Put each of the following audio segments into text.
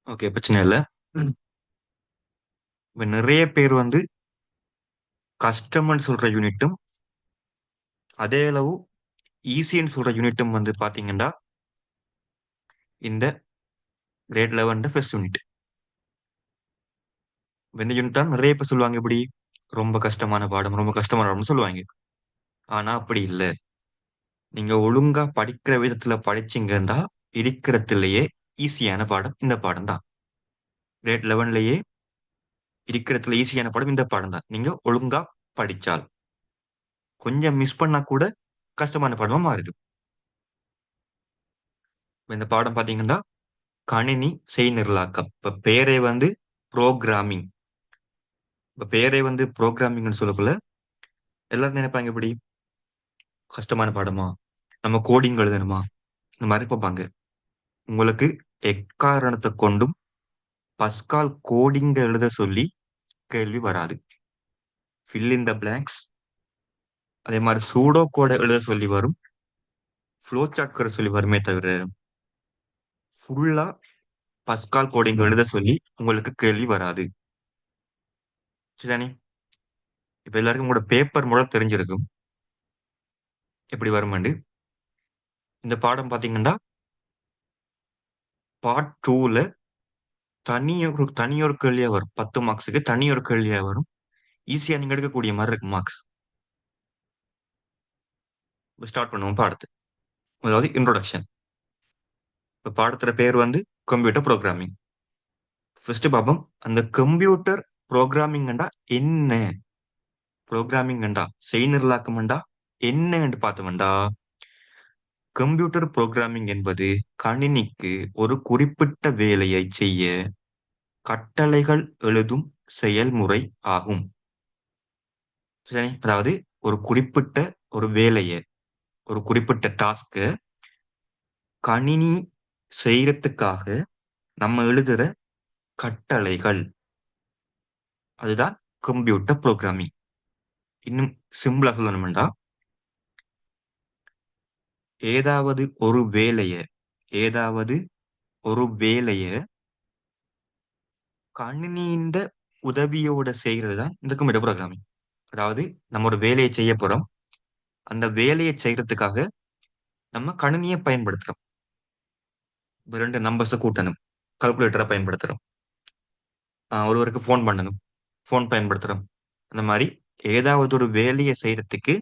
Okay, பிரச்சனை இல்ல. இப்ப நிறைய பேர் வந்து கஷ்டம்னு சொல்ற யூனிட்டும் அதே அளவு ஈஸின்னு சொல்ற யூனிட்டும் வந்து பாத்தீங்கன்னா இந்த கிரேட் 11 ஃபர்ஸ்ட் யூனிட். இந்த யூனிட் தான் நிறைய பேர் சொல்லுவாங்க, இப்படி ரொம்ப கஷ்டமான பாடம், ரொம்ப கஷ்டமான பாடம்னு சொல்லுவாங்க. ஆனா அப்படி இல்ல. நீங்க ஒழுங்கா படிக்கிற விதத்துல படிச்சீங்கன்னா இருக்கிறதுலயே ஈஸியான பாடம் இந்த பாடம் தான். கிரேட் 11லயே இருக்கிறதுல ஈஸியான பாடம் இந்த பாடம் தான், நீங்க ஒழுங்கா படிச்சால். கொஞ்சம் மிஸ் பண்ணா கூட கஷ்டமான பாடமா மாறிடும். இப்ப இந்த பாடம் பாத்தீங்கன்னா கணினி செய்நிரலாக்கம். இப்ப பேரே வந்து ப்ரோக்ராமிங். இப்ப பேரே வந்து ப்ரோக்ராமிங்னு சொல்லக்குள்ள எல்லாரும் நினைப்பாங்க, இப்படி கஷ்டமான பாடமா, நம்ம கோடிங் எழுதணுமா, இந்த மாதிரி பார்ப்பாங்க. உங்களுக்கு எக்காரணத்தை கொண்டும் பஸ்கால் கோடிங் எழுத சொல்லி கேள்வி வராது. ஃபில் இன் த பிளாங்க்ஸ், அதே மாதிரி சூடோ கோட எழுத சொல்லி வரும், ஃப்ளோ சார்ட் சொல்லி வருமே தவிர ஃபுல்லா பஸ்கால் கோடிங் எழுத சொல்லி உங்களுக்கு கேள்வி வராது. சரிதானே? இப்ப எல்லாருக்கும் உங்களோட பேப்பர் மூலம் தெரிஞ்சிருக்கும் எப்படி வருமாண்டு. இந்த பாடம் பாத்தீங்கன்னா பார்ட் 2ல தனியொரு கேள்வியா வரும். 10 மார்க்ஸுக்கு தனியொரு கேள்வியா வரும். ஈஸியா நீங்க எடுக்கக்கூடிய மாதிரி இருக்கு மார்க்ஸ். ஸ்டார்ட் பண்ணுவோம் பாடத்தை. அதாவது இன்ட்ரோடக்ஷன். இப்ப பாடத்தோட பேர் வந்து கம்ப்யூட்டர் ப்ரோக்ராமிங். ஃபர்ஸ்ட் பாப்போம், அந்த கம்ப்யூட்டர் ப்ரோக்ராமிங்டா என்ன. ப்ரோக்ராமிங்டா செய்நிரலாக்கம்டா என்னன்னு பார்த்தோம்டா, கம்ப்யூட்டர் ப்ரோக்ராமிங் என்பது கணினிக்கு ஒரு குறிப்பிட்ட வேலையை செய்ய கட்டளைகள் எழுதும் செயல்முறை ஆகும். சரி, அதாவது ஒரு குறிப்பிட்ட ஒரு வேலையை, ஒரு குறிப்பிட்ட டாஸ்க கணினி செய்யறதுக்காக நம்ம எழுதுற கட்டளைகள், அதுதான் கம்ப்யூட்டர் ப்ரோக்ராமிங். இன்னும் சிம்பிளா சொல்லணும்டா, ஏதாவது ஒரு வேலைய ஏதாவது ஒரு வேலைய கணினியின் உதவியோட செய்யறது தான் இந்த கம்ப்யூட்டர் ப்ரோக்ராமிங். அதாவது நம்ம ஒரு வேலையை செய்ய போறோம், அந்த வேலையை செய்யறதுக்காக நம்ம கணினியை பயன்படுத்துறோம். இப்ப 2 நம்பர்ஸை கூட்டணும், கால்குலேட்டரை பயன்படுத்துறோம். ஒருவருக்கு ஃபோன் பண்ணணும், ஃபோன் பயன்படுத்துறோம். அந்த மாதிரி ஏதாவது ஒரு வேலையை செய்யறதுக்கு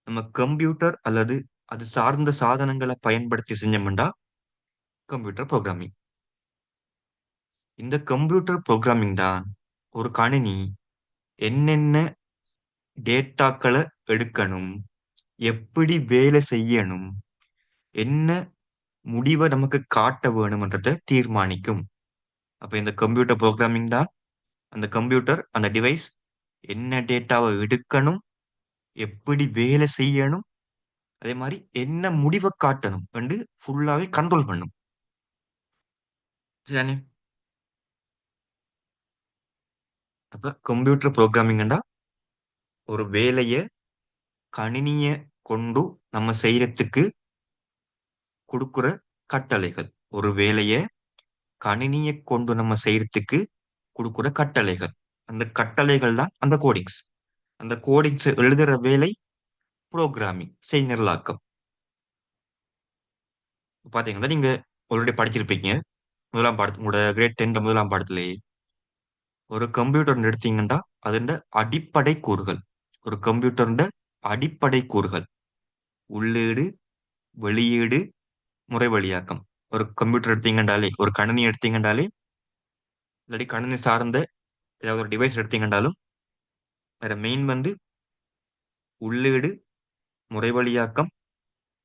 நம்ம கம்ப்யூட்டர் அல்லது அது சார்ந்த சாதனங்களை பயன்படுத்தி செஞ்சோம்னா கம்ப்யூட்டர் ப்ரோக்ராமிங். இந்த கம்ப்யூட்டர் ப்ரோக்ராமிங் தான் ஒரு கணினி என்னென்ன டேட்டாக்களை எடுக்கணும், எப்படி வேலை செய்யணும், என்ன முடிவை நமக்கு காட்ட வேணும்ன்றதை தீர்மானிக்கும். அப்ப இந்த கம்ப்யூட்டர் ப்ரோக்ராமிங் தான் அந்த கம்ப்யூட்டர், அந்த டிவைஸ் என்ன டேட்டாவை எடுக்கணும், எப்படி வேலை செய்யணும், அதே மாதிரி என்ன முடிவை காட்டணும் வந்து ஃபுல்லாவே கண்ட்ரோல் பண்ணும். சரிதானே? அப்ப கம்ப்யூட்டர் ப்ரோக்ராமிங்டா ஒரு வேலைய கணினிய கொண்டு நம்ம செய்யறதுக்கு கொடுக்குற கட்டளைகள். ஒரு வேலைய கணினிய கொண்டு நம்ம செய்யறதுக்கு கொடுக்குற கட்டளைகள். அந்த கட்டளைகள் தான் அந்த கோடிங்ஸ். அந்த கோடிங்ஸ் எழுதுற வேலை ப்ரோக்ராமிங், செய்நிரலாக்கம். பாத்தீங்கன்னா நீங்க ஆல்ரெடி படிச்சிருப்பீங்க. முதலாம் பாடத்து உங்களோட கிரேட் 10 முதலாம் பாடத்திலேயே ஒரு கம்ப்யூட்டர் எடுத்தீங்கன்னா அதன் அடிப்படை கூறுகள். ஒரு கம்ப்யூட்டர் அடிப்படை கூறுகள் உள்ளீடு, வெளியீடு, முறை வழியாக்கம். ஒரு கம்ப்யூட்டர் எடுத்தீங்கன்றாலே, ஒரு கணினி எடுத்தீங்கன்றாலே, இல்லாட்டி கணினி சார்ந்த ஏதாவது ஒரு டிவைஸ் எடுத்தீங்கன்றாலும் வேற மெயின் வந்து உள்ளீடு, முறை வழியாக்கம்,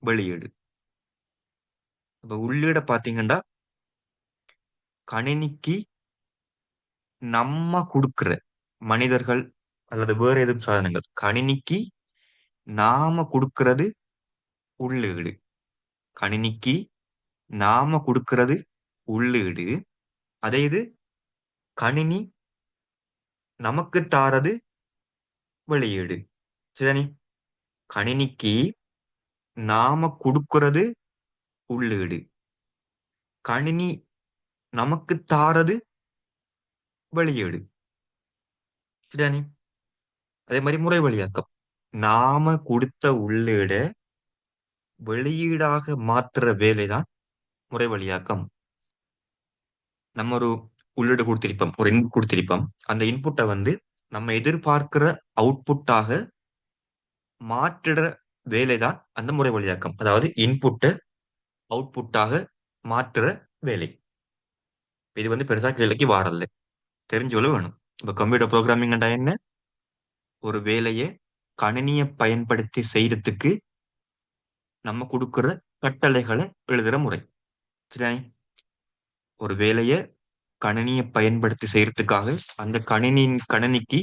வெளியீடு. இப்ப உள்ளீட பாத்தீங்கன்னா கணினிக்கு நம்ம கொடுக்கிற மனிதர்கள் அல்லது வேற எதுவும் சாதனங்கள் கணினிக்கு நாம கொடுக்கிறது உள்ளீடு. கணினிக்கு நாம கொடுக்கிறது உள்ளீடு. அதே இது கணினி நமக்கு தாரது வெளியீடு. சரிதானே? கணினிக்கு நாம கொடுக்கிறது உள்ளீடு. கணினி நமக்கு தாரது வெளியீடு. சரிதானே? அதே மாதிரி முறை வழியாக்கம். நாம கொடுத்த உள்ளீட வெளியீடாக மாற்றுற வேலைதான் முறை வழியாக்கம். நம்ம ஒரு உள்ளீடு கொடுத்திருப்போம், ஒரு இன்புட் கொடுத்திருப்போம். அந்த இன்புட்டை வந்து நம்ம எதிர்பார்க்கிற அவுட்புட்டாக மாற்றிட வேலைதான் அந்த முறை வழியாக்கம். அதாவது இன்புட்டை அவுட்புட்டாக மாற்றுற வேலை. இது வந்து பெருசா கேள்விக்கு வாரல்ல, தெரிஞ்சோல வேணும். இப்ப கம்ப்யூட்டர் ப்ரோக்ராமிங் என்ன? ஒரு வேலையை கணினியை பயன்படுத்தி செய்யறதுக்கு நம்ம கொடுக்கிற கட்டளைகளை எழுதுற முறை. சரிதானே? ஒரு வேலையை கணினியை பயன்படுத்தி செய்யறதுக்காக அந்த கணினிக்கு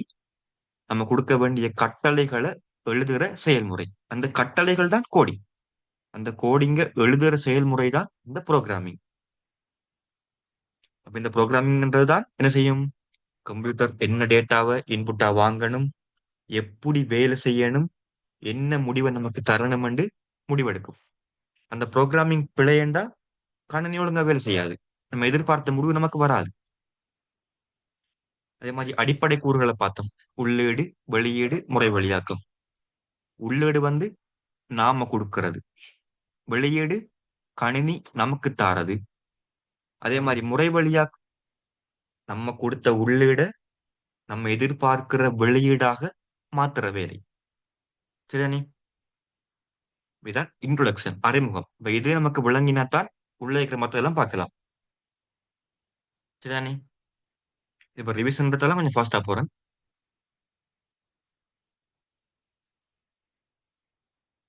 நம்ம கொடுக்க வேண்டிய கட்டளைகளை எழுதுகிற செயல்முறை. அந்த கட்டளைகள் தான் கோடிங். அந்த கோடிங்க எழுதுகிற செயல்முறை தான் இந்த ப்ரோக்ராமிங். அப்ப இந்த ப்ரோக்ராமிங்ன்றது தான் என்ன செய்யும்? கம்ப்யூட்டர் என்ன டேட்டாவை இன்புட்டா வாங்கணும், எப்படி வேலை செய்யணும், என்ன முடிவை நமக்கு தரணும் என்று முடிவெடுக்கும். அந்த ப்ரோக்ராமிங் பிழையண்டா கணினி ஒழுங்கா வேலை செய்யாது, நம்ம எதிர்பார்த்த முடிவு நமக்கு வராது. அதே மாதிரி அடிப்படை கூறுகளை பார்த்தோம். உள்ளீடு, வெளியீடு, முறை வழியாக்கம். உள்ளீடு வந்து நாம கொடுக்கிறது, வெளியீடு கணினி நமக்கு தாரது. அதே மாதிரி முறை வழியா நம்ம கொடுத்த உள்ளீட நம்ம எதிர்பார்க்கிற வெளியீடாக மாத்துற வேலை. சரிதானே? இதான் இன்ட்ரோடக்ஷன், அறிமுகம். இப்ப இது நமக்கு விளங்கினாத்தான் உள்ள இருக்கிற மத்ததெல்லாம் பார்க்கலாம். சரிதானே? இப்ப ரிவிஷன்றதெல்லாம் கொஞ்சம் ஃபாஸ்டா போறேன்.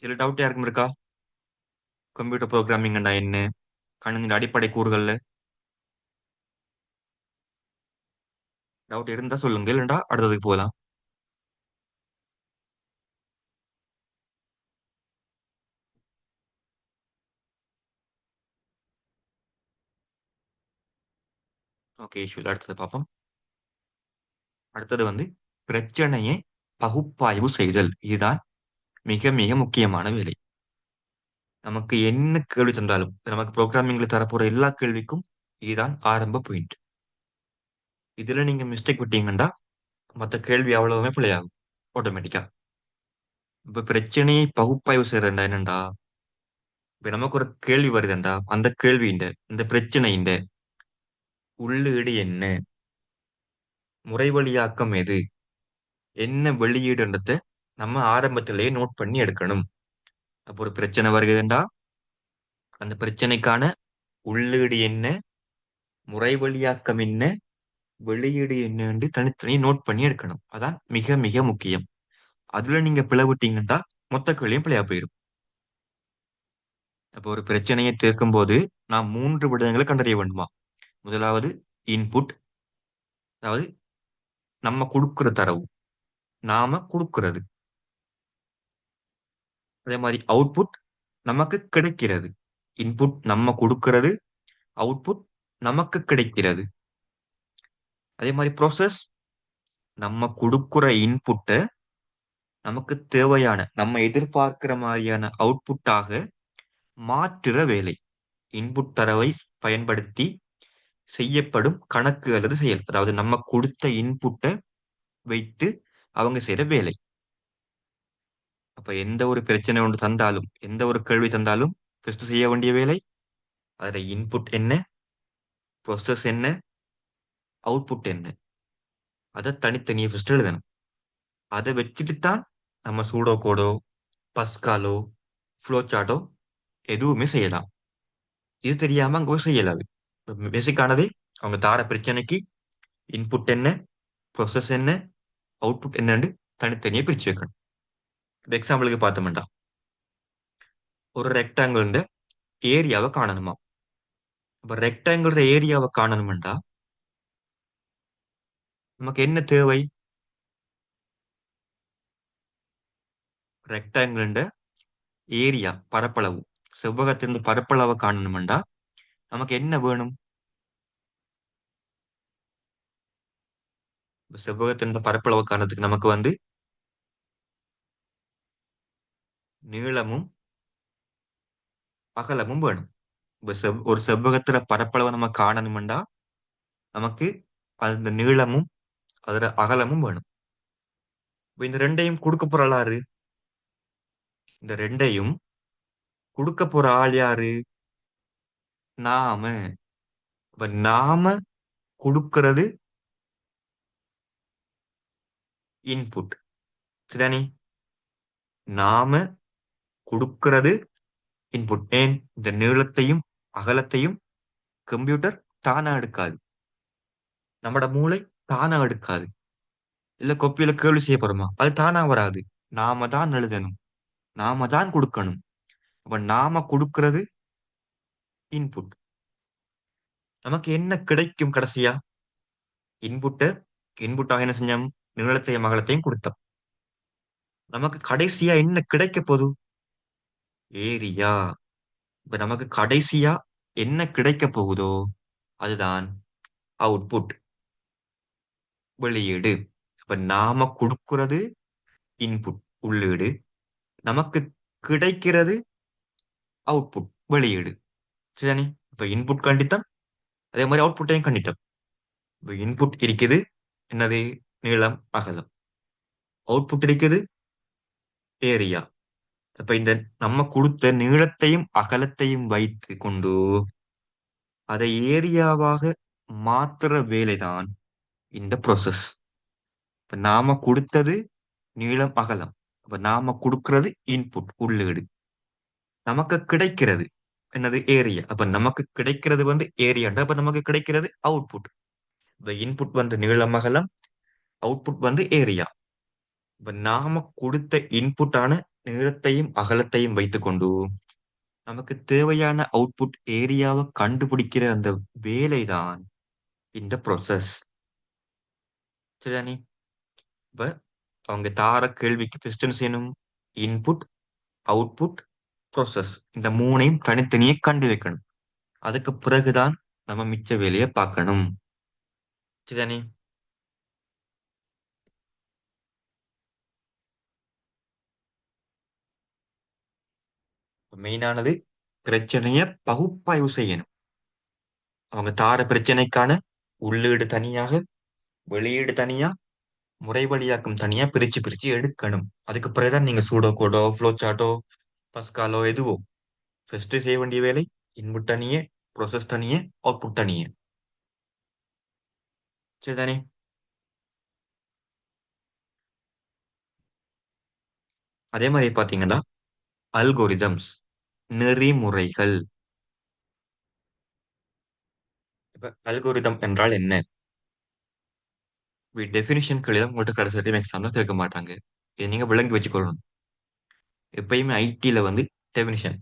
இதுல டவுட் யாருக்கும் இருக்கா? கம்ப்யூட்டர் ப்ரோக்ராமிங்னா என்ன, கணினியின் அடிப்படை கூறுகள்ல டவுட் இருந்தா சொல்லுங்க, இல்லைண்டா அடுத்ததுக்கு போகலாம். ஓகே, ஈஸ்வல், அடுத்தது பார்ப்போம். அடுத்தது வந்து பிரச்சனையை பகுப்பாய்வு செய்தல். இதுதான் மிக மிக முக்கியமான வேலை. நமக்கு என்ன கேள்வி தந்தாலும், நமக்கு ப்ரோக்ராமிங்ல தரப்போற எல்லா கேள்விக்கும் இதுதான் ஆரம்ப பாயிண்ட். இதுல நீங்க மிஸ்டேக் விட்டீங்கன்னா மத்த கேள்வி அவ்வளவுமே பிழையாகும் ஆட்டோமேட்டிக்கா. இப்ப பிரச்சனையை பகுப்பாய்வு செய்யறா என்னண்டா, இப்ப நமக்கு ஒரு கேள்வி வருதுண்டா, அந்த கேள்வியின் இந்த பிரச்சனையின் உள்ளீடு என்ன, முறைவழியாக்கம் எது, என்ன வெளியீடுன்றத நம்ம ஆரம்பத்திலேயே நோட் பண்ணி எடுக்கணும். அப்போ ஒரு பிரச்சனை வருகுதுண்டா, அந்த பிரச்சனைக்கான உள்ளீடு என்ன, முறைவழியாக்கம் என்ன, வெளியீடு என்னன்னு தனித்தனி நோட் பண்ணி எடுக்கணும். அதான் மிக மிக முக்கியம். அதுல நீங்க பிளவிட்டீங்கன்னா மொத்த கேள்வியும் பிழையா போயிடும். அப்போ ஒரு பிரச்சனையை தீர்க்கும் போது நாம் 3 விடயங்களை கண்டறிய வேண்டுமா. முதலாவது இன்புட், அதாவது நம்ம கொடுக்கிற தரவு, நாம கொடுக்கிறது. அதே மாதிரி அவுட்புட், நமக்கு கிடைக்கிறது. இன்புட் நம்ம கொடுக்கிறது, அவுட்புட் நமக்கு கிடைக்கிறது. அதே மாதிரி ப்ரோசஸ், நம்ம கொடுக்கிற இன்புட்டை நமக்கு தேவையான, நம்ம எதிர்பார்க்கிற மாதிரியான அவுட்புட்டாக மாற்றுற வேலை. இன்புட் தரவை பயன்படுத்தி செய்யப்படும் கணக்கு அல்லது செயல். அதாவது நம்ம கொடுத்த இன்புட்டை வைத்து அவங்க செய்யற வேலை. அப்ப எந்த ஒரு பிரச்சனை ஒன்று தந்தாலும், எந்த ஒரு கேள்வி தந்தாலும் ஃபர்ஸ்ட் செய்ய வேண்டிய வேலை, அதுல இன்புட் என்ன, ப்ரோசஸ் என்ன, அவுட்புட் என்ன, அதை தனித்தனியே ஃபர்ஸ்ட் எழுதணும். அதை வச்சுட்டு தான் நம்ம சூடோ கோடோ, பஸ்காலோ, ஃப்ளோ சார்ட்டோ எதுவுமே செய்யலாம். இது தெரியாம அங்க போய் செய்யலாது. பேசிக்கானதே அவங்க தார பிரச்சனைக்கு இன்புட் என்ன, ப்ரோசஸ் என்ன, அவுட்புட் என்னன்னு தனித்தனியே பிரிச்சு வைக்கணும். எக்ஸாம்பிளுக்கு பார்த்தோம்டா, ஒரு ரெக்டாங்கிள் ஏரியாவை காணணுமா. அப்ப ரெக்டாங்கிள் ஏரியாவை காணணும்டா நமக்கு என்ன தேவை? ரெக்டாங்கிள் ஏரியா, பரப்பளவு, செவ்வகத்தின் பரப்பளவை காணணும்டா நமக்கு என்ன வேணும்? செவ்வகத்தின் பரப்பளவு காணறதுக்கு நமக்கு வந்து நீளமும் அகலமும் வேணும். இப்ப ஒரு செவ்வகத்துல பரப்பளவை நம்ம காணணும்டா நமக்கு அந்த நீளமும் அதோட அகலமும் வேணும். இப்ப இந்த ரெண்டையும் கொடுக்க போற ஆள் யாரு? இந்த ரெண்டையும் கொடுக்க போற ஆள் யாரு? நாம. இப்ப நாம கொடுக்கிறது இன்புட். சரிதானே? நாம கொடுக்கிறது இன்புட். ஏன்? இந்த நீளத்தையும் அகலத்தையும் கம்ப்யூட்டர் தானா எடுக்காது. நம்மட மூளை தானா எடுக்காது. இல்ல கொப்பியில கேள்வி செய்ய போறோமா, அது தானா வராது. நாம தான் எழுதணும், நாம தான் கொடுக்கணும். அப்ப நாம கொடுக்கிறது இன்புட். நமக்கு என்ன கிடைக்கும் கடைசியா? இன்புட்ட இன்புட்டாக என்ன செஞ்சோம்? நீளத்தையும் அகலத்தையும் கொடுத்தோம். நமக்கு கடைசியா என்ன கிடைக்க போகுது? ஏரியா. இப்ப நமக்கு கடைசியா என்ன கிடைக்க போகுதோ அதுதான் அவுட்புட், வெளியீடு. அப்ப நாம கொடுக்கிறது இன்புட், உள்ளீடு. நமக்கு கிடைக்கிறது அவுட்புட், வெளியீடு. சரிதானே? இப்ப இன்புட் கண்டித்தோம், அதே மாதிரி அவுட்புட்டையும் கண்டிட்டோம். இப்ப இன்புட் இருக்குது என்னது? நீளம் அகலம். அவுட்புட் இருக்குது ஏரியா. அப்ப இந்த நம்ம கொடுத்த நீளத்தையும் அகலத்தையும் வைத்து கொண்டு அதை ஏரியாவாக மாத்துற வேலைதான் இந்த ப்ரோசஸ். இப்ப நாம கொடுத்தது நீளம் அகலம். அப்ப நாம கொடுக்கிறது இன்புட், உள்ளீடு. நமக்கு கிடைக்கிறது என்னது? ஏரியா. அப்ப நமக்கு கிடைக்கிறது ஏரியாண்டா அப்ப நமக்கு கிடைக்கிறது அவுட்புட். இப்ப இன்புட் நீளம் அகலம், அவுட்புட் ஏரியா. இப்ப நாம கொடுத்த இன்புட்டான நீளத்தையும் அகலத்தையும் வைத்துக்கொண்டு நமக்கு தேவையான அவுட்புட் ஏரியாவை கண்டுபிடிக்கிற அந்த வேலைதான் இந்த ப்ரோசஸ். சரிதானே? இப்ப அவங்க தார கேள்விக்கு ஃபர்ஸ்ட் என்ன செய்யணும்? இன்புட், அவுட்புட், ப்ரோசஸ், இந்த மூணையும் தனித்தனியே கண்டு வைக்கணும். அதுக்கு பிறகுதான் நம்ம மிச்ச வேலையை பார்க்கணும். சரிதானே? மெயினானது பிரச்சனைய பகுப்பாய்வு செய்யணும். அவங்க தார பிரச்சனைக்கான உள்ளீடு தனியாக, வெளியீடு தனியா, முறை வழியாக்கம் தனியா பிரிச்சு பிரிச்சு எடுக்கணும். அதுக்கு பிறகுதான் நீங்க சூடோ கோடோ, ஃப்ளோ சார்ட்டோ, பஸ்காலோ எதுவோ ஃபர்ஸ்ட் செய்ய வேண்டிய வேலை இன்புட் தனியே, ப்ரோசஸ் தனியே, அவுட்புட் தனியே. சரிதானே? அதே மாதிரி பாத்தீங்கன்னா அல்கோரிதம்ஸ், நெறிமுறைகள். இப்ப அல்கோரிதம் என்றால் என்ன? டெபினிஷன் கழிதான் உங்கள்கிட்ட கடைசி வரையும் எக்ஸாம்ல கேட்க மாட்டாங்க. இதை நீங்க விளங்கி வச்சுக்கொள்ளணும். எப்பயுமே ஐடில டெபினிஷன்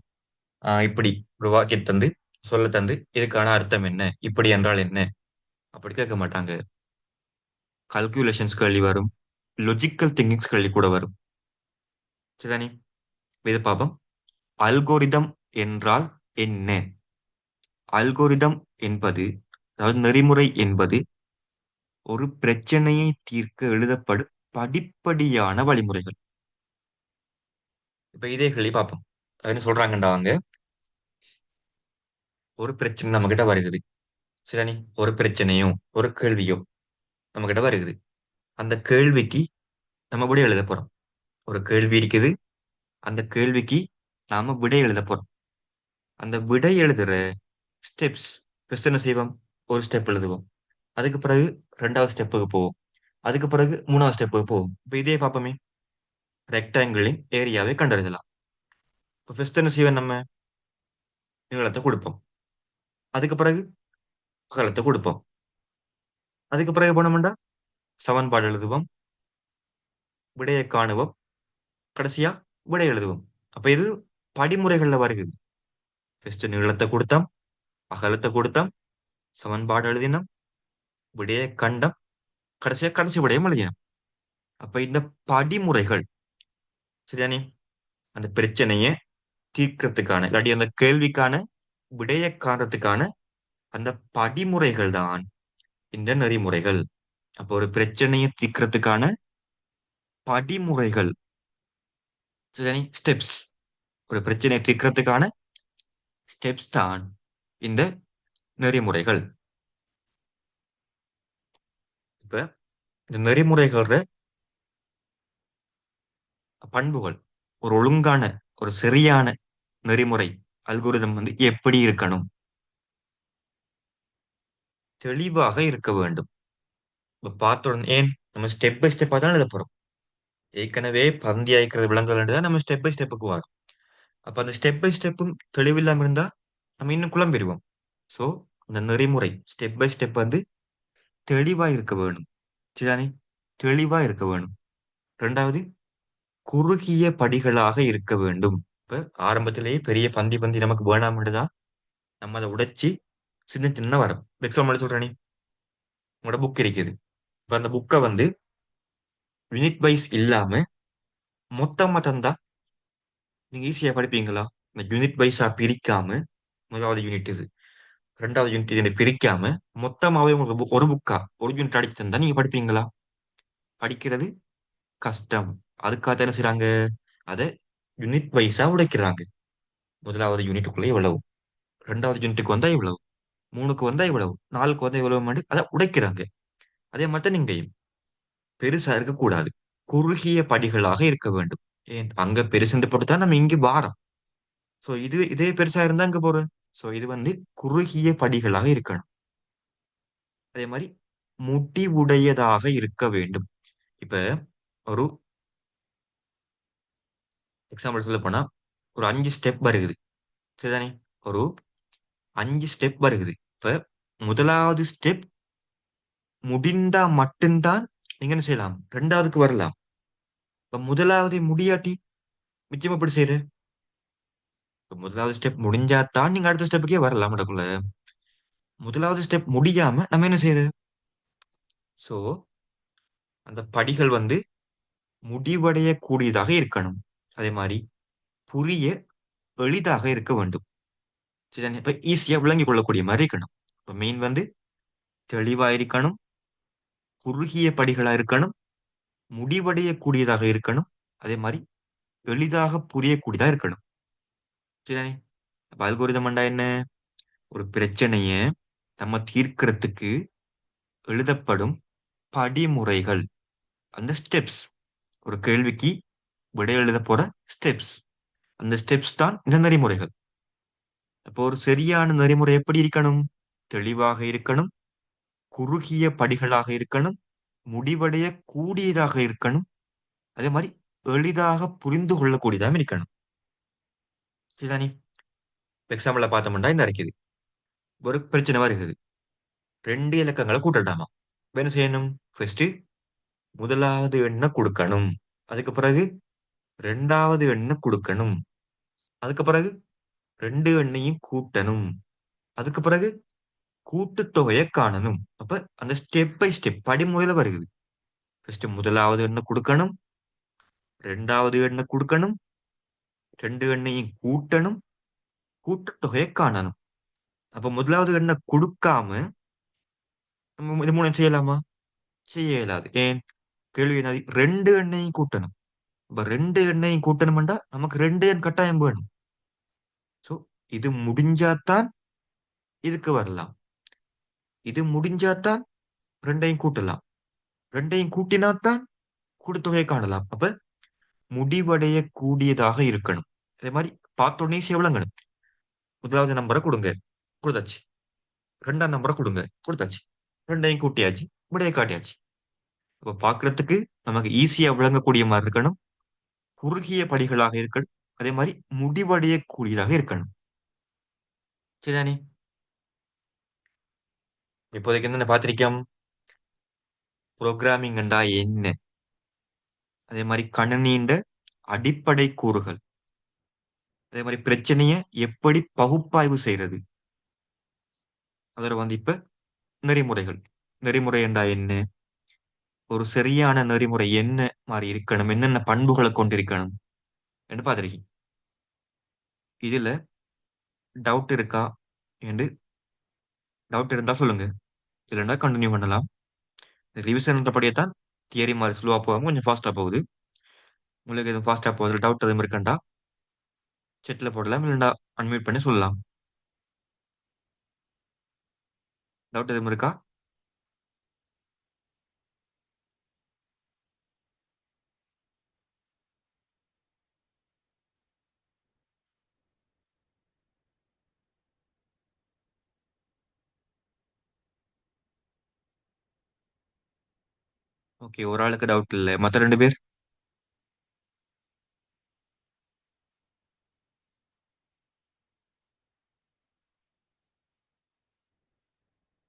இப்படி ஒரு வாக்கியம் தந்து சொல்ல தந்து இதுக்கான அர்த்தம் என்ன, இப்படி என்றால் என்ன, அப்படி கேட்க மாட்டாங்க. கல்குலேஷன்ஸ் கேள்வி வரும், லொஜிக்கல் திங்கிங்ஸ் கேள்வி கூட வரும். சரிதானே? இது பாப்போம். அல்கோரிதம் என்றால் என்ன? அல்கோரிதம் என்பது, அதாவது நெறிமுறை என்பது, ஒரு பிரச்சனையை தீர்க்க எழுதப்படும் படிப்படியான வழிமுறைகள். இப்ப இதே கேள்வி பார்ப்போம். அது என்ன சொல்றாங்கடா, அவங்க ஒரு பிரச்சனை நம்ம கிட்ட வருகுது. சரிதானே? ஒரு பிரச்சனையோ ஒரு கேள்வியோ நம்ம கிட்ட வருகுது. அந்த கேள்விக்கு நம்ம விடை எழுத போறோம். ஒரு கேள்வி இருக்குது, அந்த கேள்விக்கு நாம விடை எழுத போறோம். அந்த விடை எழுதுற ஸ்டெப்ஸ் ஃபர்ஸ்ட் என்ன செய்வோம்? ஒரு ஸ்டெப் எழுதுவோம். அதுக்கு பிறகு ரெண்டாவது ஸ்டெப்புக்கு போவோம். அதுக்கு பிறகு மூணாவது ஸ்டெப்புக்கு போவோம். இப்ப இதே பார்ப்போமே. ரெக்டாங்கிளின் ஏரியாவை கண்டறியலாம். இப்போ ஃபர்ஸ்ட் என்ன செய்வோம்? நம்ம நீளத்தை கொடுப்போம். அதுக்கு பிறகு அகலத்தை கொடுப்போம். அதுக்கு பிறகு போனோம்டா சமன்பாடு எழுதுவோம், விடையை காணுவோம், கடைசியா விடை எழுதுவோம். அப்ப இது படிமுறைகள்ல வருகிறது. ஃபர்ஸ்ட் நீளத்தை கொடுத்தோம், அகலத்தை கொடுத்தோம், சமன்பாடு எழுதினோம், விடையை கண்டம், கடைசியா கடைசி விடையும் எழுதினோம். அப்ப இந்த படிமுறைகள், சரிதானே, அந்த பிரச்சனையை தீர்க்கறதுக்கான இல்லாட்டி அந்த கேள்விக்கான விடையை காண்றதுக்கான அந்த படிமுறைகள் தான் இந்த நெறிமுறைகள். அப்போ ஒரு பிரச்சனையை தீர்க்கறதுக்கான படிமுறைகள், சரிதானே, ஸ்டெப்ஸ். ஒரு பிரச்சனையை தீர்க்கறதுக்கான ஸ்டெப்ஸ் தான் இந்த நெறிமுறைகள். இப்ப இந்த நெறிமுறைகளோட பண்புகள், ஒரு ஒழுங்கான, ஒரு சரியான நெறிமுறை அல்கோரிதம் வந்து எப்படி இருக்கணும்? தெளிவாக இருக்க வேண்டும். இப்ப பார்த்த உடனே ஏன் நம்ம ஸ்டெப் பை ஸ்டெப்பா தான் எழுத போறோம். ஏற்கனவே பந்தி அழைக்கிறது விலங்குகள் தான் நம்ம ஸ்டெப் பை ஸ்டெப்புக்கு வரோம். அப்ப அந்த ஸ்டெப் பை ஸ்டெப்பும் தெளிவில்லாம இருந்தா நம்ம இன்னும் குழம்பிடுவோம். சோ அந்த நெறிமுறை ஸ்டெப் பை ஸ்டெப் வந்து தெளிவா இருக்க வேணும். சரிதானே? தெளிவா இருக்க வேணும். 2வது, குறுகிய படிகளாக இருக்க வேண்டும். இப்ப ஆரம்பத்திலேயே பெரிய பந்தி பந்தி நமக்கு வேணாம்னு தான் நம்ம அதை உடைச்சு சின்ன சின்ன வரும். எக்ஸாம்பிள் சொல்றேனே, உங்களோட புக் இருக்குது. இப்ப அந்த புக்கை வந்து யூனிட் வைஸ் இல்லாம மொத்தமா தந்தா நீங்க ஈஸியா படிப்பீங்களா? இந்த யூனிட் வைஸா பிரிக்காம, முதலாவது யூனிட் இது, 2வது யூனிட் இதுன்னு பிரிக்காம மொத்தமாவே உங்களுக்கு ஒரு புக்கா ஒரு யூனிட் அடிச்சு தந்தா நீங்க படிப்பீங்களா? படிக்கிறது கஷ்டம். அதுக்காக என்ன செய்றாங்க? அதை யூனிட் வைஸா உடைக்கிறாங்க. முதலாவது யூனிட்டுக்குள்ள இவ்வளவு, 2வது யூனிட்டுக்கு வந்தா இவ்வளவு, 3க்கு வந்தா இவ்வளவு, 4க்கு வந்தா இவ்வளவு மாதிரி அதை உடைக்கிறாங்க. அதே மாதிரி தான் நீங்க பெருசா இருக்கக்கூடாது. குறுகிய படிகளாக இருக்க வேண்டும். ஏன் அங்க பெருசுன்னு போட்டுதான் நம்ம இங்க வாரோம். சோ இது இதே பெருசா இருந்தா அங்க போறோம். சோ இது வந்து குறுகிய படிகளாக இருக்கணும். அதே மாதிரி முடிவுடையதாக இருக்க வேண்டும். இப்ப ஒரு எக்ஸாம்பிள் சொல்ல போனா ஒரு 5 ஸ்டெப் வருகுது. சரிதானே? ஒரு 5 ஸ்டெப் வருகுது. இப்ப முதலாவது ஸ்டெப் முடிந்தா மட்டும்தான் நீங்க என்ன செய்யலாம்? 2வதுக்கு வரலாம். இப்ப முதலாவது முடியாட்டி மிச்சம் எப்படி செய்யுற? இப்ப முதலாவது ஸ்டெப் முடிஞ்சாதான் நீங்க அடுத்த ஸ்டெப்புக்கே வரலாம் இடக்குள்ள. முதலாவது ஸ்டெப் முடியாம நம்ம என்ன செய்யுறது? சோ அந்த படிகள் வந்து முடிவடையக்கூடியதாக இருக்கணும். அதே மாதிரி புரிய எளிதாக இருக்க வேண்டும். சரிதானே? இப்ப ஈஸியா விளங்கிக் கொள்ளக்கூடிய மாதிரி இருக்கணும். இப்ப மெயின் வந்து தெளிவா இருக்கணும், குறுகிய படிகளா இருக்கணும், முடிவடையக்கூடியதாக இருக்கணும். அதே மாதிரி எளிதாக புரியக்கூடியதா இருக்கணும். சரிதானே? அப்ப அல்கோரிதம் என்ன? ஒரு பிரச்சனைய நம்ம தீர்க்கறதுக்கு எழுதப்படும் படிமுறைகள், அந்த ஸ்டெப்ஸ். ஒரு கேள்விக்கு விடை எழுத போற ஸ்டெப்ஸ். அந்த ஸ்டெப்ஸ் தான் இந்த நெறிமுறைகள். அப்போ ஒரு சரியான நெறிமுறை எப்படி இருக்கணும்? தெளிவாக இருக்கணும், குறுகிய படிகளாக இருக்கணும், முடிவடைய கூடியதாக இருக்கணும். அதே மாதிரி எளிதாக புரிந்து கொள்ளக்கூடியதாக இருக்கணும். சரிதானே? எக்ஸாம்பிள பார்த்தோம்னா இந்த இருக்குது. ஒரு பிரச்சனை வருகிறது. 2 இலக்கங்களை கூட்டட்டாமா. இப்ப என்ன செய்யணும்? ஃபர்ஸ்ட் முதலாவது எண்ணை கொடுக்கணும். அதுக்கு பிறகு 2வது எண்ணை கொடுக்கணும். அதுக்கு பிறகு 2 எண்ணையும் கூட்டணும். அதுக்கு பிறகு கூட்டுத்தொகையை காணணும். அப்ப அந்த ஸ்டெப் பை ஸ்டெப் படிமுறையில வருகிறது. ஃபர்ஸ்ட் முதலாவது எண்ணை கொடுக்கணும், 2வது எண்ணை கொடுக்கணும், 2 எண்ணையும் கூட்டணும், கூட்டுத்தொகையை காணணும். அப்ப முதலாவது எண்ணை கொடுக்காம நம்ம இது மூணு செய்யலாமா? செய்ய இயலாது. ஏன்? கேள்வி என்னது? 2 எண்ணையும் கூட்டணும். அப்ப 2 எண்ணையும் கூட்டணும்டா நமக்கு 2 எண் கட்டாயம் வேணும். சோ இது முடிஞ்சாதான் இதுக்கு வரலாம். இது முடிஞ்சாதான் 2யும் கூட்டலாம். 2யும் கூட்டினாத்தான் கூட்டுத்தொகையை காணலாம். அப்ப முடிவடைய கூடியதாக இருக்கணும். அதே மாதிரி பார்த்தோன்னே விளங்கணும். முதலாவது நம்பரை கொடுங்க, கொடுத்தாச்சு. 2ஆம் நம்பரை கொடுங்க, கொடுத்தாச்சு. 2யும் கூட்டியாச்சு, விடையை காட்டியாச்சு. அப்ப பார்க்கிறதுக்கு நமக்கு ஈஸியா விளங்கக்கூடிய மாதிரி இருக்கணும். குறுகிய படிகளாக இருக்கணும். அதே மாதிரி முடிவடையக்கூடியதாக இருக்கணும். சரிதானே? இப்போதைக்கு என்ன பார்த்திருக்கோம்? புரோகிராமிங் என்றா என்ன? அதே மாதிரி கணினியின் அடிப்படை கூறுகள். அதே மாதிரி பிரச்சனையை எப்படி பகுப்பாய்வு செய்யறது? அதோட வந்து இப்ப நெறிமுறைகள். நெறிமுறை என்றா என்ன? ஒரு சரியான நெறிமுறை என்ன மாதிரி இருக்கணும்? என்னென்ன பண்புகளை கொண்டிருக்கணும் என்று பார்த்திருக்கீங்க. இதுல டவுட் இருக்கா என்று டவுட் இருந்தா சொல்லுங்க. இல்லைன்னா கண்டினியூ பண்ணலாம். ரிவிஷன் தான் தியரி மாதிரி ஸ்லோவா போகாம கொஞ்சம் ஃபாஸ்டா போகுது. உங்களுக்கு எதுவும் ஃபாஸ்டா போகுது, டவுட் எதுவும் இருக்கண்டா செட்ல போடலாம், இல்லைன்னா அன்மியூட் பண்ணி சொல்லலாம். டவுட் எதுவும் இருக்கா? ஓகே, ஒரு ஆளுக்கு டவுட் இல்லை, மற்ற ரெண்டு பேர்.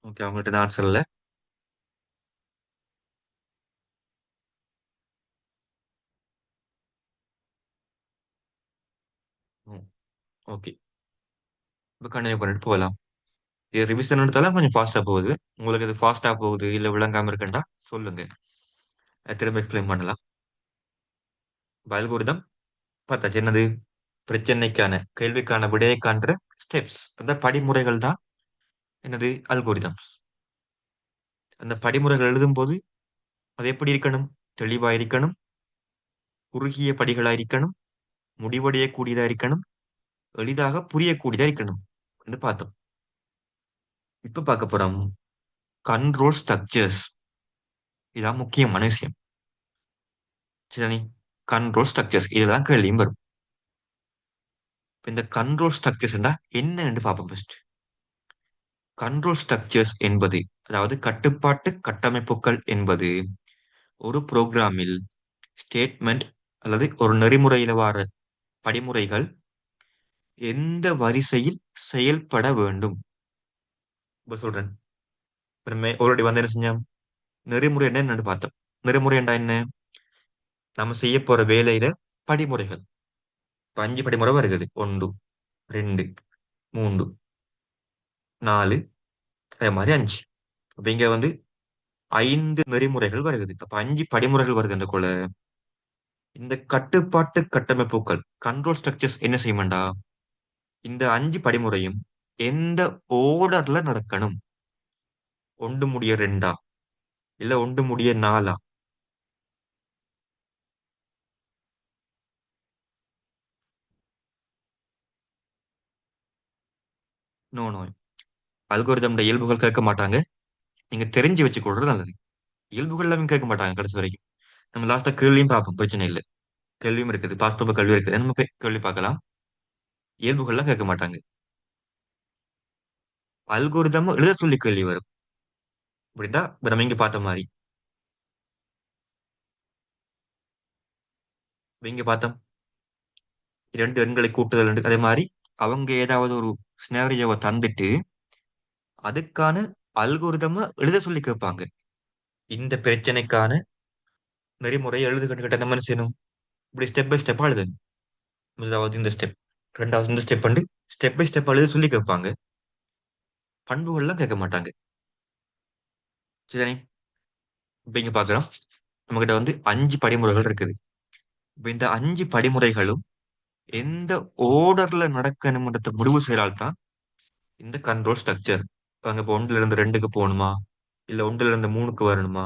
ஓகே, அவங்கள்ட்ட தான் ஆன்சர் இல்லை. ஓகே, இப்போ கண்டினியூ பண்ணிட்டு போகலாம். இது ரிவிஷன் எடுத்தாலும் கொஞ்சம் ஃபாஸ்டா போகுது. உங்களுக்கு இது ஃபாஸ்டா போகுது இல்ல விளங்காம இருக்குண்டா சொல்லுங்க. திரும்ப எக்ஸ்பிளைன் பண்ணலாம். அல்கோரிதம் பார்த்தாச்சு. என்னது? பிரச்சனைக்கான கேள்விக்கான விடையை காண்ற ஸ்டெப்ஸ், அந்த படிமுறைகள் தான் என்னது அல்கோரிதம்ஸ். அந்த படிமுறைகள் எழுதும் போது அது எப்படி இருக்கணும்? தெளிவா இருக்கணும், குறுகிய படிகளா இருக்கணும், முடிவடையக்கூடியதா இருக்கணும், எளிதாக புரியக்கூடியதா இருக்கணும் என்று பார்த்தோம். இப்ப பார்க்க போறோம் கண்ட்ரோல் ஸ்ட்ரக்சர்ஸ். இதான் முக்கியமான விஷயம். சரி, கண்ட்ரோல் ஸ்ட்ரக்சர்ஸ் இதுதான் கேள்வியும் வரும். இப்ப இந்த கண்ட்ரோல் ஸ்ட்ரக்சர்ஸ் என்னன்னு பார்ப்போம் ஃபர்ஸ்ட். கண்ட்ரோல் ஸ்ட்ரக்சர்ஸ் என்பது, அதாவது கட்டுப்பாட்டு கட்டமைப்புகள் என்பது, ஒரு புரோகிராமில் ஸ்டேட்மெண்ட் அல்லது ஒரு நெறிமுறையில வர படிமுறைகள் எந்த வரிசையில் செயல்பட வேண்டும். இப்ப சொல்றேன். இப்ப நம்ம ஆல்ரெடி வந்து என்ன செஞ்சோம்? நெறிமுறை என்னன்னு பார்த்தோம். நெறிமுறை என்ன? நம்ம செய்ய போற வேலையில படிமுறைகள். இப்ப 5 படிமுறை வருகிறது. 1, 2, 3, 4, அதே மாதிரி 5. அப்ப இங்க வந்து 5 நெறிமுறைகள் வருகிறது. அப்ப 5 படிமுறைகள் வருதுன்றக்குள்ள இந்த கட்டுப்பாட்டு கட்டமைப்புகள் கண்ட்ரோல் ஸ்ட்ரக்சர்ஸ் என்ன செய்யுமாண்டா, இந்த 5 படிமுறையும் எந்த ஓர்டர்ல நடக்கணும்? ஒன்று முடிய ரெண்டா, இல்ல ஒன்று முடிய நாலா? நோ நோ, அல்கோரிதம் இயல்புகள் கேட்க மாட்டாங்க. நீங்க தெரிஞ்சு வச்சுக்கொள்றது நல்லது. இயல்புகள் எல்லாமே கேட்க மாட்டாங்க கடைசி வரைக்கும். நம்ம லாஸ்டா கேள்வியும் பார்ப்போம், பிரச்சனை இல்லை. கேள்வியும் இருக்குது, பாஸ்ட் கல்வி இருக்குது, நம்ம போய் கேள்வி பார்க்கலாம். இயல்புகள்லாம் கேட்க மாட்டாங்க. அல்கோரிதம் எழுத சொல்லி கேள்வி வரும். அப்படின்னா இப்ப நம்ம இங்க பார்த்த மாதிரி, இப்ப இங்க பார்த்தோம் இரண்டு எண்களை கூட்டுதல் அதே மாதிரி அவங்க ஏதாவது ஒரு சினாரியோவை தந்துட்டு அதுக்கான அல்கோரிதமா எழுத சொல்லி கேட்பாங்க. இந்த பிரச்சனைக்கான நெறிமுறை எழுதுகிட்ட நம்ம என்ன செய்யணும்? இப்படி ஸ்டெப் பை ஸ்டெப்பா எழுதணும். முதலாவது இந்த ஸ்டெப், ரெண்டாவது இந்த ஸ்டெப் வந்து ஸ்டெப் பை ஸ்டெப் எழுத சொல்லி கேட்பாங்க. பண்புகள்லாம் கேட்க மாட்டாங்க. சரி, இப்ப இங்க பாக்குறோம் நம்ம கிட்ட வந்து 5 படிமுறைகள் இருக்குது. இப்ப இந்த 5 படிமுறைகளும் எந்த ஓர்டர்ல நடக்கணும்ன்றத முடிவு செய்யறால்தான் இந்த கண்ட்ரோல் ஸ்ட்ரக்சர். அங்க இப்போ 1ல இருந்து 2க்கு போகணுமா, இல்ல 1ல இருந்து 3க்கு வரணுமா,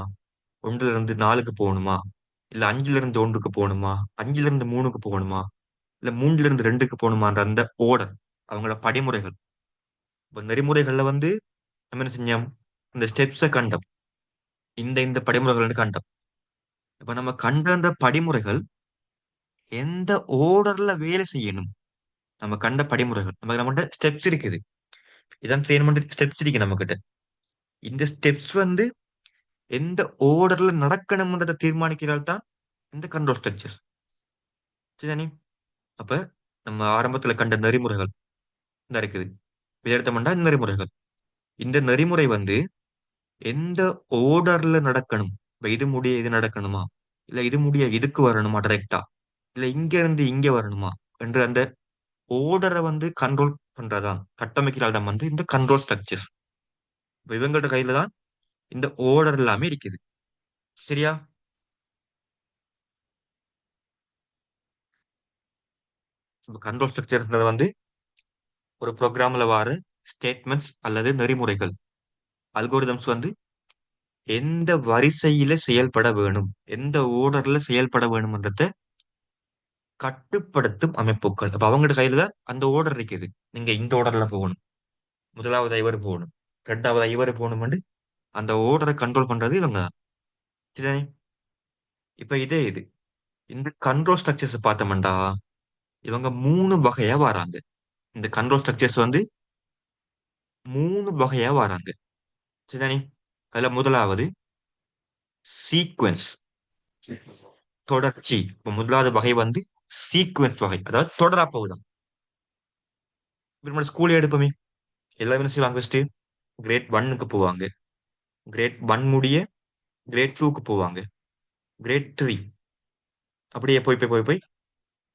1ல இருந்து 4க்கு போகணுமா, இல்ல 5ல இருந்து 1க்கு போகணுமா, 5ல இருந்து 3க்கு போகணுமா, இல்ல 3ல இருந்து 2க்கு போகணுமான்ற அந்த ஓர்டர், அவங்களோட படிமுறைகள். இப்ப நெறிமுறைகள்ல வந்து நம்ம என்ன செஞ்சோம்? இந்த ஸ்டெப்ஸை கண்டோம். இந்த படிமுறைகள் கண்டோம். இப்ப நம்ம கண்ட அந்த படிமுறைகள் எந்த ஓர்டர்ல வேலை செய்யணும்? நம்ம கண்ட படிமுறைகள், நம்ம நம்மகிட்ட ஸ்டெப்ஸ் இருக்குது. இதான் ட்ரெயின்மெண்ட் ஸ்டெப்ஸ் இருக்கு நம்ம கிட்ட. இந்த ஸ்டெப்ஸ் வந்து எந்த ஓர்டர்ல நடக்கணும்ன்றதை தீர்மானிக்கிறால் தான் இந்த கண்ட்ரோல் ஸ்ட்ரக்சர். சரிதானே? அப்ப நம்ம ஆரம்பத்துல கண்ட நெறிமுறைகள் இந்த இருக்குது. இதை எடுத்தோம்னா இந்த நெறிமுறைகள், இந்த நெறிமுறை வந்து எந்த ஓர்டர்ல நடக்கணும்? இப்ப இது முடிய இது நடக்கணுமா, இல்ல இது முடிய இதுக்கு வரணுமா டைரக்டா, இல்ல இங்க இருந்து இங்க வரணுமா என்ற அந்த ஓர்டரை வந்து கண்ட்ரோல் பண்றதான், கட்டமைக்கிறால் தான் வந்து இந்த கண்ட்ரோல் ஸ்ட்ரக்சர். இப்ப இவங்களோட கையில தான் இந்த ஓர்டர் எல்லாமே இருக்குது. சரியா? கண்ட்ரோல் ஸ்ட்ரக்சர் வந்து ஒரு ப்ரோக்ராம்ல வர ஸ்டேட்மெண்ட்ஸ் அல்லது நெறிமுறைகள். அல்கோரிதம்ஸ் வந்து எந்த வரிசையில செயல்பட வேணும், எந்த ஓர்டர்ல செயல்பட வேணும்ன்றத கட்டுப்படுத்தும் அமைப்புகள். அப்ப அவங்களோட கையில தான் அந்த ஓர்டர் இருக்குது. நீங்க இந்த ஓர்டர்ல போகணும், முதலாவது இவர் போகணும், ரெண்டாவது இவரு போகணுமெண்டு அந்த ஓர்டரை கண்ட்ரோல் பண்றது இவங்க தான். சரிதானே? இப்ப இது இந்த கண்ட்ரோல் ஸ்ட்ரக்சர்ஸ் பார்த்தோம்டா, இவங்க 3 வகையா வராங்க. இந்த கண்ட்ரோல் ஸ்ட்ரக்சர்ஸ் வந்து 3 வகையா வராங்க. சரிதானே? அதுல முதலாவது சீக்வென்ஸ், தொடர்ச்சி. இப்ப முதலாவது வகை வந்து சீக்வென்ஸ் வகை, அதாவது தொடரா போகுதான். இப்ப நம்ம ஸ்கூல்ல எடுப்போமே, எல்லாரும் என்ன செய்வாங்க? ஃபர்ஸ்ட் கிரேட் 1க்கு போவாங்க, கிரேட் 1 முடிய கிரேட் 2க்கு போவாங்க, கிரேட் 3, அப்படியே போய் போய் போய் போய்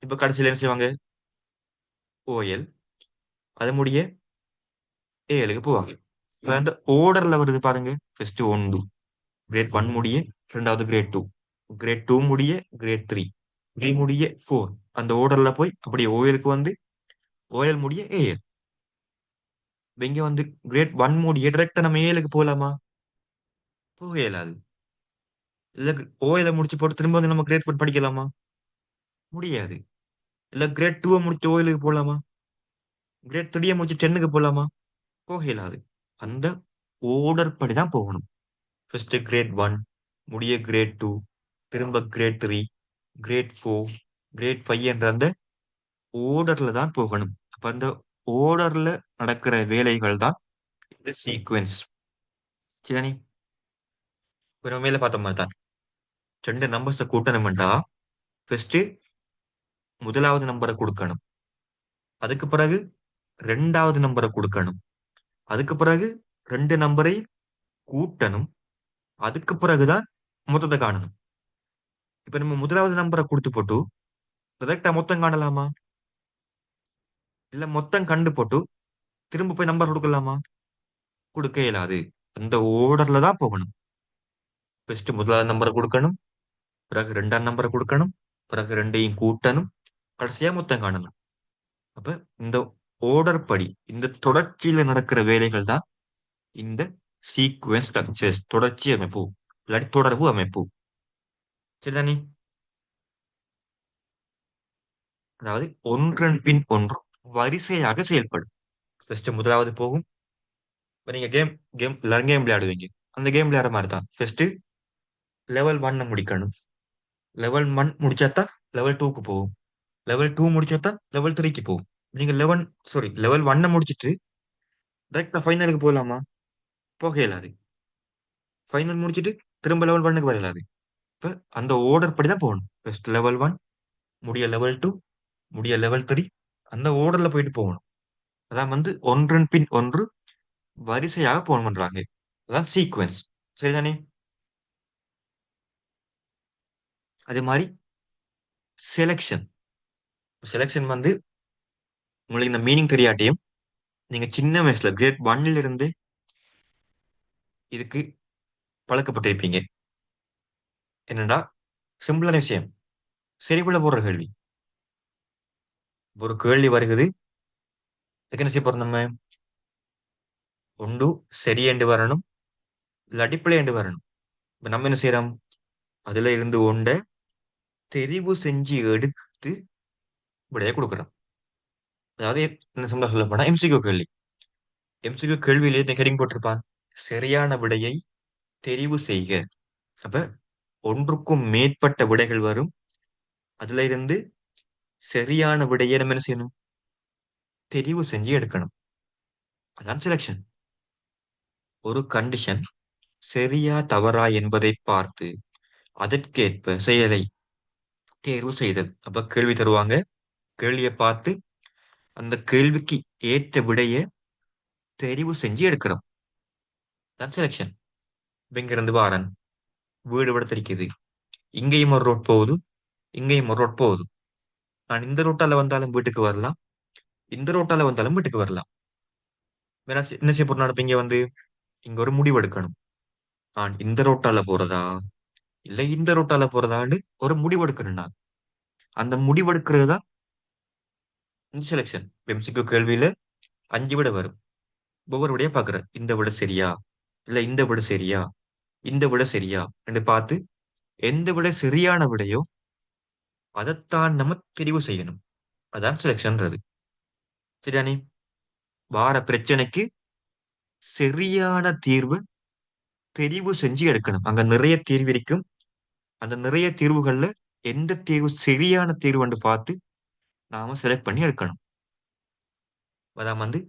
இப்ப கடைசியில என்ன செய்வாங்க? ஓஎல், அது முடிய ஏழுக்கு போவாங்க. இப்ப அந்த ஓர்டர்ல வருது பாருங்க. ஃபர்ஸ்ட் ஒன்று கிரேட் 1 முடிய, ரெண்டாவது கிரேட் 2, கிரேட் 2 முடிய கிரேட் 3 முடிய 4, அந்த ஓர்டர்ல போய் அப்படியே ஓஎலுக்கு வந்து ஓஎல் முடிய ஏஎல். இங்க வந்து கிரேட் 1 முடிய டைரக்டா நம்ம ஏழுக்கு போகலாமா? போக இயலாது. இல்ல ஓஎல முடிச்சு போட்டு திரும்ப வந்து நம்ம கிரேட் 1 படிக்கலாமா? முடியாது. இல்ல கிரேட் 2 முடிச்சு ஓஎலுக்கு போகலாமா? கிரேட் 3 முடிச்சு 10க்கு போகலாமா? போக இயலாது. அந்த ஓர்டர் படி தான் போகணும். ஃபர்ஸ்ட் கிரேட் 1 முடிய கிரேட் 2, திரும்ப கிரேட் 3, கிரேட் 4, கிரேட் 5 என்ற அந்த ஓர்டர்ல தான் போகணும். அப்ப அந்த ஓர்டர்ல நடக்கிற வேலைகள் தான் இந்த சீக்வென்ஸ். சரிதானே? இப்ப நம்ம மேல பார்த்த மாதிரி தான், ரெண்டு நம்பர்ஸை கூட்டணும்டா ஃபர்ஸ்ட் முதலாவது நம்பரை கொடுக்கணும், அதுக்கு பிறகு ரெண்டாவது நம்பரை கொடுக்கணும், அதுக்கு பிறகு ரெண்டு நம்பரை கூட்டணும், அதுக்கு பிறகுதான் மொத்தத்தை காணணும். இப்ப நம்ம முதலாவது நம்பரை கொடுத்து போட்டு டைரக்டா மொத்தம் காணலாமா? இல்ல மொத்தம் கண்டு போட்டு திரும்ப போய் நம்பர் கொடுக்கலாமா? கொடுக்க இயலாது. அந்த ஓர்டர்ல தான் போகணும். ஃபர்ஸ்ட் முதலாவது நம்பரை கொடுக்கணும், பிறகு ரெண்டாம் நம்பரை கொடுக்கணும், பிறகு ரெண்டையும் கூட்டணும், கடைசியா மொத்தம் காணணும். அப்ப இந்த ஓர்டர் படி, இந்த தொடர்ச்சியில நடக்கிற வேலைகள் தான் இந்த சீக்வென்ஸ் ஸ்ட்ரக்சர்ஸ், தொடர்ச்சி அமைப்பு இல்லாட்டி தொடர்பு அமைப்பு. சரிதானே? அதாவது ஒன்றன் பின் ஒன்று வரிசையாக செயல்படும். ஃபர்ஸ்ட் முதலாவது போகும். இப்ப நீங்க கேம் கேம் எல்லாரும் கேம் விளையாடுவீங்க. அந்த கேம் விளையாடுற மாதிரி தான். ஃபர்ஸ்ட் லெவல் 1 முடிக்கணும், லெவல் 1 முடிச்சாதான் லெவல் 2க்கு போகும், லெவல் 2 முடிச்சாதான் லெவல் 3க்கு போகும். நீங்க லெவல் 1 முடிச்சிட்டு டைரக்டா ஃபைனலுக்கு போகலாமா? போக இயலாது. ஃபைனல் முடிச்சிட்டு திரும்ப லெவல் 1க்கு வர இயலாது. இப்ப அந்த ஓர்டர் படி தான் போகணும். ஃபர்ஸ்ட் லெவல் 1 முடிய லெவல் 2 முடிய லெவல் 3, அந்த ஓர்டர்ல போயிட்டு போகணும். அதான் வந்து ஒன்றன் பின் ஒன்று வரிசையாக போன் பண்றாங்க. அதான் சீக்வென்ஸ். சரிதானே? அதே மாதிரி செலெக்ஷன். செலெக்ஷன் வந்து உங்களுக்கு இந்த மீனிங் தெரியாட்டியும் நீங்க சின்ன வயசுல கிரேட் 1ல இருந்து இதுக்கு பழக்கப்பட்டிருப்பீங்க. என்னடா, சிம்பிளான விஷயம். சரிபுல போடுற கேள்வி. ஒரு கேள்வி வருகிறது, அதுக்கு என்ன செய்ய போறோம் நம்ம? ஒன்று சரியென்று வரணும், இல்லாட்டி பிழையென்று வரணும். இப்ப நம்ம என்ன செய்யறோம்? அதுல இருந்து ஒன்றை தெரிவு செஞ்சு எடுத்து விடைய கொடுக்குறோம். அதாவது என்ன சிம்பிளா சொல்ல போனா எம்சிக்யூ கேள்வி. எம்சிக்யூ கேள்வியிலே இந்த ஹெடிங் போட்டிருப்பான், சரியான விடையை தெரிவு செய்க. அப்ப ஒன்றுக்கும் மேற்பட்ட விடைகள் வரும், அதுல இருந்து சரியான விடையை நம்ம என்ன செய்யணும்? தெரிவு செஞ்சு எடுக்கணும். அதான் செலெக்ஷன். ஒரு கண்டிஷன் சரியா தவறா என்பதை பார்த்து அதற்கேற்ப செயலை தேர்வு செய்தல். அப்ப கேள்வி தருவாங்க, கேள்வியை பார்த்து அந்த கேள்விக்கு ஏற்ற விடையை தெரிவு செஞ்சு எடுக்கிறோம். அதான் செலெக்ஷன். இங்க இருந்து வாரன், வீடு விட தெரிக்குது, இங்கேயும் ஒரு ரோட் போகுது, இங்கேயும் ஒரு ரோட் போகுது. நான் இந்த ரோட்டால வந்தாலும் வீட்டுக்கு வரலாம், இந்த ரோட்டால வந்தாலும் வீட்டுக்கு வரலாம். வேணா என்ன செய்ய போறோம்? இப்ப இங்க வந்து இங்க ஒரு முடிவு எடுக்கணும். நான் இந்த ரோட்டால போறதா இல்ல இந்த ரோட்டால போறதான்னு ஒரு முடிவு எடுக்கணும். நான் அந்த முடிவெடுக்கிறது தான் இந்த செலெக்ஷன். எம்சிக்யூ கேள்வியில 5 விட வரும். ஒவ்வொரு விடையா பாக்குறேன், இந்த விட சரியா இல்ல இந்த விட சரியா, இந்த விட சரியா என்று பார்த்து எந்த விட சரியான விடையோ அதைத்தான் நம்ம தெரிவு செய்யணும். அதான் செலெக்ஷன்றது. சரிதானே? வார பிரச்சனைக்கு சரியான தீர்வு தெரிவு செஞ்சு எடுக்கணும். அங்க நிறைய தீர்வு இருக்கும். அந்த நிறைய தீர்வுகள்ல எந்த தீர்வு சரியான தீர்வுன்னு பார்த்து நாம செலக்ட் பண்ணி எடுக்கணும். அதான் வந்து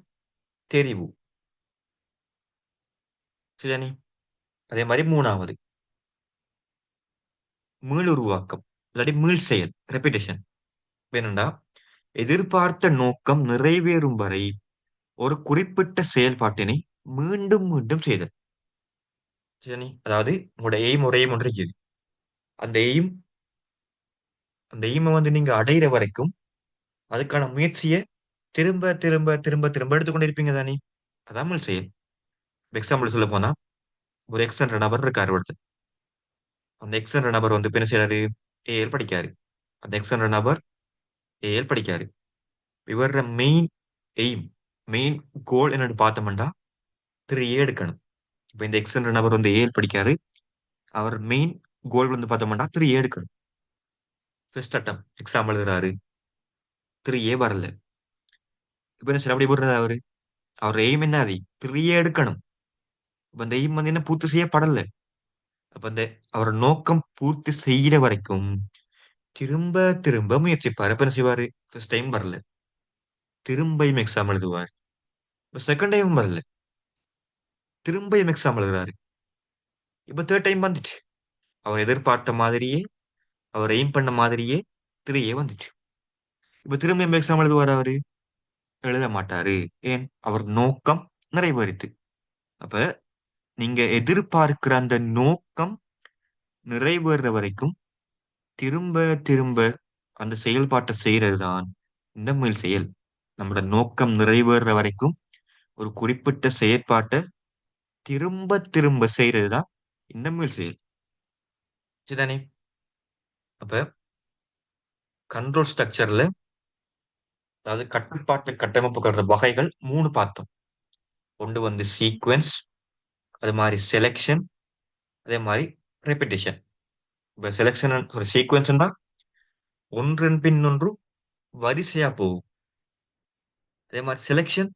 தெரிவு. சரிதானே? அதே மாதிரி மூணாவது மீளுருவாக்கம், இல்லாட்டி மீள் செயல், ரெப்பிடேஷன். வேணும்டா, எதிர்பார்த்த நோக்கம் நிறைவேறும் வரை ஒரு குறிப்பிட்ட செயல்பாட்டினை மீண்டும் மீண்டும் செய்தல். சரிதானே? அதாவது உங்களோட எய்ம் ஒரு எய்ம் ஒன்று இருக்குது. அந்த எய்ம் அந்த எய்மை வந்து நீங்க அடையிற வரைக்கும் அதுக்கான முயற்சியை திரும்ப திரும்ப திரும்ப திரும்ப எடுத்துக்கொண்டு இருப்பீங்க தானே? அதான் மீள் செயல். எக்ஸாம்பிள் சொல்ல போனா, ஒரு எக்ஸ் என்ற நபர் இருக்காரு ஒருத்தர். அந்த எக்ஸ் என்ற நபர் வந்து இப்ப என்ன செய்யறாரு? ஏஎல் படிக்காரு. அந்த எக்ஸ் என்ற நபர் ஏஎல் படிக்காரு. இவர மெயின் எய்ம், மெயின் கோல் என்னன்னு பார்த்தோம்னா 3A எடுக்கணும். இப்ப இந்த எக்ஸ் என்ற நபர் வந்து ஏஎல் படிக்காரு. அவர் மெயின் கோல் வந்து பார்த்தோம்னா 3A எடுக்கணும். ஃபர்ஸ்ட் அட்டம் எக்ஸாம் எழுதுறாரு. 3A வரல. இப்ப என்ன செய்ய அப்படி போடுறது அவரு? அவர் எய்ம் என்ன? அது 3A எடுக்கணும். இப்ப அந்த எய்ம் வந்து என்ன பூர்த்தி செய்யப்படல. அப்ப அந்த அவர் நோக்கம் பூர்த்தி செய்யற வரைக்கும் திரும்ப திரும்ப முயற்சிப்பாரு. அப்ப என்ன செய்வாரு? ஃபர்ஸ்ட் டைம் வரல, திரும்பியும் எக்ஸாம் எழுதுவார். இப்ப செகண்ட் டைம் வரல, திரும்பியும் எக்ஸாம் எழுதுறாரு. இப்ப தேர்ட் டைம் வந்துச்சு. அவர் எதிர்பார்த்த மாதிரியே, அவர் எய்ம் பண்ண மாதிரியே 3A வந்துச்சு. இப்ப திரும்பியும் எக்ஸாம் எழுதுவார் அவரு? எழுத மாட்டாரு. ஏன்? அவர் நோக்கம் நிறைவேறித்து. அப்ப நீங்க எதிர்பார்க்கிற அந்த நோக்கம் நிறைவேற வரைக்கும் திரும்ப திரும்ப அந்த செயல்பாட்டை செய்யறது தான் இந்த மீள் செயல். நம்மளோட நோக்கம் நிறைவேற வரைக்கும் ஒரு குறிப்பிட்ட செயற்பாட்டை திரும்ப திரும்ப செய்யறது தான் இந்த மீள் செயல். சரிதானே? அப்ப கண்ட்ரோல் ஸ்ட்ரக்சர்ல, அதாவது கட்டுப்பாட்டு கட்டமைப்புகளோட வகைகள் மூணு பார்த்தோம். ஒன்று வந்து சீக்வென்ஸ், அது மாதிரி செலெக்ஷன், அதே மாதிரி ரெப்பிட்டேஷன். இப்ப செலெக்ஷன் ஒரு சீக்வென்ஸ் ஒன்றன் பின் ஒன்று வரிசையா போகும். அதே மாதிரி செலெக்ஷன்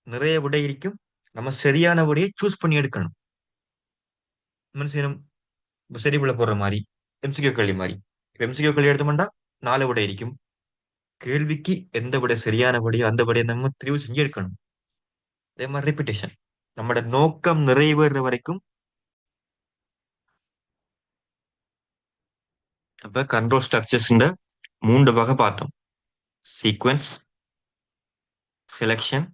நிறைய விடை இருக்கும். நம்ம சரியான விடையை சூஸ் பண்ணி எடுக்கணும். என்ன செய்யணும்? இப்ப செடிக்குள்ள போடுற மாதிரி, எம்சிக்யூ கேள்வி மாதிரி. எம்சிக்யூ கேள்வி எடுத்தோம்னா 4 விடை இருக்கும். கேள்விக்கு எந்த விட சரியான விடையோ அந்த விடையை நம்ம தெரிவு செஞ்சு எடுக்கணும். அதே மாதிரி ரிப்பிட்டேஷன், நம்மளோட நோக்கம் நிறைவேற வரைக்கும். அப்ப கண்ட்ரோல் ஸ்ட்ரக்சர்ஸ் மூன்று வகை பார்த்தோம். சீக்வென்ஸ், செலெக்ஷன்,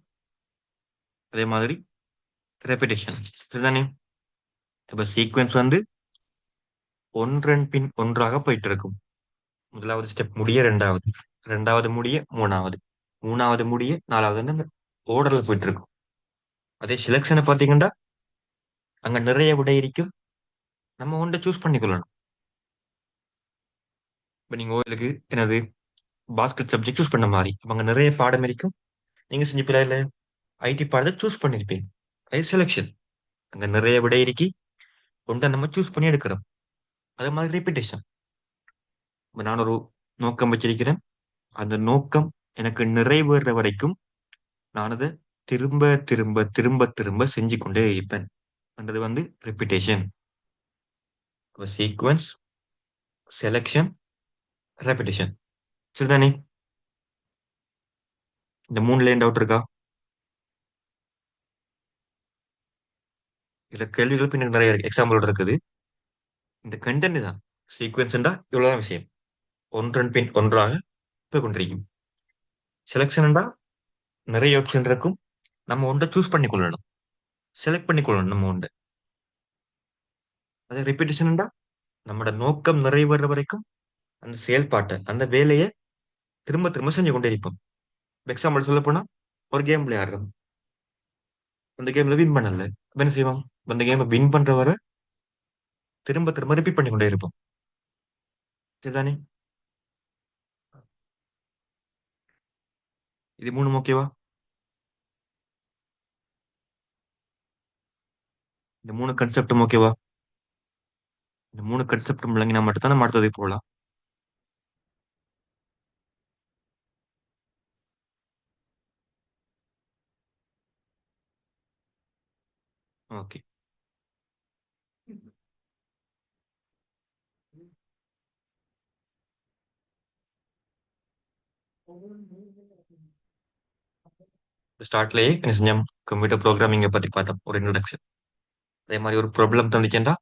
அதே மாதிரி ரெப்பிட்டேஷன். சரிதானே? இப்ப சீக்வென்ஸ் வந்து ஒன்றன் பின் ஒன்றாக போயிட்டு இருக்கும். முதலாவது ஸ்டெப் முடிய ரெண்டாவது, ரெண்டாவது முடிய மூணாவது, மூணாவது முடிய நாலாவது ஓர்டர்ல போயிட்டு இருக்கும். அதே செலெக்ஷனை பார்த்தீங்கன்னா அங்க நிறைய விடை இருக்கும். நம்ம ஒன்றை சூஸ் பண்ணிக்கொள்ளணும். இப்ப நீங்க உங்களுக்கு என்னது பாஸ்கெட் சப்ஜெக்ட் சூஸ் பண்ண மாதிரி, அப்ப அங்க நிறைய பாடம் இருக்கும். நீங்க செஞ்சுப்பீங்களா? இல்ல, ஐடி பாடத்தை சூஸ் பண்ணிருப்பீங்க. அது செலெக்ஷன். அங்க நிறைய விடை இருக்கி ஒன்றை நம்ம சூஸ் பண்ணி எடுக்கிறோம். அதே மாதிரி ரிப்பீட்டேஷன். இப்ப நான் ஒரு நோக்கம் வச்சிருக்கிறேன். அந்த நோக்கம் எனக்கு நிறைவேற வரைக்கும் நான் அதை திரும்ப திரும்ப திரும்ப திரும்ப செஞ்சு கொண்டே இருப்பேன். அது வந்து ரிப்பீட்டேஷன். Sequence, selection, repetition. சரிதானே? இந்த மூணு லைன் டவுட் இருக்கா? இதுல கேள்விகள் பின்னாடி நிறைய இருக்கு, எக்ஸாம்பிளோட இருக்குது. இந்த கண்டென்ட் தான் சீக்வன்ஸ்ண்டா இவ்வளவுதான் விஷயம். ஒன்றன் பின் ஒன்றாக போய் கொண்டிருக்கும். செலெக்ஷன்டா நிறைய ஆப்ஷன் இருக்கும். நம்ம ஒன்றை சூஸ் பண்ணி கொள்ளணும், செலக்ட் பண்ணி கொள்ளணும் நம்ம ஒன்றை. அதே ரிப்பீட்டேஷன்டா நம்மளோட நோக்கம் நிறைவேற வரைக்கும் அந்த செயல்பாட்டை, அந்த வேலையை திரும்ப திரும்ப செஞ்சு கொண்டே இருப்போம். எக்ஸாம்பிள் சொல்ல போனா, ஒரு கேம் விளையாடுறோம். அந்த கேம்ல வின் பண்ணல, அப்ப என்ன செய்வோம்? அந்த கேமை வின் பண்ற வரை திரும்ப திரும்ப ரிப்பீட் பண்ணி கொண்டே இருப்போம். சரிதானே? இது மூணு ஓகேவா? இந்த மூணு கன்செப்டும் ஓகேவா? இந்த மூணு கன்செப்டும் விளங்கினா மட்டும்தான் நம்ம அடுத்ததுக்கு போகலாம். ஓகே. ஸ்டார்ட்லயே என்ன செஞ்சோம்? கம்ப்யூட்டர் ப்ரோக்ராமிங்கை பத்தி பார்த்தோம், ஒரு இன்ட்ரோடக்ஷன். அதே மாதிரி ஒரு ப்ராப்ளம் தந்துச்சுன்னா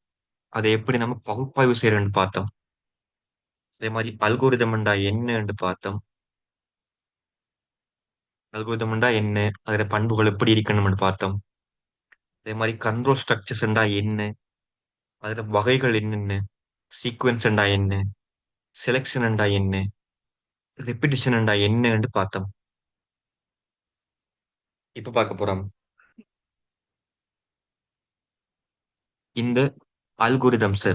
அதை எப்படி நம்ம பகுப்பாய்வு செய்யறோம்னு பார்த்தோம். அதே மாதிரி அல்கோரிதம்ண்டா என்னன்னு பார்த்தோம். அல்கோரிதம்ண்டா என்ன, அதோட பண்புகள் எப்படி இருக்கணும்னு பார்த்தோம். அதே மாதிரி கண்ட்ரோல் ஸ்ட்ரக்சர்ஸ்ண்டா என்ன, அதோட வகைகள் என்னென்ன, சீக்வென்ஸ்ண்டா என்ன, செலெக்ஷன்ண்டா என்ன, ரெப்பிட்டிஷன்ண்டா என்னன்னு பார்த்தோம். இப்ப பார்க்க போறோம் இந்த அல்கோரிதம்ஸ்.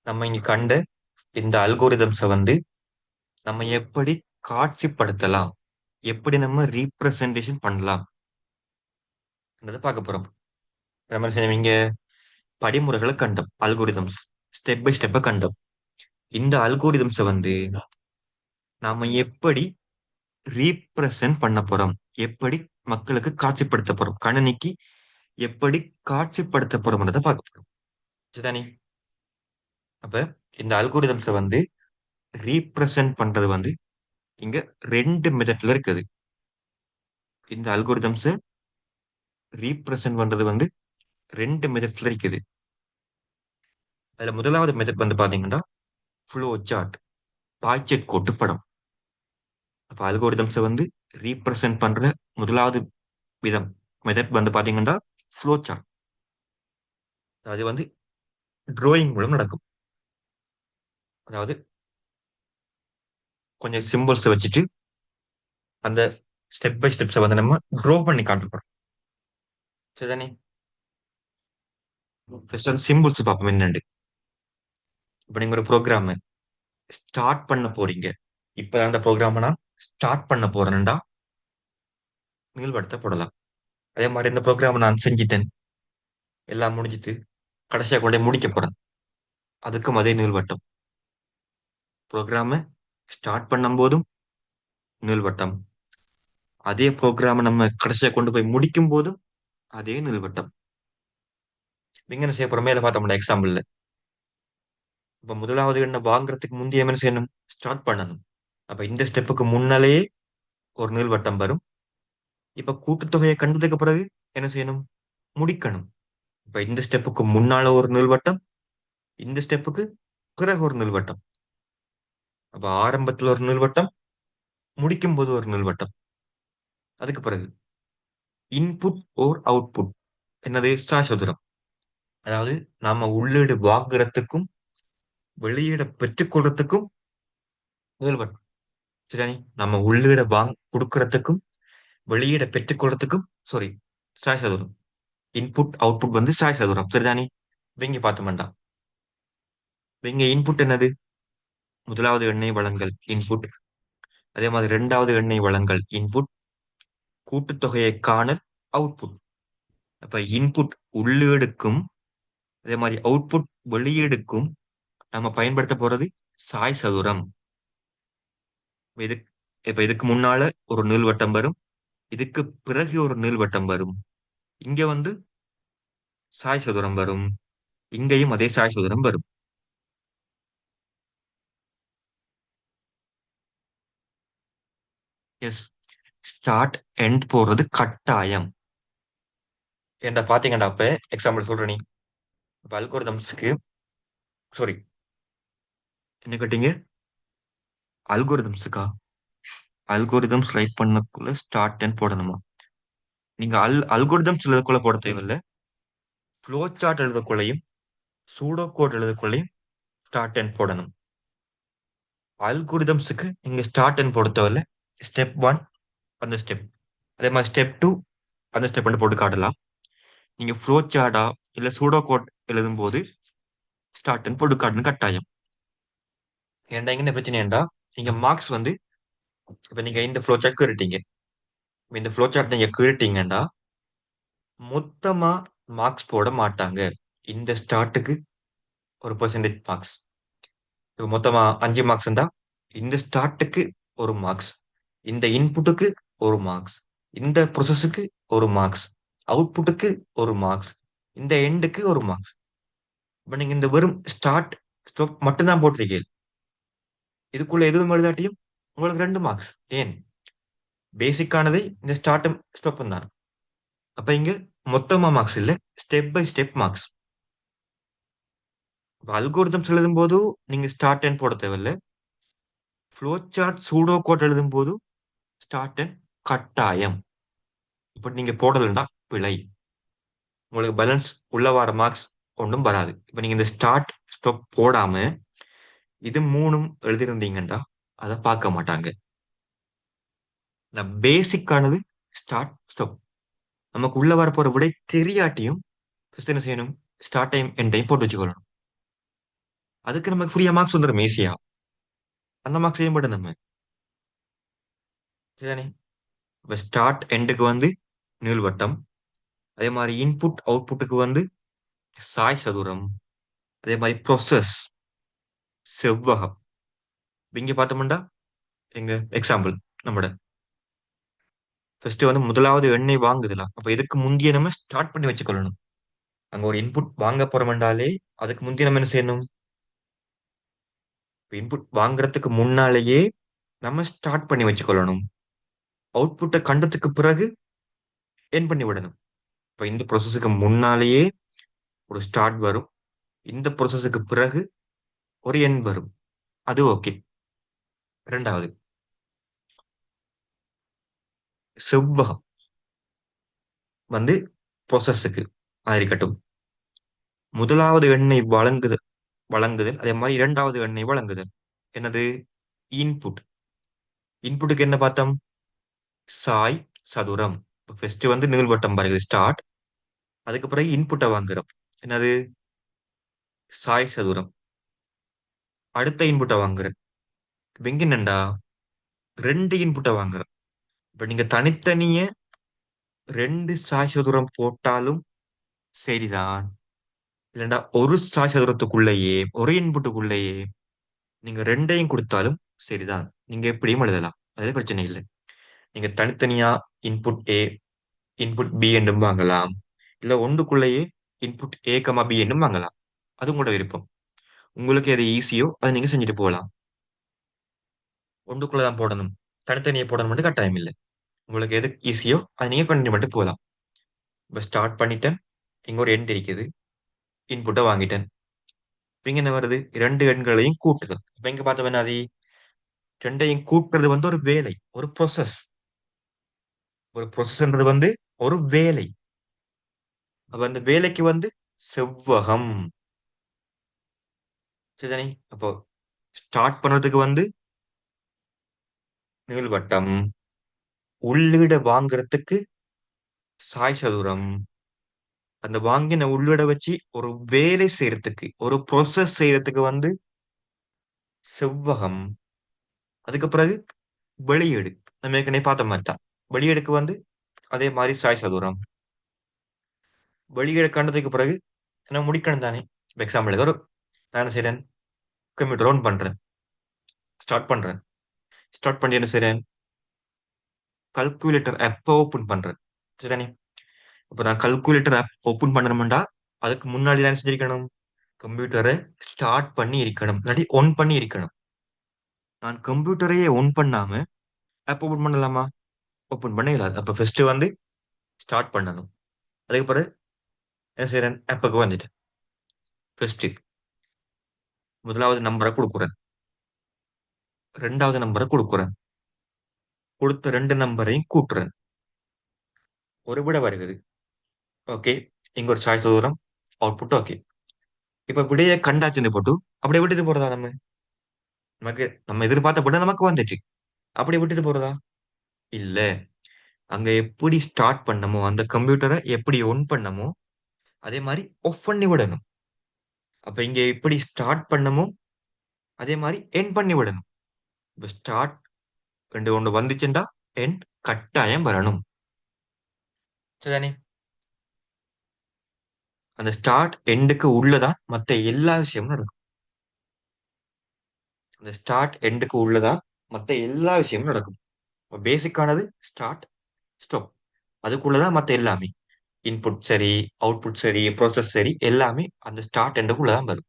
நம்ம இங்க கண்ட இந்த அல்கோரிதம்ஸை வந்து நம்ம எப்படி காட்சிப்படுத்தலாம், எப்படி நம்ம ரீப்ரசன்டேஷன் பண்ணலாம் பார்க்க போறோம். நம்ம இங்க படிமுறைகளை கண்டோம், அல்கோரிதம்ஸ் ஸ்டெப் பை ஸ்டெப்பை கண்டோம். இந்த அல்கோரிதம்ஸை வந்து நாம எப்படி ரீப்ரசன்ட் பண்ண போறோம், எப்படி மக்களுக்கு காட்சிப்படுத்த போறோம், கணினிக்கு எப்படி காட்சிப்படுத்த போறோம்ன்றதை பார்க்க போறோம். சரிதானே? அப்ப இந்த அல்கோரிதம்ஸை வந்து ரீப்ரசன்ட் பண்றது வந்து இங்க ரெண்டு மெத்தட்ல இருக்குது. இந்த அல்கோரிதம்ஸ் ரீப்ரசன்ட் பண்றது வந்து ரெண்டு மெத்தட்ஸ்ல இருக்குது. அதுல முதலாவது மெத்தட் வந்து பாத்தீங்கன்னா ஃப்ளோ சார்ட், பாய்ச்சட் கோட்டு படம். அப்ப அல்கோரிதம்ஸை வந்து ரீப்ரசன்ட் பண்ற முதலாவது விதம் மெத்தட் வந்து பாத்தீங்கன்னா ஃப்ளோ சார்ட். அது வந்து டிராயிங் மூலம் நடக்கும். அதாவது கொஞ்சம் சிம்பிள்ஸ் வச்சுட்டு அந்த ஸ்டெப் பை ஸ்டெப்ஸை வந்து நம்ம ட்ரா பண்ணி காட்டுறோம். சரிதானே? ஃபர்ஸ்ட் வந்து சிம்பிள்ஸ் பார்ப்போம் என்னண்டு. இப்ப நீங்க ஒரு ப்ரோக்ராம் ஸ்டார்ட் பண்ண போறீங்க. இப்ப அந்த ப்ரோக்ராம் நான் ஸ்டார்ட் பண்ண போறேன்டா நீள்வட்டத்தை போடலாம். அதே மாதிரி இந்த ப்ரோக்ராம் நான் செஞ்சிட்டேன், எல்லாம் முடிஞ்சிட்டு கடைசியா கொண்டே முடிக்க போறேன், அதுக்கும் அதே நீள்வட்டம். ப்ரோக்ராம ஸ்டார்ட் பண்ணும் போதும் நீள்வட்டம், அதே ப்ரோக்ராம நம்ம கடைசியா கொண்டு போய் முடிக்கும் போதும் அதே நீள்வட்டம். நீங்க என்ன செய்ய போற மேல பார்த்தோம்னா எக்ஸாம்பிள்ல இப்ப முதலாவது எண்ணை வாங்குறதுக்கு முந்தைய என்ன செய்யணும்? ஸ்டார்ட் பண்ணணும். அப்ப இந்த ஸ்டெப்புக்கு முன்னாலேயே ஒரு நீள்வட்டம் வரும். இப்ப கூட்டுத்தொகையை கண்டதுக்கு பிறகு என்ன செய்யணும்? முடிக்கணும். இப்ப இந்த ஸ்டெப்புக்கு முன்னால ஒரு நீள்வட்டம், இந்த ஸ்டெப்புக்கு பிறகு ஒரு நீள்வட்டம். அப்ப ஆரம்பத்துல ஒரு நீள்வட்டம், முடிக்கும் போது ஒரு நீள்வட்டம். அதுக்கு பிறகு இன்புட் ஓர் அவுட்புட், என்னது? சதுரம். அதாவது நாம உள்ளீடு வாங்குறதுக்கும் வெளியீட பெற்றுக்கொள்றதுக்கும் நீள்வட்டம். சரி, நம்ம உள்ளீட கொடுக்கறதுக்கும் வெளியீட பெற்றுக்கொள்றதுக்கும் சாரி சதுரம். இன்புட் அவுட்புட் வந்து சதுரம். சரிதானே? இங்க பார்த்தோம்டா, இங்க இன்புட் என்னது? முதலாவது எண்ணெய் வழங்கல் இன்புட். அதே மாதிரி இரண்டாவது எண்ணெய் வழங்கல் இன்புட். கூட்டுத்தொகையை காணல் அவுட்புட். அப்ப இன்புட் உள்ளீடுக்கும் அதே மாதிரி அவுட்புட் வெளியீடுக்கும் நம்ம பயன்படுத்த போறது சதுரம். இது இப்ப இதுக்கு முன்னால ஒரு நீள்வட்டம் வரும், இதுக்கு பிறகு ஒரு நீள்வட்டம் வரும், இங்க வந்து சதுரம் வரும், இங்கேயும் அதே சதுரம் வரும். எஸ், ஸ்டார்ட் எண்ட் போடுறது கட்டாயம். என்ன பாத்தீங்கன்னா அப்ப எக்ஸாம்பிள் சொல்றேன். நீ இப்ப அல்கோரிதம்ஸ்க்கு சாரி என்ன கேட்டீங்க? அல்கோரிதம்ஸுக்கா? அல்கோரிதம்ஸ் ரைட் பண்ணக்குள்ள ஸ்டார்ட் எண்ட் போடணுமா? நீங்க அல்கோரிதம்ஸ் எழுதக்குள்ள போட தேவையில்லை. ஃப்ளோ சார்ட் எழுதக்குள்ளையும் சூடோ கோட் எழுதக்குள்ளையும் ஸ்டார்ட் அண்ட் போடணும். அல்கோரிதம்ஸுக்கு நீங்க ஸ்டார்ட் அண்ட் போட தேவையில்ல. ஸ்டெப் 1 அந்த ஸ்டெப், அதே மாதிரி ஸ்டெப் 2 அந்த ஸ்டெப் போட்டு காட்டலாம். நீங்க ஃப்ளோ சார்ட்டா இல்ல சூடோ கோட் எழுதும் போது ஸ்டார்ட் அண்ட் போட்டு காட்டணும் கட்டாயம். ஏன்டா இங்க என்ன பிரச்சனைடா, நீங்க மார்க்ஸ் வந்து இப்ப நீங்க இந்த ஃப்ளோ சார்ட் கீறிட்டீங்க. இந்த ஃப்ளோ சார்ட் நீங்க கீறிட்டீங்கன்னா மொத்தமா மார்க்ஸ் போட மாட்டாங்க. இந்த ஸ்டார்ட்டுக்கு ஒரு பெர்சன்டேஜ் மார்க்ஸ். இப்போ மொத்தமா 5 மார்க்ஸ் இருந்தா இந்த ஸ்டார்ட்டுக்கு ஒரு மார்க்ஸ், இந்த இன்புட்டுக்கு ஒரு மார்க்ஸ், இந்த ப்ரொசஸுக்கு ஒரு மார்க்ஸ், அவுட்புட்டுக்கு ஒரு மார்க்ஸ், இந்த எண்டுக்கு ஒரு மார்க்ஸ். இப்ப நீங்க இந்த வெறும் ஸ்டார்ட் ஸ்டாப் மட்டும்தான் போட்டிருக்கீங்க. இதுக்குள்ள எதுவும் எழுதாட்டியும் உங்களுக்கு 2 மார்க்ஸ். ஏன்? பேசிக்கானதை இந்த ஸ்டார்ட்டும் ஸ்டாப்பும் தான். அப்ப இங்க மொத்தமா மார்க்ஸ் இல்ல, step by step marks. Algorithms எழுதும் போது நீங்க ஸ்டார்ட் அண்ட் போட தேவையில்ல. ஃப்ளோ சார்ட் சூடோ கோட் எழுதும் போது ஸ்டார்ட் அண்ட் கட்டாயம். இப்ப நீங்க போடலண்டா பிழை. உங்களுக்கு பேலன்ஸ் உள்ள வர மார்க்ஸ் ஒன்றும் வராது. இப்ப நீங்க இந்த ஸ்டார்ட் ஸ்டாப் போடாம இது மூணும் எழுதிருந்தீங்கன்னா அதை பார்க்க மாட்டாங்க. நான் பேசிக்கானது ஸ்டார்ட் ஸ்டாப். நமக்கு உள்ள வர போற விடை தெரியாட்டியும் first என்ன செய்யணும்? ஸ்டார்ட் டைம் எண்ட் டைம் போட்டு வச்சுக்கொள்ளணும். அதுக்கு நமக்கு ஃப்ரீயா மார்க்ஸ் வந்துடும் ஈஸியா. அந்த மார்க்ஸ் செய்ய மாட்டோம் நம்ம. சரிதானே? இப்ப ஸ்டார்ட் எண்டுக்கு வந்து நீள்வட்டம், அதே மாதிரி இன்புட் அவுட்புட்டுக்கு வந்து சாய் சதுரம், அதே மாதிரி ப்ரொசஸ் செவ்வகம். இப்ப இங்க பார்த்தோம்னா எங்க எக்ஸாம்பிள் நம்மட ஃபர்ஸ்ட் வந்து முதலாவது எண்ணெய் வாங்குதுல, அப்ப இதுக்கு முந்தைய நம்ம ஸ்டார்ட் பண்ணி வச்சுக்கொள்ளணும். அங்க ஒரு இன்புட் வாங்க போறோம்னாலே அதுக்கு முந்தைய நம்ம என்ன செய்யணும்? இன்புட் வாங்குறதுக்கு முன்னாலேயே நம்ம ஸ்டார்ட் பண்ணி வச்சுக்கொள்ளணும். அவுட்புட்டை கண்டதுக்கு பிறகு என் பண்ணி விடணும். இப்ப இந்த ப்ரொசஸுக்கு முன்னாலேயே ஒரு ஸ்டார்ட் வரும், இந்த ப்ரொசஸுக்கு பிறகு ஒரு எண் வரும். அது ஓகே. இரண்டாவது செவ்வகம் வந்து ப்ரொசஸுக்கு இருக்கட்டும். முதலாவது எண்ணை வழங்குதல் அதே மாதிரி இரண்டாவது எண்ணை வழங்குதல். என்னது? இன்புட். இன்புட்டுக்கு என்ன பார்த்தோம்? சாய் சதுரம். ஃபர்ஸ்ட் வந்து நீள்வட்டம் பாருங்க ஸ்டார்ட். அதுக்கு பிறகு இன்புட்டை வாங்குறோம். என்னது? சாய் சதுரம். அடுத்த இன்புட்டை வாங்குறேன். இப்ப இங்க என்னண்டா? 2 இன்புட்டை வாங்குறோம். இப்ப நீங்க தனித்தனிய 2 சாய் சதுரம் போட்டாலும் சரிதான். இல்லைண்டா ஒரு சாய் சதுரத்துக்குள்ளேயே ஒரு இன்புட்டுக்குள்ளேயே நீங்க ரெண்டையும் கொடுத்தாலும் சரிதான். நீங்க எப்படியும் எழுதலாம், அது பிரச்சனை இல்லை. நீங்க தனித்தனியா இன்புட் ஏ இன்புட் பி என்றும் வாங்கலாம், இல்ல ஒன்றுக்குள்ளேயே இன்புட் ஏ கமா பி என்றும் வாங்கலாம். அது உங்களோட விருப்பம். உங்களுக்கு எது ஈஸியோ அதை நீங்க செஞ்சுட்டு போகலாம். ஒன்றுக்குள்ளதான் போடணும், தனித்தனியே போடணும் மட்டும் கட்டாயம் இல்லை. உங்களுக்கு எது ஈஸியோ அதை நீங்க கண்டினியூ பண்ணிட்டு போகலாம். இப்போ ஸ்டார்ட் பண்ணிட்டேன், இங்க ஒரு எண் இருக்குது, இன்புட்டை வாங்கிட்டேன். இப்ப இங்க என்ன வருது? 2 எண்களையும் கூட்டுதல். இப்ப இங்க பார்த்தோம்னா அது ரெண்டையும் கூட்டுறது வந்து ஒரு வேலை, ஒரு ப்ரொசஸ். ஒரு ப்ரொசஸ்ன்றது வந்து ஒரு வேலை. அப்ப அந்த வேலைக்கு வந்து செவ்வகம். சரிதானே? அப்போ ஸ்டார்ட் பண்றதுக்கு வந்து நீள்வட்டம், உள்ளீட வாங்குறதுக்கு சாய் சதுரம், அந்த வாங்கின உள்ளீட வச்சு ஒரு வேலை செய்யறதுக்கு ஒரு ப்ரொசஸ் செய்யறதுக்கு வந்து செவ்வகம். அதுக்கு பிறகு வெளியீடு நம்ம ஏற்கனவே பார்த்த மாதிரி தான். வெளியீடுக்கு வந்து அதே மாதிரி சாய் சதுரம். வெளியீடு கண்டதுக்கு பிறகு நான் முடிக்கணும் தானே? எக்ஸாம்பிள் ஒரு நான் என்ன செய்றேன்? கம்ப்யூட்டர் ஆன் பண்றேன், ஸ்டார்ட் பண்றேன். ஸ்டார்ட் பண்ணி என்ன செய்றேன்? கல்குலேட்டர் ஆப்பை ஓபன் பண்றேன். சரிதானே? அப்ப நான் கல்குலேட்டர் ஆப் ஓபன் பண்ணணும்டா அதுக்கு முன்னாடி தான் என்ன செஞ்சிருக்கணும்? கம்ப்யூட்டரை ஸ்டார்ட் பண்ணி இருக்கணும், இல்லாட்டி ஒன் பண்ணி இருக்கணும். நான் கம்ப்யூட்டரையே ஒன் பண்ணாம ஆப் ஓபன் பண்ணலாமா? ஓபன் பண்ண இயலாது. அப்ப ஃபர்ஸ்ட் வந்து ஸ்டார்ட் பண்ணணும். அதுக்கு பிறகு என்ன செய்றேன்? ஆப்புக்கு வந்துட்டேன். ஃபர்ஸ்ட் முதலாவது நம்பரை கொடுக்குறேன், ரெண்டாவது நம்பரை கொடுக்குறேன், கொடுத்த 2 நம்பரையும் கூட்டுறேன், ஒரு விட வருகிறது. ஓகே. இங்க ஒரு சாய்ஸ் தூரம், அவுட்புட் ஓகே. இப்ப விடையை கண்டாச்சுன்னு போட்டு அப்படியே விட்டுட்டு போறதா நம்ம? நமக்கு நம்ம எதிர்பார்த்த விட நமக்கு வந்துச்சு, அப்படியே விட்டுட்டு போறதா? இல்ல. அங்க எப்படி ஸ்டார்ட் பண்ணமோ, அந்த கம்ப்யூட்டரை எப்படி ஒன் பண்ணமோ அதே மாதிரி ஆஃப் பண்ணி விடணும். அப்ப இங்க எப்படி ஸ்டார்ட் பண்ணமோ அதே மாதிரி என் பண்ணி விடணும். இப்ப ஸ்டார்ட் ரெண்டு ஒன்று வந்துச்சுண்டா என் கட்டாயம் வரணும். சரிதானே? அந்த ஸ்டார்ட் எண்டுக்கு உள்ளதா மத்த எல்லா விஷயமும் நடக்கும். அந்த ஸ்டார்ட் எண்டுக்கு உள்ளதா மத்த எல்லா விஷயமும் நடக்கும். பேசிக்கானது ஸ்டார்ட், ஸ்டாப். அதுக்குள்ளதான் மத்த எல்லாமே. இன்புட் சரி, அவுட்புட் சரி, ப்ராசஸ் சரி, எல்லாமே அந்த ஸ்டார்ட் எண்டுக்குள்ளதான் வரும்.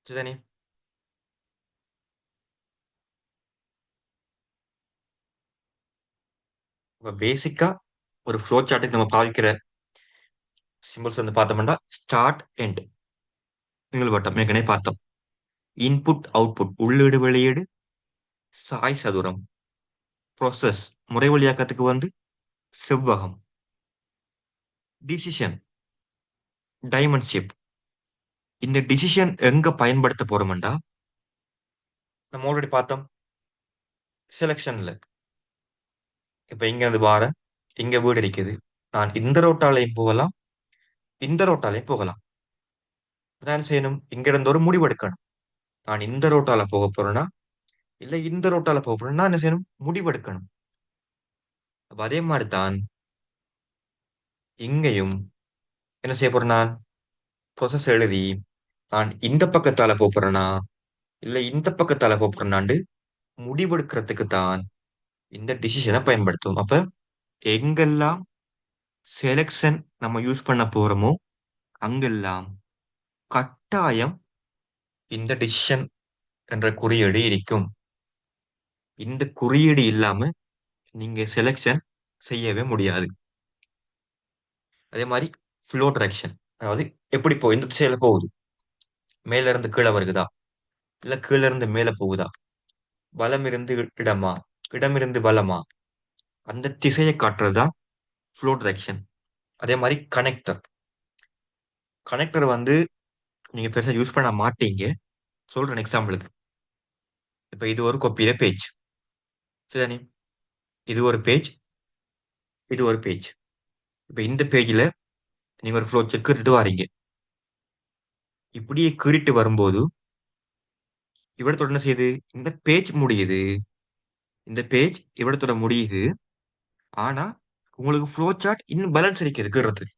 சரிதானே? இப்ப பேசிக்கா ஒரு ஃப்ளோ சார்ட்டுக்கு நம்ம பாவிக்கிற சிம்பிள்ஸ் வந்து பார்த்தோம்னா ஸ்டார்ட் எண்ட், நீங்கள் வட்டம் ஏற்கனவே பார்த்தோம். இன்புட் அவுட்புட், உள்ளீடு வெளியீடு, சாய் சதுரம். ப்ராசஸ், முறை வழியாக்கத்துக்கு வந்து செவ்வகம். Decision, diamond shape. இந்த டிசிஷன் எங்க பயன்படுத்த போறோம்டா, நம்ம ஆல்ரெடி பார்த்தோம் செலெக்ஷன்ல. இப்ப இங்க இருந்து பாரேன், இங்க வீடு இருக்குது. நான் இந்த ரோட்டாலையும் போகலாம், இந்த ரோட்டாலையும் போகலாம். அதான் செய்யணும், இங்க இருந்து ஒரு முடிவு எடுக்கணும். நான் இந்த ரோட்டால போக போறேன்னா, இல்ல இந்த ரோட்டால போக போறேன்னா என்ன செய்யணும், முடிவு எடுக்கணும். அப்ப அதே மாதிரி தான் இங்கேயும் என்ன செய்ய போறேன், நான் ப்ரொசஸ் எழுதி நான் இந்த பக்கத்தால போக போறேனா இல்ல இந்த பக்கத்தால போக போறேனாண்டு முடிவெடுக்கிறதுக்கு தான் இந்த டிசிஷனை பயன்படுத்தும். அப்ப எங்கெல்லாம் செலெக்ஷன் நம்ம யூஸ் பண்ண போறோமோ அங்கெல்லாம் கட்டாயம் இந்த டிசிஷன் என்ற குறியீடு இருக்கும். இந்த குறியீடு இல்லாம நீங்க செலெக்ஷன் செய்யவே முடியாது. அதே மாதிரி ஃப்ளோ டைரக்ஷன், அதாவது எப்படி போ இந்த திசையில போகுது, மேல இருந்து கீழே வருகுதா இல்ல கீழே இருந்து மேல போகுதா, வலம் இருந்து இடமா, இடமிருந்து வலமா, அந்த திசையை காட்டுறதுதான் ஃப்ளோ டைரக்ஷன். அதே மாதிரி கனெக்டர். கனெக்டர் வந்து நீங்க பெருசா யூஸ் பண்ண மாட்டீங்க. சொல்றேன் எக்ஸாம்பிளுக்கு. இப்ப இது ஒரு கொப்பியில பேஜ், சரிதானே? இது ஒரு பேஜ், இது ஒரு பேஜ். இப்ப இந்த பேஜ்ல நீங்க ஒரு ஃப்ளோ செக் கீறிட்டு வாரீங்க. இப்படியே கீறிட்டு வரும்போது இவ்வளத்தோட என்ன செய்யுது, இந்த பேஜ் முடியுது. இந்த பேஜ் இவ்வளத்தோட முடியுது. ஆனா உங்களுக்கு ஃப்ளோ சார்ட் இன்னும் பேலன்ஸ் அடிக்குது கீறதுக்கு.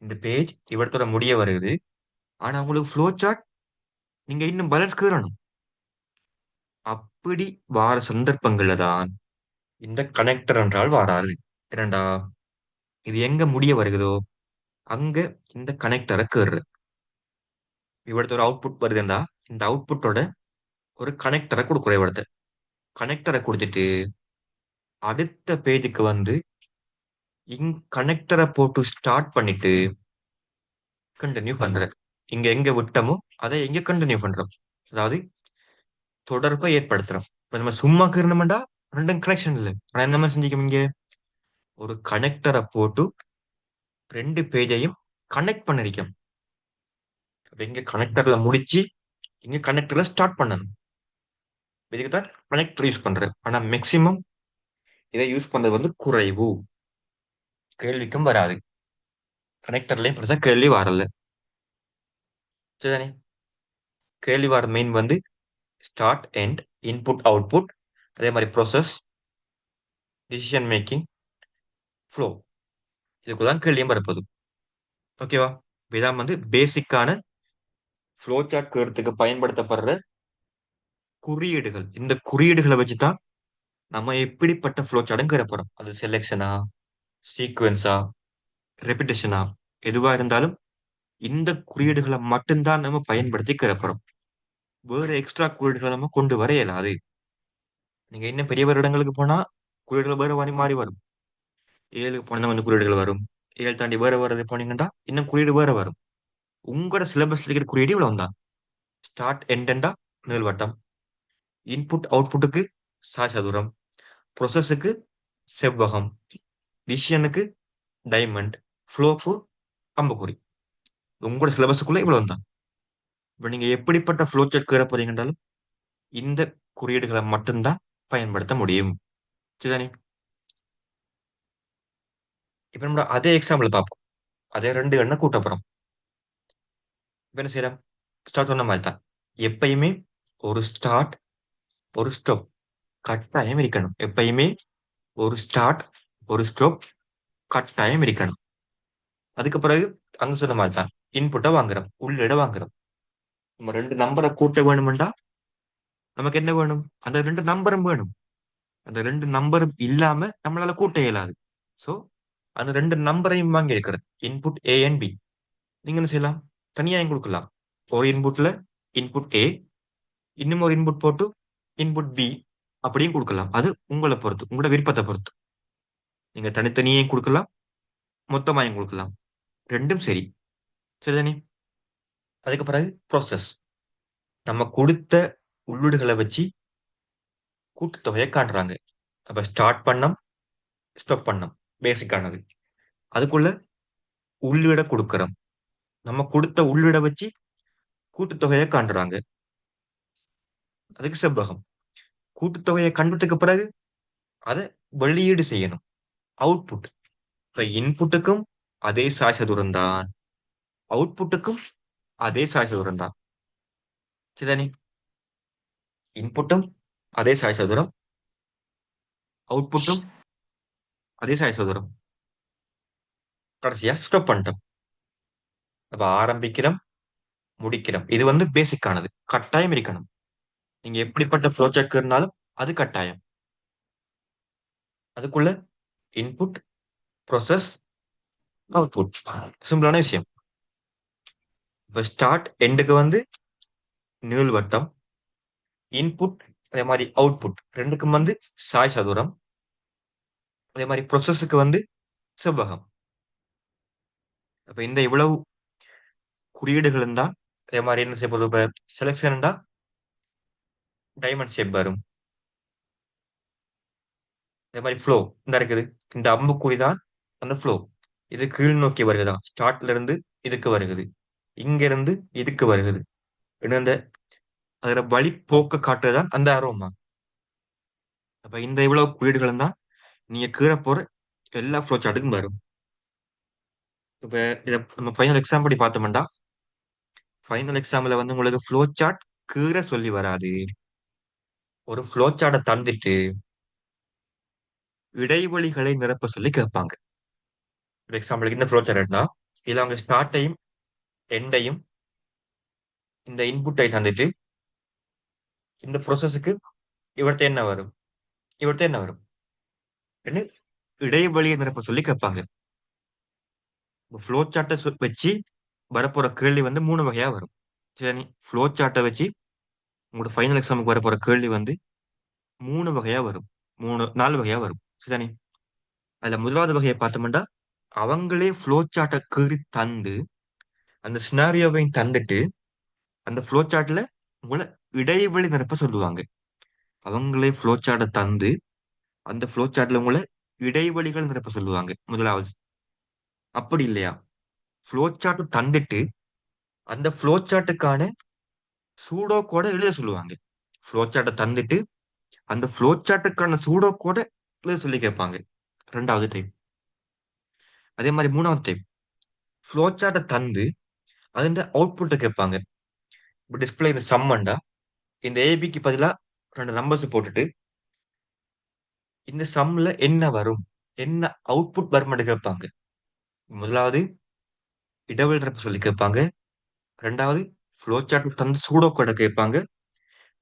இந்த பேஜ் இவ்வளத்தோட முடிய வருது. ஆனா உங்களுக்கு ஃப்ளோ சார்ட் நீங்க இன்னும் பேலன்ஸ் கீறணும். அப்படி வார சந்தர்ப்பங்கள்ல தான் இந்த கனெக்டர் என்றால் வாராது. இரண்டா, இது எங்க முடிய வருகுதோ அங்க இந்த கனெக்டரை கீறு. இவ்வளவு ஒரு அவுட்புட் வருதுன்னா இந்த அவுட்புட்டோட ஒரு கனெக்டரை கொடுக்குற இவ்வளவு கனெக்டரை கொடுத்துட்டு அடுத்த பேஜுக்கு வந்து கனெக்டரை போட்டு ஸ்டார்ட் பண்ணிட்டு கண்டினியூ பண்ற. இங்க எங்க விட்டமோ அதை எங்க கண்டினியூ பண்றோம். அதாவது தொடர்பை ஏற்படுத்துறோம். இப்ப நம்ம சும்மா கீறணும்டா ரெண்டும் கனெக்ஷன் இல்லை. ஆனா என்ன செஞ்சுக்கோம், இங்க ஒரு கனெக்டரை போட்டு ரெண்டு பேஜையும் கனெக்ட் பண்ணிருக்கோம். அப்ப இங்க கனெக்டர்ல முடிச்சு இங்க கனெக்டர்ல ஸ்டார்ட் பண்ணணும். இதுக்கு தான் கனெக்டர் யூஸ் பண்றேன். ஆனா மேக்சிமம் இதை யூஸ் பண்றது வந்து குறைவு, கேள்விக்கும் வராது. கனெக்டர்லயும் பெருசா கேள்வி வரல, சரிதானே? கேள்வி வர மெயின் வந்து ஸ்டார்ட் எண்ட், இன்புட் அவுட்புட், அதே மாதிரி ப்ரோசஸ், டிசிஷன் மேக்கிங், ஃப்ளோ. இதுக்குதான் கேள்வியும் வரப்போகுது. ஓகேவா? இதான் வந்து பேசிக்கான ஃப்ளோ சார்ட் கருத்துக்கு பயன்படுத்தப்படுற குறியீடுகள். இந்த குறியீடுகளை வச்சுதான் நம்ம எப்படிப்பட்ட ஃப்ளோ சார்ட்டும் கீற போறோம். அது செலெக்ஷனா, சீக்வென்ஸா, ரெப்பிட்டேஷனா, எதுவா இருந்தாலும் இந்த குறியீடுகளை மட்டும்தான் நம்ம பயன்படுத்தி கீறப்போறோம். வேற எக்ஸ்ட்ரா குறியீடுகளை நம்ம கொண்டு வர இயலாது. நீங்க இன்னும் பெரிய வருடங்களுக்கு போனா குறியீடுகள் வேற மாறி மாறி வரும். 7 போனா கொஞ்சம் குறியீடுகள் வரும். 7 தாண்டி வேற வருது போனீங்கன்னா இன்னும் குறியீடு வேற வரும். உங்களோட சிலபஸ்ல இருக்கிற குறியீடு இவ்வளவு தான். ஸ்டார்ட் எண்டா நீள்வட்டம், இன்புட் அவுட்புட்டுக்கு சாய்சதுரம், ப்ரொசஸுக்கு செவ்வகம், டிசிஷனுக்கு டைமண்ட், ஃப்ளோக்கு அம்புக்குறி. உங்களோட சிலபஸுக்குள்ள இவ்வளவு தான். இப்ப நீங்க எப்படிப்பட்ட ஃப்ளோ சார்ட் கீற போறீங்கன்றாலும் இந்த குறியீடுகளை மட்டும்தான் பயன்படுத்த முடியும், சரிதானே? இப்ப நம்ம அதே எக்ஸாம்பிள் பார்ப்போம். அதே ரெண்டு எண்ணை கூட்ட போறோம். இப்ப என்ன செய்யலாம், ஸ்டார்ட் சொன்ன மாதிரி தான். எப்பயுமே ஒரு ஸ்டார்ட் ஒரு ஸ்டாப் கட்டாயம் இருக்கணும். எப்பயுமே ஒரு ஸ்டார்ட் ஒரு ஸ்டாப் கட்டாயம் இருக்கணும். அதுக்கு பிறகு அங்க சொன்ன மாதிரி தான் இன்புட்டை வாங்குறோம், உள்ளிட வாங்குறோம். நம்ம ரெண்டு நம்பரை கூட்ட வேணும்டா நமக்கு என்ன வேணும், அந்த ரெண்டு நம்பரும் வேணும். அந்த ரெண்டு நம்பரும் இல்லாம நம்மளால கூட்ட இயலாது. ஸோ அந்த ரெண்டு நம்பரையும் வாங்கி இருக்கிறது இன்புட் ஏ அண்ட் பி. நீங்க என்ன செய்யலாம்? தனியாக கொடுக்கலாம். ஒரு இன்புட்ல இன்புட் ஏ, இன்னும் ஒரு இன்புட் போட்டு இன்புட் பி அப்படியும் கொடுக்கலாம். அது உங்களை பொறுத்து, உங்களோட விருப்பத்தை பொறுத்து. நீங்க தனித்தனியே கொடுக்கலாம், மொத்தமாயும் கொடுக்கலாம். ரெண்டும் சரி. சரிதானே? அதுக்கு பிறகு ப்ராசஸ். நம்ம கொடுத்த உள்ளீடுகளை வச்சு கூட்டுத்தொகையை காட்டுறாங்க. அப்ப ஸ்டார்ட் பண்ணோம், ஸ்டாப் பண்ணோம், பேசிக்கானது. அதுக்குள்ள உள்ளீட கொடுக்கறோம். நம்ம கொடுத்த உள்ளீட வச்சு கூட்டுத்தொகையை காட்டுறாங்க. அதுக்கு செவ்வகம். கூட்டுத்தொகையை கண்டதுக்கு பிறகு அதை வெளியீடு செய்யணும், அவுட்புட். இப்ப இன்புட்டுக்கும் அதே சாய்ச தூரம் தான், அவுட்புட்டுக்கும் அதே சாய்ச தூரம் தான். சரிதானே? இன்புட்டும் அதே சாய்ச தூரம், அவுட்புட்டும் அதே சாய்ச தூரம். கடைசியா ஸ்டாப் பண்ணிட்டோம். அப்ப ஆரம்பிக்கிறோம், முடிக்கிறோம். இது வந்து பேசிக்கானது, கட்டாயம் இருக்கணும். நீங்க எப்படிப்பட்ட ப்ரோஜெக்ட் இருந்தாலும் அது கட்டாயம். அதுக்குள்ள இன்புட், ப்ரோசஸ், அவுட்புட். சிம்பிளான விஷயம். இப்ப ஸ்டார்ட் எண்டுக்கு வந்து நீள்வட்டம், இன்புட் அதே மாதிரி அவுட்புட் ரெண்டுக்கும் வந்து சாய் சதுரம், அதே மாதிரி ப்ரொசஸுக்கு வந்து செவ்வகம். அப்ப இந்த இவ்வளவு குறியீடுகளும் தான். அதே மாதிரி என்ன செய்ய போறது? இப்ப செலக்ஷன்டா டைமண்ட் ஷேப் வரும். அதே மாதிரி ஃப்ளோ இந்த இருக்குது. இந்த அம்புக்குறி தான் அந்த ஃப்ளோ. இது கீழ் நோக்கி வருகுதா, ஸ்டார்ட்ல இருந்து இதுக்கு வருகுது, இங்க இருந்து இதுக்கு வருகுது. இந்த அதோட வழி போக்க காட்டுறதுதான் அந்த அரோமா. அப்ப இந்த இவ்வளவு குறியீடுகளும் தான் நீங்க கீழ போற எல்லா ஃப்ளோ சார்ட்டுக்கும் வரும். இப்ப இத நம்ம ஃபைனல் எக்ஸாம் படி பார்த்தோம்டா, ஃபைனல் எக்ஸாம்ல வந்து உங்களுக்கு ஃப்ளோ சார்ட் கீழ சொல்லி வராது. ஒரு ஃப்ளோ சார்ட்டை தந்துட்டு இடைவெளிகளை நிரப்ப சொல்லி கேட்பாங்க. எக்ஸாம்பிளுக்கு இந்த ஃப்ளோ சார்ட்னா இதுல அவங்க ஸ்டார்ட்டையும் எண்டையும் இந்த இன்புட்டை தந்துட்டு இந்த ப்ரோசஸுக்கு இவர்த்த என்ன வரும், இவர்த்த என்ன வரும், இடைவெளியை நிரப்ப சொல்லி கேட்பாங்க. ஃப்ளோ சார்ட்டை வச்சு வரப்போற கேள்வி வந்து மூணு வகையா வரும். சரி, ஃப்ளோ சார்ட்டை வச்சு உங்களோட ஃபைனல் எக்ஸாமுக்கு வரப்போற கேள்வி வந்து மூணு வகையா வரும், நாலு வகையா வரும். சரிதானே? அதுல முதலாவது வகையை பார்த்தோம்னா அவங்களே ஃப்ளோ சார்ட்டை கீறி தந்து அந்த சினாரியோவையும் தந்துட்டு அந்த ஃப்ளோ சார்ட்ல உங்களை இடைவெளி நிரப்ப சொல்லுவாங்க. அவங்களே ஃப்ளோ சார்ட்டை தந்து அந்த ஃப்ளோ சார்ட்ல உங்களை இடைவெளிகள் நிரப்ப சொல்லுவாங்க முதலாவது. அப்படி இல்லையா, ஃப்ளோ சார்ட் தந்துட்டு அந்த ஃப்ளோ சார்ட்டுக்கான சூடோ கோட எழுத சொல்லுவாங்க. ஃப்ளோ சார்ட்டை தந்துட்டு அந்த ஃப்ளோ சார்ட்டுக்கான சூடோ கோட எழுத சொல்லி கேட்பாங்க. ரெண்டாவது டைப். அதே மாதிரி மூணாவது டைப், ஃப்ளோ சார்ட்டை தந்து അതിന്റെ அவுட்புட்டை கேட்பாங்க. இப்போ டிஸ்பிளே இந்த சம்மண்டா இந்த ஏபிக்கு பதிலா ரெண்டு நம்பர்ஸ் போட்டுட்டு இந்த சம்ல என்ன வரும், என்ன அவுட்புட் வரும்னு கேட்பாங்க. முதலாவது இடவெளி நிரப்ப சொல்லி கேட்பாங்க. ரெண்டாவது ஃப்ளோ சார்ட் தந்து சூடோ கோட கேட்பாங்க.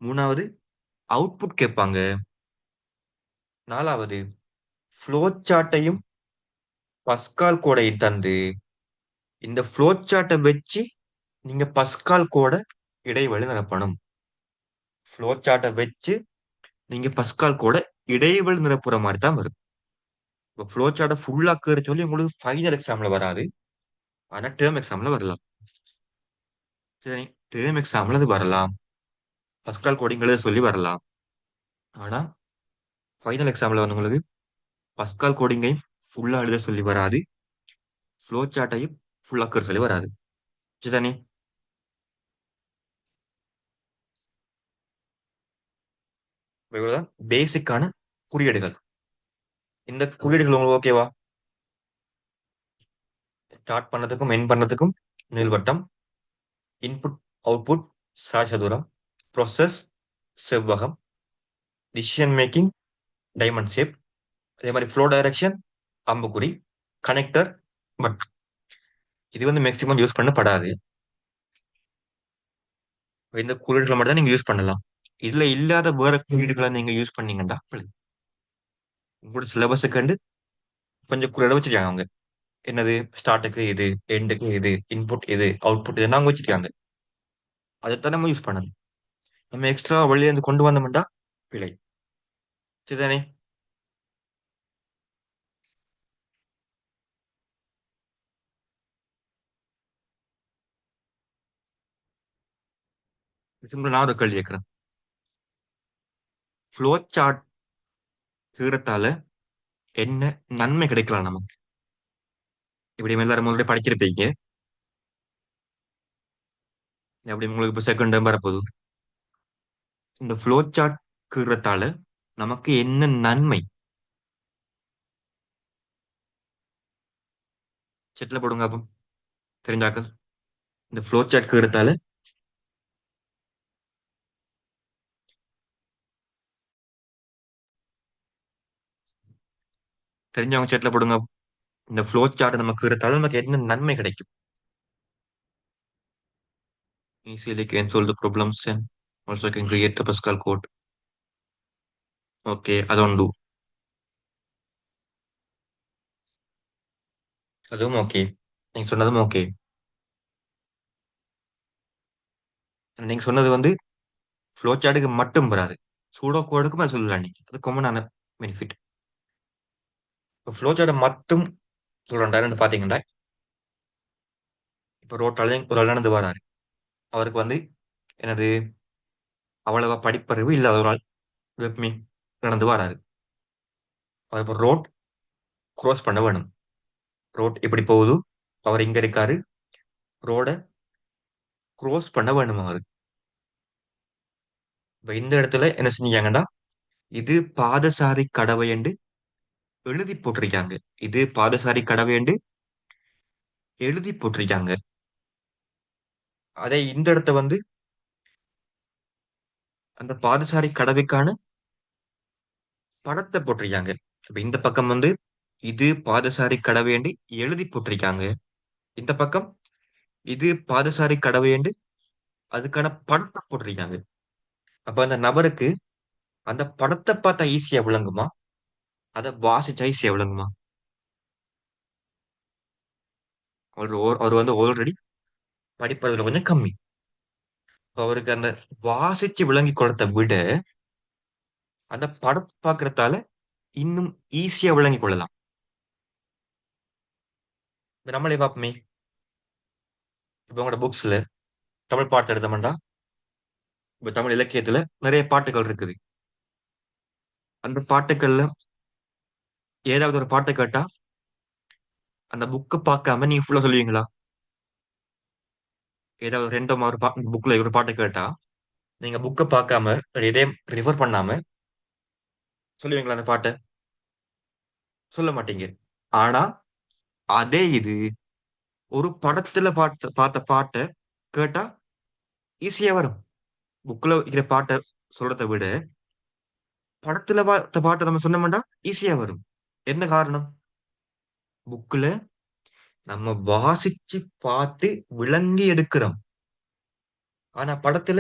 மூணாவது அவுட்புட் கேட்பாங்க. நாலாவது ஃப்ளோ சார்ட்டையும் பஸ்கால் கோடையும் தந்து இந்த ஃப்ளோ சார்ட்டை வச்சு நீங்க பஸ்கால் கோட இடைவெளி நிரப்பணும். ஃப்ளோ சார்ட்டை வச்சு நீங்க பஸ்கால் கோட இடைவெளி நிரப்புற மாதிரி தான் வரும். இப்போ ஃப்ளோ சார்ட்டை ஃபுல்லா கேற சொல்லி உங்களுக்கு ஃபைனல் எக்ஸாம்ல வராது, ஆனா டேர்ம் எக்ஸாம்ல வரலாம். சரி, டேர்ம் எக்ஸாம்ல அது வரலாம், பஸ்கால் கோடிங் எழுத சொல்லி வரலாம். ஆனா ஃபைனல் எக்ஸாம்ல வந்து உங்களுக்கு பஸ்கால் கோடிங்கையும் ஃபுல்லா எழுத சொல்லி வராது, ஃப்ளோ சார்ட்டையும் ஃபுல்லா கேற சொல்லி வராது. சரிதானே? இவ்வளவுதான் பேசிக்கான குறியீடுகள். இந்த குறியீடுகள் உங்களுக்கு ஓகேவா? ஸ்டார்ட் பண்ணதுக்கும் என் பண்ணதுக்கும் நீள்வட்டம், இன்புட் அவுட்புட் சாய்சதுரம், ப்ரோசஸ் செவ்வகம், டிசிஷன் மேக்கிங் டைமண்ட் ஷேப், அதே மாதிரி ஃப்ளோ டைரக்ஷன் அம்புக்குறி, கனெக்டர் பட். இது வந்து மேக்சிமம் யூஸ் பண்ணப்படாது. இந்த குறியீடுகளை மட்டும் தான் நீங்க யூஸ் பண்ணலாம். இதுல இல்லாத வேற குறியீடுகளை நீங்க யூஸ் பண்ணீங்கன்னா உங்களோட சிலபஸுக்கு வந்து கொஞ்சம் குறைய வச்சிருக்காங்க அவங்க. என்னது, ஸ்டார்ட்டுக்கு இது, எண்டுக்கு இது, இன்புட் இது, அவுட்புட் இதெல்லாம் அவங்க வச்சிருக்காங்க. அதைத்தான் நம்ம யூஸ் பண்ணணும். நம்ம எக்ஸ்ட்ரா வெளியே இருந்து கொண்டு வந்தோம்டா பிழை. சரிதானே? சிம்பிள் நான் ஒரு கேள்வி கேட்கிறேன். ஃப்ளோ சார்ட் கீறத்தால என்ன நன்மை கிடைக்கலாம் நமக்கு? இப்படி எல்லாரும் முன்னாடி படிச்சிருப்பீங்க. அப்படி உங்களுக்கு இப்போ செகண்ட் டைம் வரப்போகுது. இந்த ஃப்ளோ சார்ட் கீறத்தால நமக்கு என்ன நன்மை? செட்டில் போடுங்க அப்போ, தெரிஞ்சாக்கள். இந்த ஃப்ளோ சார்ட் கீறத்தால தெரிஞ்சவங்க செட்டில் போடுங்க. இந்த ஃப்ளோ சார்ட் நமக்கு கீறத்தால நமக்கு என்ன நன்மை கிடைக்கும்? Easily can solve the problems and also can create the Pascal code. Okay, அது ஒன்று. அதுவும் ஓகே. நீங்க சொன்னதும் ஓகே. நீங்க சொன்னது வந்து ஃப்ளோ சார்ட்டுக்கு மட்டும் வராது, சூடோ கோடுக்கும் அது சொல்லலாம். நீங்க அது காமனான பெனிஃபிட். இப்போ ஃப்ளோ சார்ட்டை மட்டும் சொல்றேன் பாத்தீங்கன்னா, இப்போ ரோட்டால ஒரு ஆள் நடந்து வராரு. அவருக்கு வந்து எனது அவ்வளவா படிப்பறிவு இல்லாத ஒரு ஆள் with me நடந்து வராரு. அவர் இப்போ ரோட் cross பண்ண வேணும். ரோட் எப்படி போகுது, அவர் இங்க இருக்காரு, ரோட cross பண்ண வேணும் அவரு. இப்ப இந்த இடத்துல என்ன செஞ்சாங்கன்னா, இது பாதசாரி கடவை என்று எழுதி போட்டிருக்காங்க. இது பாதசாரி கடவை என்று எழுதி போட்டிருக்காங்க. அதே இந்த இடத்த வந்து அந்த பாதசாரி கடவைக்கான படத்தை போட்டிருக்காங்க. இப்ப இந்த பக்கம் வந்து இது பாதசாரி கடவை என்று எழுதி போட்டிருக்காங்க. இந்த பக்கம் இது பாதசாரி கடவை என்று அதுக்கான படத்தை போட்டிருக்காங்க. அப்ப அந்த நபருக்கு அந்த படத்தை பார்த்தா ஈஸியா விளங்குமா, அதை வாசிச்சா ஈஸியா விளங்குமா? அவர் வந்து ஆல்ரெடி படிப்பதுல கொஞ்சம் கம்மி. அப்ப அவருக்கு அந்த வாசிச்சு விளங்கி கொடுத்த விட அந்த படத்தை பார்க்கறதால இன்னும் ஈஸியா விளங்கி கொள்ளலாம். இப்ப நம்மளே பார்ப்போமே. இப்ப உங்களோட புக்ஸ்ல தமிழ் பாட்டு எழுதமாண்டா, இப்ப தமிழ் இலக்கியத்துல நிறைய பாட்டுகள் இருக்குது. அந்த பாட்டுகள்ல ஏதாவது ஒரு பாட்டை கேட்டா அந்த புக்கை பார்க்காம நீங்க ஃபுல்லா சொல்லுவீங்களா? ஏதாவது ரெண்டோ ஒரு புக்ல ஒரு பாட்டை கேட்டா நீங்க புக்கை பார்க்காம எதையும் ரிஃபர் பண்ணாம சொல்லுவீங்களா அந்த பாட்டை? சொல்ல மாட்டீங்க. ஆனா அதே இது ஒரு படத்துல பார்த்த பாட்டை கேட்டா ஈஸியா வரும். புக்ல இருக்கிற பாட்டை சொல்றதை விட படத்துல பார்த்த பாட்டை நம்ம சொன்னோம்னா ஈஸியா வரும். என்ன காரணம்? புக்ல நம்ம வாசிச்சு பார்த்து விளங்கி எடுக்கிறோம். ஆனா படத்துல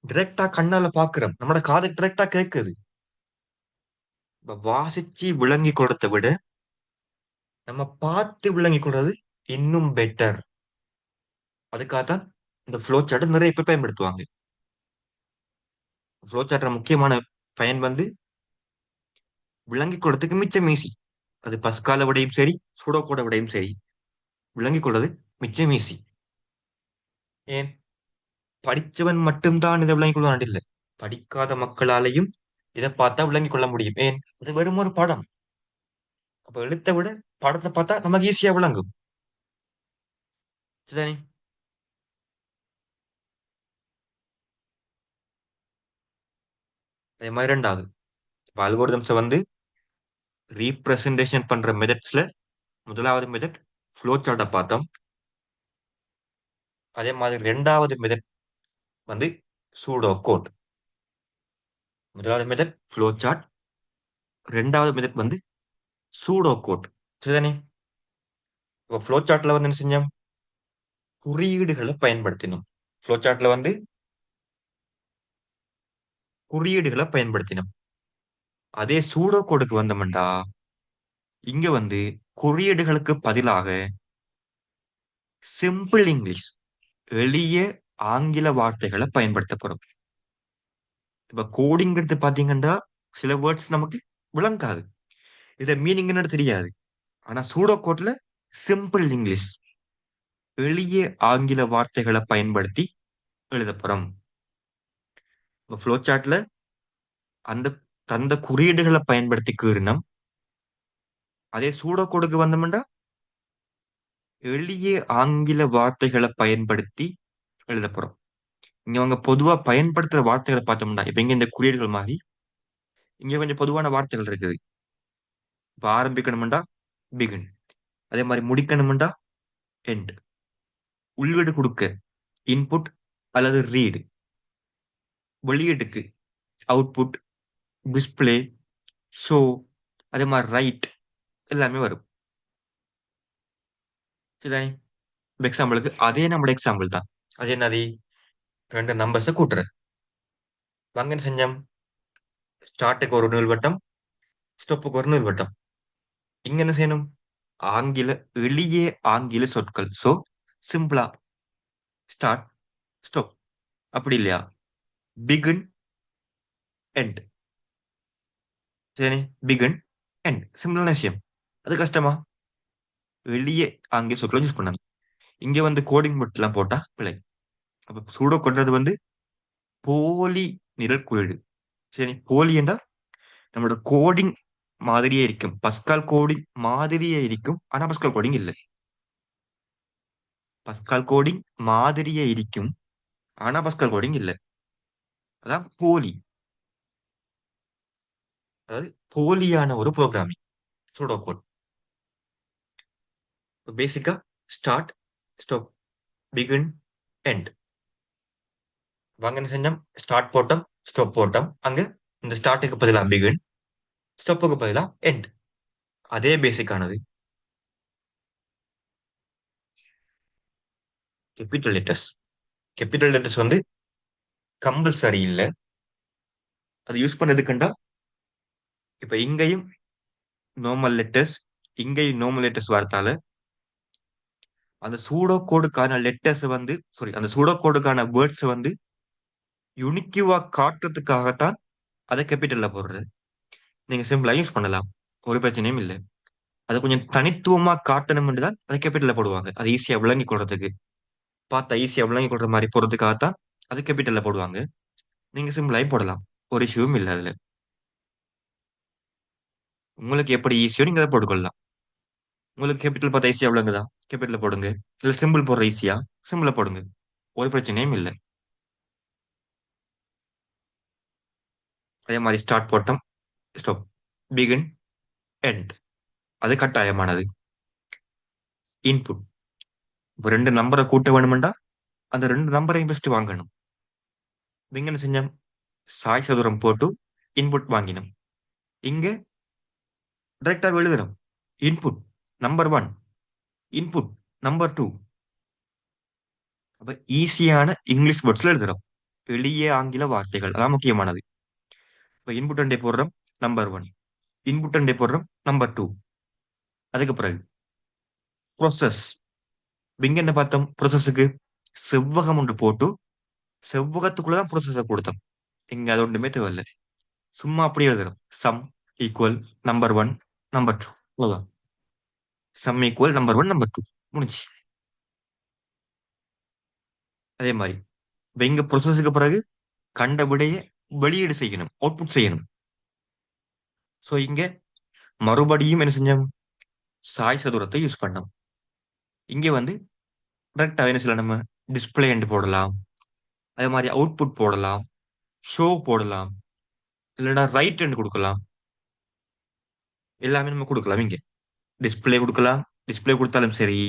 டிரெக்டா கண்ணால பாக்குறோம், நம்மட காது டிரெக்டா கேட்குது. இப்ப வாசிச்சு விளங்கி கொடுத்த விட நம்ம பார்த்து விளங்கி கொள்றது இன்னும் பெட்டர். அதுக்காகத்தான் இந்த ஃப்ளோ சார்ட் நிறைய பேர் பயன்படுத்துவாங்க. ஃப்ளோ சார்ட்ற முக்கியமான பயன் வந்து விளங்கி கொள்றதுக்கு மிச்சம் ஈஸி. அது பஸ்கால விடையும் சரி, சுடோகோட விடையும் சரி, விளங்கி கொள்றது மிச்சம் ஈஸி. ஏன்? படிச்சவன் மட்டும்தான் இதை விளங்கிக் கொள்வான் இல்லை, படிக்காத மக்களாலையும் இதை பார்த்தா விளங்கிக் கொள்ள முடியும். ஏன்? அது வெறும் ஒரு படம். அப்ப எழுத்தை விட படத்தை பார்த்தா நமக்கு ஈஸியா விளங்கும். சரிதானே? அதே மாதிரி ரெண்டாவது, அல்கோரிதம்ஸை வந்து ரீப்ரசன்டேஷன் பண்ற மெத்தட்ஸ்ல முதலாவது மெத்தட் ஃப்ளோ சார்ட்டை பார்த்தோம். அதே மாதிரி ரெண்டாவது மெத்தட் வந்து சூடோ கோட். முதலாவது மெத்தட் ஃப்ளோ சார்ட், ரெண்டாவது மெத்தட் வந்து சூடோ கோட். சரிதானே? இப்போ ஃப்ளோ சார்ட்ல வந்து என்ன செஞ்சோம்? குறியீடுகளை பயன்படுத்தினோம். ஃப்ளோ சார்ட்ல வந்து குறியீடுகளை பயன்படுத்தினோம். அதே சூடோ கோடுக்கு வந்தோம்டா, இங்க வந்து குறியீடுகளுக்கு பதிலாக சிம்பிள் இங்கிலீஷ், எளிய ஆங்கில வார்த்தைகளை பயன்படுத்த போறோம். இப்ப கோடிங் எடுத்து பாத்தீங்கன்னா சில வேர்ட்ஸ் நமக்கு விளங்காது, இத மீனிங் என்னன்னு தெரியாது. ஆனா சூடோ கோட்ல சிம்பிள் இங்கிலீஷ், எளிய ஆங்கில வார்த்தைகளை பயன்படுத்தி எழுத போறோம். இப்ப ஃப்ளோ சார்ட்ல அந்த தந்த குறியீடுகளை பயன்படுத்தி கீறினம். அதே சூடோ கோடுக்கு வந்தோம்னா எளிய ஆங்கில வார்த்தைகளை பயன்படுத்தி எழுத போறோம். இங்க அவங்க பொதுவா பயன்படுத்துற வார்த்தைகளை பார்த்தோம்னா, இப்ப இங்க இந்த குறியீடுகள் மாதிரி இங்க கொஞ்சம் பொதுவான வார்த்தைகள் இருக்குது. இப்ப ஆரம்பிக்கணும்டா பிகின், அதே மாதிரி முடிக்கணும்டா எண்ட், உள்ளீடு கொடுக்க இன்புட் அல்லது ரீட், வெளியீட்டுக்கு அவுட்புட், டிஸ்பிளே, ஷோ, அதே மாதிரி ரைட் எல்லாமே வரும். சரி, எக்ஸாம்பிளுக்கு அதே நம்மளோட எக்ஸாம்பிள் தான். அது என்னது? ரெண்டு நம்பர்ஸை கூட்டுறேன். வாங்க என்ன செஞ்சோம்? ஸ்டார்ட்டுக்கு ஒரு நீள்வட்டம், ஸ்டொப்புக்கு ஒரு நீள்வட்டம். இங்க என்ன செய்யணும்? ஆங்கில எளிய ஆங்கில சொற்கள். சோ சிம்பிளா ஸ்டார்ட், ஸ்டாப், அப்படி இல்லையா பிகின், எண்ட். சரி, பிகின், எண்ட் சிம்பிளான விஷயம். அது கஷ்டமா? எளிய ஆங்கில சொற்களை யூஸ் பண்ணணும். இங்க வந்து கோடிங் மட்டும் போட்டா பிழை. அப்ப சூடோ கொண்டது வந்து போலி நிரல் குறியீடு. சரி, போலி என்றால் நம்மளோட கோடிங் மாதிரியே இருக்கும், பஸ்கால் கோடிங் மாதிரியே இருக்கும், ஆனா பஸ்கால் கோடிங் இல்லை. பஸ்கால் கோடிங் மாதிரியே இருக்கும், ஆனா பஸ்கால் கோடிங் இல்லை. அதான் போலி, அதாவது போலியான ஒரு ப்ரோக்ராமிங் சூடோ கோட். பேசிக்கா ஸ்டார்ட், ஸ்டாப், பிகின், எண்ட். வாங்க என்ன செஞ்சோம்? ஸ்டார்ட் போட்டோம், ஸ்டாப் போட்டோம். அங்க இந்த ஸ்டார்ட்டுக்கு பதிலா பிகின், ஸ்டாப்புக்கு பதிலா எண்ட். அதே பேசிக்கானது. Capital letters. கேபிட்டல் லெட்டர்ஸ் வந்து கம்பல்சரி இல்லை. அது யூஸ் பண்ணதுக்குண்டா இப்ப இங்கேயும் நார்மல் லெட்டர்ஸ், இங்கேயும் நார்மல் லெட்டர்ஸ் வரத்தால அந்த சூடோ கோடுக்கான லெட்டர்ஸ் வந்து சாரி அந்த சூடோ கோடுக்கான வேர்ட்ஸ் வந்து யுனிக்யூவா காட்டுறதுக்காகத்தான் அதை கேபிட்டல்ல போடுறது. நீங்க சிம்பிளா யூஸ் பண்ணலாம், ஒரு பிரச்சனையும் இல்லை. அதை கொஞ்சம் தனித்துவமா காட்டணும்னு தான் அதை கேபிட்டல்ல போடுவாங்க, அது ஈஸியா விளங்கி கொள்றதுக்கு. பார்த்தா ஈஸியா விளங்கி கொள்ற மாதிரி போறதுக்காகத்தான் அது கேபிட்டல்ல போடுவாங்க. நீங்க சிம்பிளாயும் போடலாம், ஒரு இஷ்யூவும் இல்லை அதுல. உங்களுக்கு எப்படி ஈஸியோ நீங்க அதை போட்டுக்கொள்ளலாம். உங்களுக்கு கேபிட்டல் பார்த்தா ஈஸியா விளங்குதா, கேபிட்டல் போடுங்க. இல்ல சிம்பிள் போடுற ஈஸியா, சிம்பிள போடுங்க, ஒரு பிரச்சனையும் இல்லை. அதே மாதிரி ஸ்டார்ட் போட்டோம், ஸ்டாப், பிகின், எண்ட். அது கட்டாயமானது. இன்புட். இப்போ ரெண்டு நம்பரை கூட்ட வேணுமெண்டா அந்த ரெண்டு நம்பரையும் பெஸ்ட் வாங்கணும். இங்க என்ன செஞ்சோம்? சாய் சதுரம் போட்டு இன்புட் வாங்கினோம். இங்க டைரக்டா எழுதுறோம், input number one, input number two. அப்ப ஈஸியான இங்கிலீஷ் வேர்ட்ஸ்ல எழுதுறோம், எளிய ஆங்கில வார்த்தைகள், அதான் முக்கியமானது. இப்ப இன்புட் அண்டே போடுறோம் நம்பர் ஒன், இன்புட் அண்டே போடுறோம் நம்பர் டூ. அதுக்கு பிறகு ப்ரோசஸ். இங்க என்ன பார்த்தோம்? ப்ரோசஸுக்கு செவ்வகம் ஒன்று போட்டு செவ்வகத்துக்குள்ளதான் ப்ரோசஸை கொடுத்தோம். இங்க அது ஒன்றுமே தேவையில்லை, சும்மா அப்படியே எழுதுறோம். Sum equal number one number two, அவ்வளவுதான். Sum equal number one number two, முடிஞ்சு. அதே மாதிரி இங்க ப்ரோசஸுக்கு பிறகு கண்ட விடைய வெளியீடு செய்யணும், அவுட்புட் செய்யணும். சோ இங்க மறுபடியும் என்ன செஞ்சோம்? சாய் சதுரத்தை யூஸ் பண்ணோம். இங்க வந்து டைரக்டா என்ன செய்யலாம்? நம்ம டிஸ்பிளே என்று போடலாம், அதே மாதிரி அவுட்புட் போடலாம், ஷோ போடலாம், இல்லைன்னா ரைட் என்று கொடுக்கலாம். எல்லாமே நம்ம கொடுக்கலாம். இங்க டிஸ்பிளே கொடுக்கலாம், டிஸ்பிளே கொடுத்தாலும் சரி,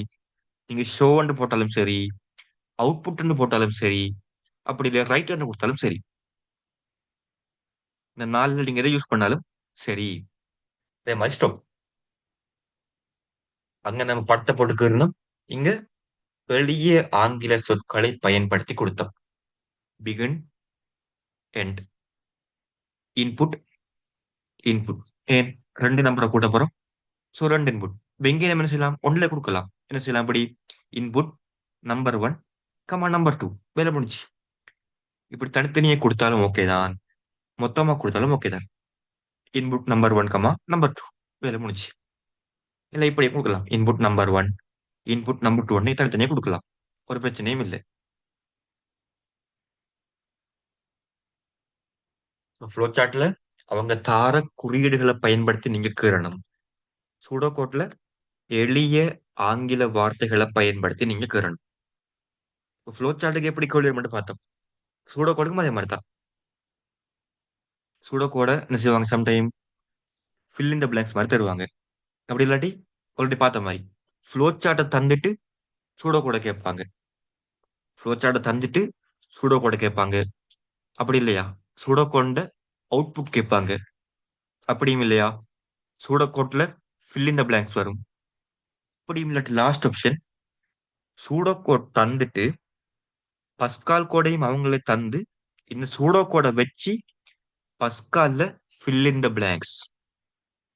நீங்க ஷோன்னு போட்டாலும் சரி, அவுட்புட்னு போட்டாலும் சரி, அப்படி இல்லை ரைட்டர்னு கொடுத்தாலும் சரி. இந்த நாளில் நீங்க எதை யூஸ் பண்ணாலும் சரி. அதே மாதிரி ஸ்டாப். அங்க நம்ம படத்தை போட்டுக்கு இருந்தோம், இங்க எளிய ஆங்கில சொற்களை பயன்படுத்தி கொடுத்தோம். Begin, end, input, input. ஏன் ரெண்டு நம்பரை கூட்ட போறோம். ஸோ ரெண்டு இன்புட். இங்கே நம்ம என்ன செய்யலாம், ஒன்ல கொடுக்கலாம். என்ன செய்யலாம் அப்படி, input number one comma number two, வேலை முடிச்சு. இப்படி தனித்தனியே கொடுத்தாலும் ஓகே தான், மொத்தமா கொடுத்தாலும் ஓகே தான். Input number one comma number two, வேலை முடிச்சு. இல்லை இப்படி கொடுக்கலாம், input number one input number two ஒன்னே தனித்தனியே கொடுக்கலாம், ஒரு பிரச்சனையும் இல்லை. ஃப்ளோ சார்ட்ல அவங்க தார குறியீடுகளை பயன்படுத்தி நீங்க கீறணும். சூடோ கோட்ல எளிய ஆங்கில வார்த்தைகளை பயன்படுத்தி நீங்க கீறணும். ஃப்ளோ சார்ட்டுக்கு எப்படி கோடு மட்டும் பார்த்தோம், சூடோ கோடுக்கும் அதே மாதிரி தான். சூடோ கோடை என்ன செய்வாங்க, sometime fill in the blanks மாதிரி தருவாங்க. அப்படி இல்லாட்டி ஆல்ரெடி பார்த்த மாதிரி ஃப்ளோ சார்ட்டை தந்துட்டு சூடோ கோடை கேட்பாங்க. ஃப்ளோ சார்ட்டை தந்துட்டு சூடோ கோடை கேட்பாங்க. அப்படி இல்லையா, சூடோ கோட அவுட்புட் கேட்பாங்க. அப்படியும் இல்லையா, சூடோ கோட்ல ஃபில் இன் த பிளாங்க்ஸ் வரும். அப்படியும் இல்லாட்டி லாஸ்ட் ஆப்ஷன், சூடோ கோட் தந்துட்டு பஸ்கால் கோடையும் அவங்களே தந்து இந்த சூடோ கோடை வச்சு பஸ்கால்ல ஃபில் இன் த பிளாங்க்ஸ்.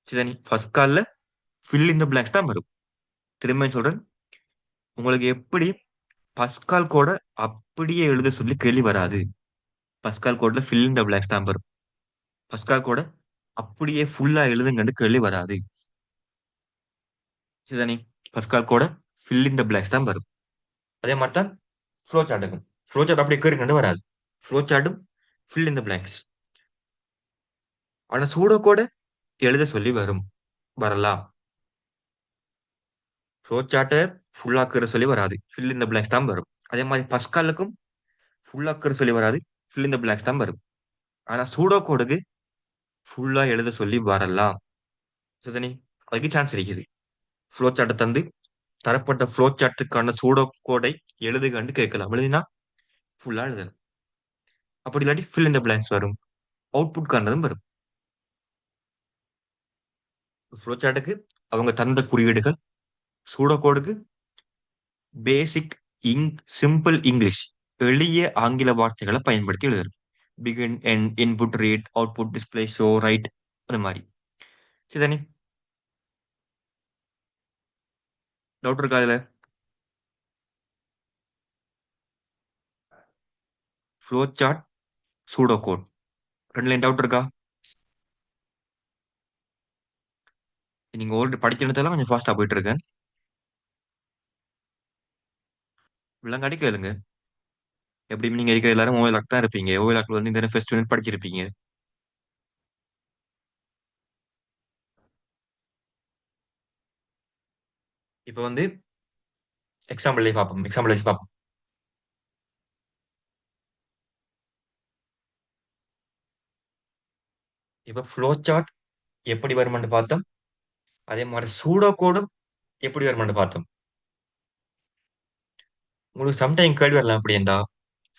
சரி, பஸ்கால்ல ஃபில் இன் த பிளாங்க்ஸ் தான் வரும். திரும்ப சொல்றேன், உங்களுக்கு எப்படி பஸ்கால் கோட அப்படியே எழுத சொல்லி கேள்வி வராது. பஸ்கால் கோட்ல ஃபில் இன் த பிளாங்க்ஸ் தான் வரும். பஸ்கால் கோட அப்படியே ஃபுல்லா எழுதுங்கன்னு கேள்வி வராது. சரிதானே, பஸ்கால் கோட ஃபில் இன் த பிளாங்க்ஸ் தான் வரும். அதே மாதிரி தான் ஃப்ளோ சார்ட்டுக்கும். ஃப்ளோ சார்ட் அப்படி கேட்கறது வராது. ஃப்ளோ சார்ட்டும் ஃபில் இன் த பிளாங்க்ஸ். ஆனா சூடோ கோட எழுத சொல்லி வரும், வரலாம். ஃப்ளோ சார்ட்டை ஃபுல்லாக்குற சொல்லி வராது, ஃபில் இன் த பிளாங்க்ஸ் தான் வரும். அதே மாதிரி பஸ்காலுக்கும் ஃபுல்லாக்குற சொல்லி வராது, ஃபில் இன் த பிளாங்க்ஸ் தான் வரும். ஆனா சூடோ கோடுக்கு ஃபுல்லா எழுத சொல்லி வரலாம். சரிதானே, அதுக்கு சான்ஸ் இருக்குது. ஃப்ளோ சார்ட்டை தந்து தரப்பட்ட ஃப்ளோ சார்ட்டுக்கான சூடோ கோடை எழுதுகன்னு கேட்கலாம். எழுதினா ஃபுல்லா எழுதணும். அப்படி இல்லாட்டி ஃபில் இன் த பிளாங்க்ஸ் வரும், அவுட்புட் காரணதும் வரும். ஃப்ளோ சார்ட்டுக்கு அவங்க தந்த குறியீடுகள், சூடோ கோடுக்கு பேசிக் சிம்பிள் இங்கிலீஷ், எளிய ஆங்கில வார்த்தைகளை பயன்படுத்தி எழுதணும். Begin, end, input, read, output, display, show, write, அது மாதிரி. சரிதானே, டவுட் இருக்கா அதுல? ஃப்ளோ சார்ட், சூடோ கோட், ரெண்டுலையும் டவுட் இருக்கா? நீங்க ஆல்ரெடி படிக்கிறதெல்லாம் கொஞ்சம் ஃபாஸ்டா போயிட்டு இருக்கேன். விலங்காடி கேளுங்க. எப்படியும் நீங்க இருக்க எல்லாரும் ஓய்லாக் தான் இருப்பீங்க. ஓய்லாக்ல வந்து இந்த ஃபர்ஸ்ட் யூனிட் படிச்சிருப்பீங்க. இப்போ வந்து எக்ஸாம்பிள் பார்ப்போம், எக்ஸாம்பிள் வச்சு பார்ப்போம். இப்போ ஃப்ளோ சார்ட் எப்படி வருமென்று பார்த்தோம். அதே மாதிரி சூடோ கோடும் எப்படி வருமென்று பார்த்தோம். உங்களுக்கு சம்டைம் கேள்வி வரலாம், அப்படி இருந்தா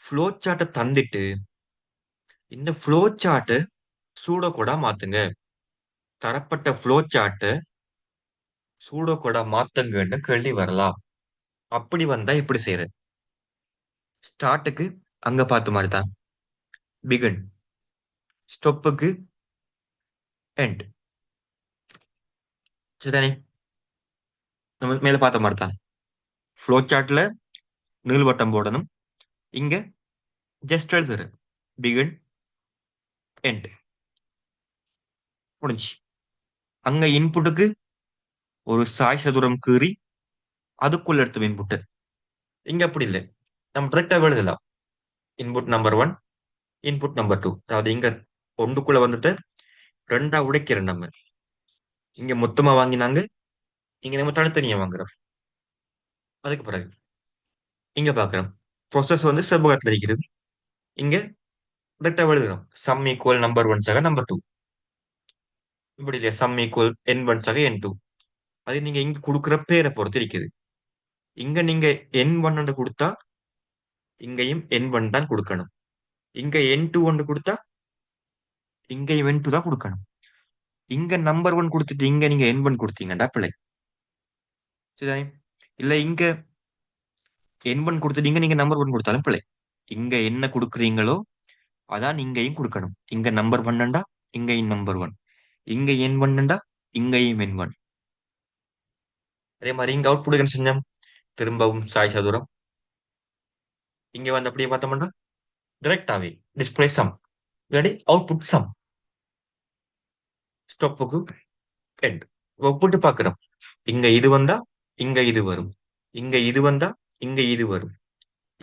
ஃப்ளோ சார்ட்டை தந்துட்டு இந்த ஃப்ளோ சார்ட்டை சூடோ கோடா மாத்துங்க. தரப்பட்ட ஃப்ளோ சார்ட்டை சூடோ கோடா மாத்துங்கன்னு கேள்வி வரலாம். அப்படி வந்தா இப்படி செய்யறது, ஸ்டார்ட்டுக்கு அங்க பார்த்த மாதிரி தான் பிகன், ஸ்டொப்புக்கு எண்ட். சரிதானே, நம்ம மேல பார்த்த மாதிரி தான். ஃப்ளோ சார்ட்ல நீள்வட்டம் போடணும், இங்க ஜஸ்ட் எழுதுறது பிகன் எண்ட், முடிஞ்சு. அங்க இன்புட்டுக்கு ஒரு சாய் சதுரம் கீறி அதுக்குள்ள எடுத்து இன்புட். இங்க அப்படி இல்லை, நம்ம டிரெக்டா எழுதலாம். Input number one, input number two. அதாவது இங்க ஒன்றுக்குள்ள வந்துட்டு ரெண்டா உடைக்கிறோம் நம்ம. இங்க மொத்தமா வாங்கினாங்க, இங்க நம்ம தனித்தனியா வாங்குறோம். அதுக்கு பிறகு இங்க பாக்குறோம், ப்ரொசஸ் வந்து செவ்வகத்துல இருக்கிறது. இங்க டிரெக்டா எழுதுறோம், சம் ஈக்குவல் நம்பர் ஒன் சக நம்பர் டூ. இப்படி இல்லையா, சம் ஈக்குவல் என் ஒன் சக என் டூ. அது நீங்க இங்க கொடுக்குற பேரை பொறுத்து இருக்குது. இங்க நீங்க என் ஒன் கொடுத்தா இங்கேயும் என் ஒன் தான் கொடுக்கணும். இங்க என் டூ ஒன்று கொடுத்தா இங்கேயும் என் டூ தான் கொடுக்கணும். இங்க நம்பர் ஒன் கொடுத்துட்டு இங்க நீங்க என் ஒன் கொடுத்தீங்கடா பிள்ளை. சரிதானே, இல்ல இங்க என் ஒன் கொடுத்துட்டு இங்க நீங்க நம்பர் ஒன் கொடுத்தாலும் பிள்ளை. இங்க என்ன கொடுக்குறீங்களோ அதான் இங்கேயும் கொடுக்கணும். இங்க நம்பர் ஒன்னுண்டா இங்கேயும் நம்பர் ஒன், இங்க என் ஒன்னுண்டா இங்கேயும் என் ஒன். அதே மாதிரி இங்க அவுட்புட் என்ன செஞ்சோம்? திரும்பவும் சாய் சதுரம். இங்க வந்து அப்படியே பார்த்தோம்னா டைரக்டாவே டிஸ்பிளே சம், இல்லாட்டி அவுட்புட் சம். ஸ்டாப்புக்கு எண்ட். ஒப்பிட்டு பார்க்கிறோம். இங்க இது வந்தா இங்க இது வரும். இங்க இது வந்தா இங்க இது வரும்.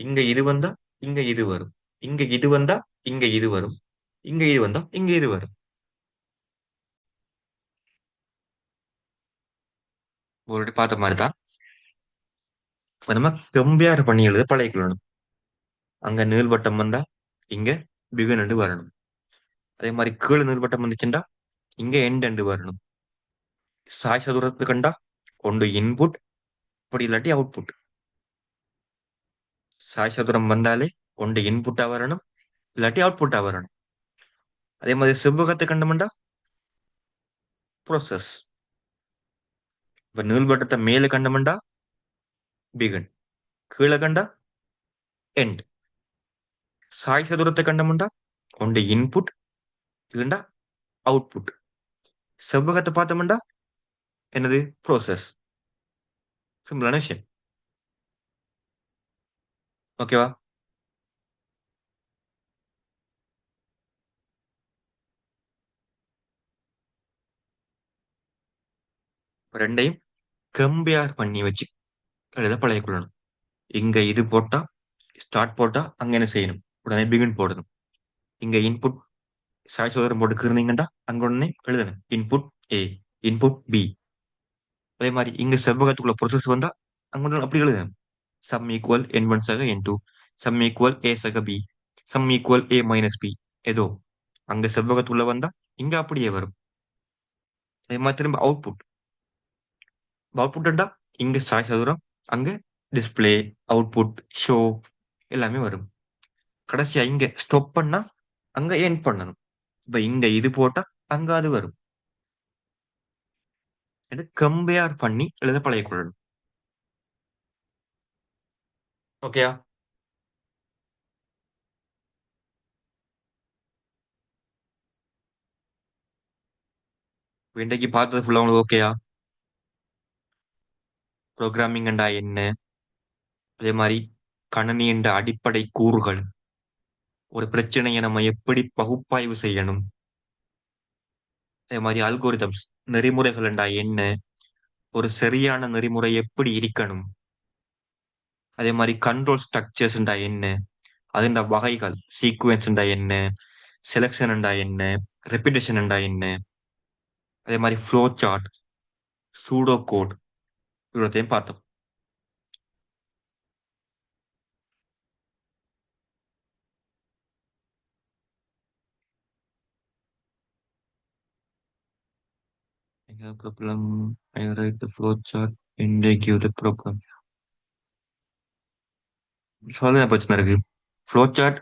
இங்க இது வந்தா இங்க இது வரும். இங்க இது வந்தா இங்க இது வரும். இங்க இது வந்தா இங்க இது வரும். ஒரு பார்த்த மாதிரி தான். இப்ப நம்ம கம்பேர் பண்ணி எழுத பழகிக்கொள்ளணும். அங்க நீள்வட்டம் வந்தா இங்க பிகின் என்று வரணும். அதே மாதிரி கீழே நீள்வட்டம் வந்துச்சுண்டா இங்க எண்ட் என்று வரணும். சாய் சதுரத்து கண்டா ஒன்று இன்புட், அப்படி இல்லாட்டி அவுட்புட். சாய் சதுரம் வந்தாலே ஒன்று இன்புட்டா வரணும், இல்லாட்டி அவுட்புட்டா வரணும். அதே மாதிரி செவ்வகத்தை கண்டோம்டா ப்ரோசஸ். இப்ப நீள்வட்டத்தை மேல கண்டோம்டா பிகன், கீழே கண்டா எண்ட். சாய் சதுரத்தை கண்டோம்டா ஒன்று இன்புட் இல்லைண்டா அவுட்புட். செவ்வகத்தை பார்த்தோம்டா என்னது? ப்ரோசஸ். சிம்பிளான விஷயம். ஓகேவா? ரெண்டையும் கம்பேர் பண்ணி வச்சு எழுத பழகிக்கொள்ளணும். இங்க இது போட்டா ஸ்டார்ட் போட்டா அங்க என்ன செய்யணும்? உடனே பிகின் போடணும். இங்க இன்புட் சாய் சோதரம் போட்டு கீர்னீங்கடா அங்க உடனே எழுதணும் இன்புட் ஏ, இன்புட் பி. அதே மாதிரி இங்க செவ்வகத்துக்குள்ள ப்ரொசஸ் வந்தா அங்க உடனே அப்படி எழுதணும். சம் ஈக்குவல் என் ஒன் சக என் டூ, சம் ஈக்குவல் ஏ சக B, some equal a minus B. ஏதோ அங்க செவ்வகத்துக்குள்ள வந்தா இங்க அப்படியே வரும். அதே மாதிரி திரும்ப அவுட்புட். அவுட்புட்டா இங்க சாய் சதுரம், அங்க டிஸ்பிளே, அவுட்புட், ஷோ எல்லாமே வரும். கடைசியா இங்க ஸ்டாப் பண்ணா அங்க எண்ட் பண்ணணும். இப்ப இங்க இது போட்டா அங்க அது வரும். என்று கம்பேர் பண்ணி எழுத பழகிக்கொள்ளணும். ஓகேயா? இன்றைக்கு பார்த்தது ஃபுல்லா உங்களுக்கு ஓகேயா? ப்ரோக்ராமிங் என்றா என்ன, அதே மாதிரி கணனி என்ற அடிப்படை கூறுகள், ஒரு பிரச்சனையை நம்ம எப்படி பகுப்பாய்வு செய்யணும், அதே மாதிரி அல்கோரிதம்ஸ் நெறிமுறைகள் என்றா என்ன, ஒரு சரியான நெறிமுறை எப்படி இருக்கணும், அதே மாதிரி கண்ட்ரோல் ஸ்ட்ரக்சர்ஸ் என்றா என்ன, அதன் வகைகள் சீக்வென்ஸ் என்றா என்ன, செலக்ஷன் என்றா என்ன, ரெப்பிடேஷன் என்றா என்ன, அதே மாதிரி ஃப்ளோ சார்ட், சூடோ கோட் இவ்வளோத்தையும் பார்த்தோம். Problem. I write the flow chart and I give the problem. சொல்ல என்ன பிரச்சனை இருக்கு? ஃப்ளோ சார்ட்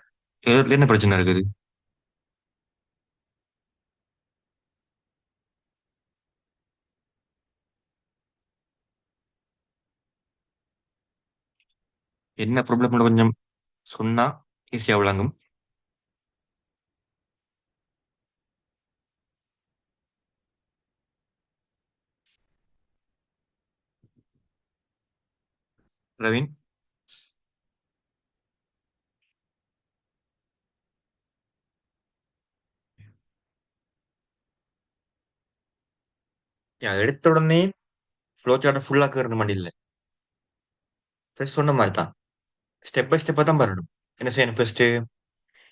எழுதுறதுல என்ன பிரச்சனை இருக்குது? என்ன ப்ராப்ளம் கொஞ்சம் சொன்னா ஈஸியா விளங்கும். பிரவீன், எடுத்த உடனே ஃப்ளோ சார்ட்டை ஃபுல்லா கேட்கணும் மாட்டி இல்லை. ஃபர்ஸ்ட் சொன்ன மாதிரி தான் ஸ்டெப் பை ஸ்டெப்பா தான் வரணும். என்ன செய்யணும்? ஃபர்ஸ்ட்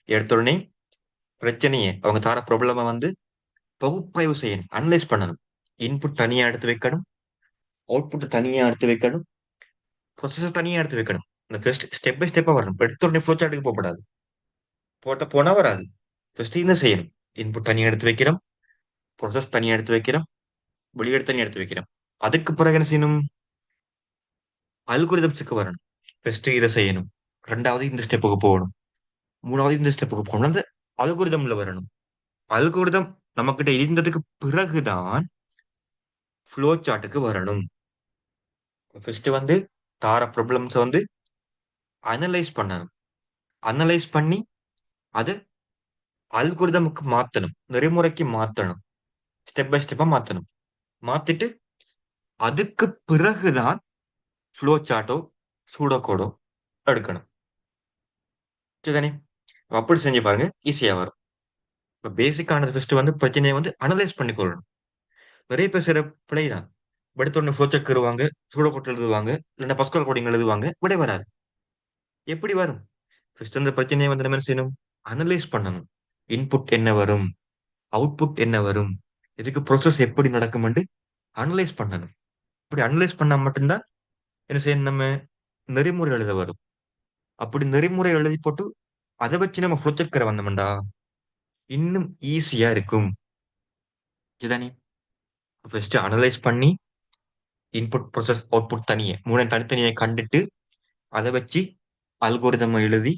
எடுத்த உடனே பிரச்சனையை அவங்க தார ப்ராப்ளம வந்து பகுப்பாய்வு செய்யணும், அனலைஸ் பண்ணணும். இன்புட் தனியா எடுத்து வைக்கணும், அவுட்புட் தனியா எடுத்து வைக்கணும், ப்ரொசஸர் தனியா எடுத்து வைக்கணும். அந்த ஃபர்ஸ்ட் ஸ்டெப் பை ஸ்டெப்பா வரணும். எடுத்த உடனே ஃப்ளோ சார்ட்டுக்கு போகக்கூடாது. போனா வராது. ஃபர்ஸ்ட் என்ன செய்யணும்? இன்புட் தனியா எடுத்து வைக்கிறோம், ப்ரொசஸ் தனியா எடுத்து வைக்கிறோம், வெளியீடு தனியா எடுத்து வைக்கிறோம். அதுக்கு பிறகு என்ன செய்யணும்? அல்கோரிதம்ஸுக்கு வரணும். ஃபர்ஸ்ட் இதை செய்யணும், ரெண்டாவது இந்த ஸ்டெப்புக்கு போகணும், மூணாவது இந்த ஸ்டெப்புக்கு போகணும். அந்த அல்கோரிதம்ல வரணும். அல்கோரிதம் நம்மகிட்ட இருந்ததுக்கு பிறகுதான் ஃப்ளோ சார்ட்டுக்கு வரணும். ஃபர்ஸ்ட் வந்து தார ப்ராப்ளம்ஸ் வந்து அனலைஸ் பண்ணணும். அனலைஸ் பண்ணி அதை அல்கோரிதமுக்கு மாத்தணும், நெறிமுறைக்கு மாத்தணும். ஸ்டெப் பை ஸ்டெப்பா மாத்தணும். மாத்திட்டு அதுக்கு பிறகுதான் ஃப்ளோ சார்ட்டோ சூடோ கோடோ எடுக்கணும். சரிதானே? அப்படி செஞ்சு பாருங்க, ஈஸியா வரும். இப்ப பேசிக்கானது ஃபர்ஸ்ட் வந்து பிரச்சனையை வந்து அனலைஸ் பண்ணிக்கொள்ளணும். நிறைய பேர் செய்ற பிழைதான். எடுத்த உடனே ஃப்ளோ சார்ட் கருவாங்க, சூடோ கோட் எழுதுவாங்க, இல்லைன்னா பஸ்கல் கோடிங் எழுதுவாங்க, விடை வராது. எப்படி வரும்? ஃபர்ஸ்ட் அந்த பிரச்சனையை வந்து நம்ம என்ன செய்யணும்? அனலைஸ் பண்ணணும். இன்புட் என்ன வரும், அவுட்புட் என்ன வரும், இதுக்கு ப்ரோசஸ் எப்படி நடக்கும்னு அனலைஸ் பண்ணணும். இப்படி அனலைஸ் பண்ணா மட்டும்தான் என்ன செய்யணும், நம்ம நெறிமுறை எழுத வரும். அப்படி நெறிமுறை எழுதி போட்டு அதை வச்சு நம்ம ப்ரொஜெக்ட் வந்தோம்டா இன்னும் ஈஸியா இருக்கும். இதுதானே? ஃபர்ஸ்ட் அனலைஸ் பண்ணி இன்புட் ப்ரோசஸ் அவுட்புட் தனியே மூணு தனித்தனியை கண்டுட்டு அதை வச்சு அல்கோரிதம் எழுதி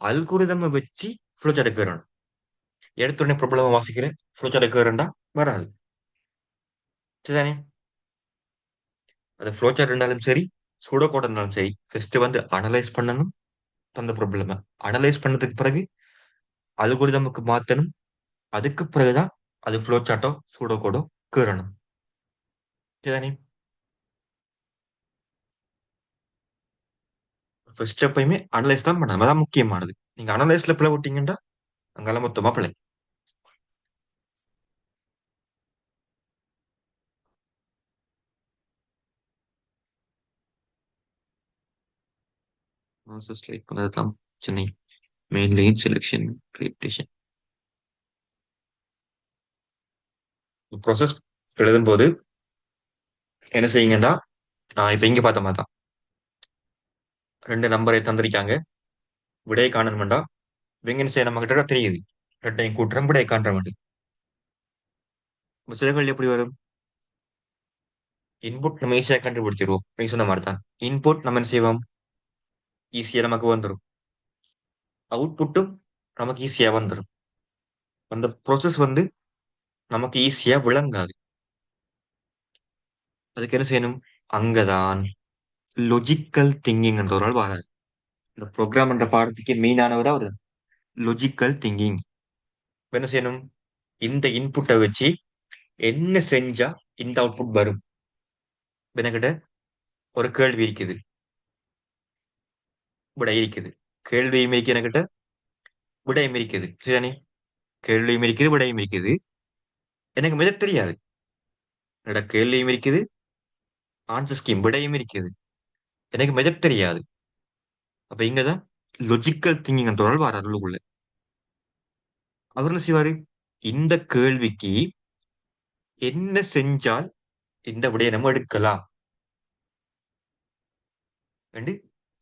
அல்கோரிதம் வச்சு ஃப்ளோ சார்ட் எடுக்கிறோம். எடுத்த உடனே ப்ராப்ளம் வாசிக்கிறேன் ஃப்ளோ சார்ட் எடுக்கிறேன்டா வராது. சரிதானே? அது ஃப்ளோ சார்ட் இருந்தாலும் சரி, சூடோ கோட் இருந்தாலும் சரி, ஃபர்ஸ்ட் வந்து அனலைஸ் பண்ணணும். தந்த ப்ராப்ளம் அனலைஸ் பண்ணதுக்கு பிறகு அல்கோரிதமுக்கு மாத்தணும். அதுக்கு பிறகுதான் அது ஃப்ளோ சார்ட்டோ சூடோ கோடோ கீறணும். சரிதானே? ஃபர்ஸ்ட் எப்பயுமே அனலைஸ் தான் பண்ணணும். அதான் முக்கியமானது. நீங்க அனலைஸ்ல பிழை விட்டீங்கன்னா அங்கெல்லாம் மொத்தமா பிழை. ப்ராசஸ் லைக் பண்ணதான் Chennai main line selection repetition. Process எழுதும்போது என்ன செய்யுங்கன்னா, நான் இப்ப இங்க பார்த்த மாதிரி தான். ரெண்டு நம்பரை தந்திருக்காங்க, விடையை காணணும்டா. இவங்க என்ன செய்ய நம்ம கிட்ட தெரியுது, ரெட்டையும் கூட்டுறோம் விடையை காண்ற மாதிரி. சில கேள்வி எப்படி வரும்? இன்புட் நம்ம ஈஸியா கண்டுபிடிச்சிருவோம். நீங்க சொன்ன மாதிரி தான். இன்புட் நம்ம என்ன செய்வோம், ஈஸியா நமக்கு வந்துடும். அவுட்புட்டும் நமக்கு ஈஸியா வந்துடும். அந்த ப்ரோசஸ் வந்து நமக்கு ஈஸியா விளங்காது. அதுக்கு என்ன செய்யணும்? அங்கதான் லொஜிக்கல் திங்கிங் என்ற ஒரு ஆள் வராது. இந்த ப்ரோக்ராம் என்ற பாடத்துக்கு மெயினானவர் அவர். Logical thinking. என்ன செய்யணும்? இந்த இன்புட்டை வச்சு என்ன செஞ்சா இந்த அவுட்புட் வரும். என்கிட்ட ஒரு கேள்வி இருக்குது, விடை இருக்குது. கேள்வியும் இருக்கு என்கிட்ட, விடையும் இருக்குது. சரிதானே? கேள்வியும் இருக்குது, விடையும் இருக்குது. எனக்கு மிக தெரியாது. என்னோட கேள்வியும் இருக்குது, ஆன்சர் ஸ்கீம் விடையும் இருக்குது. எனக்கு மிக தெரியாது. அப்ப இங்கதான் லொஜிக்கல் திங்கிங் என்ற ஒரு வர உள்ளுக்குள்ள. அவர் என்ன செய்வாரு? இந்த கேள்விக்கு என்ன செஞ்சால் இந்த விடையை நம்ம எடுக்கலாம் என்று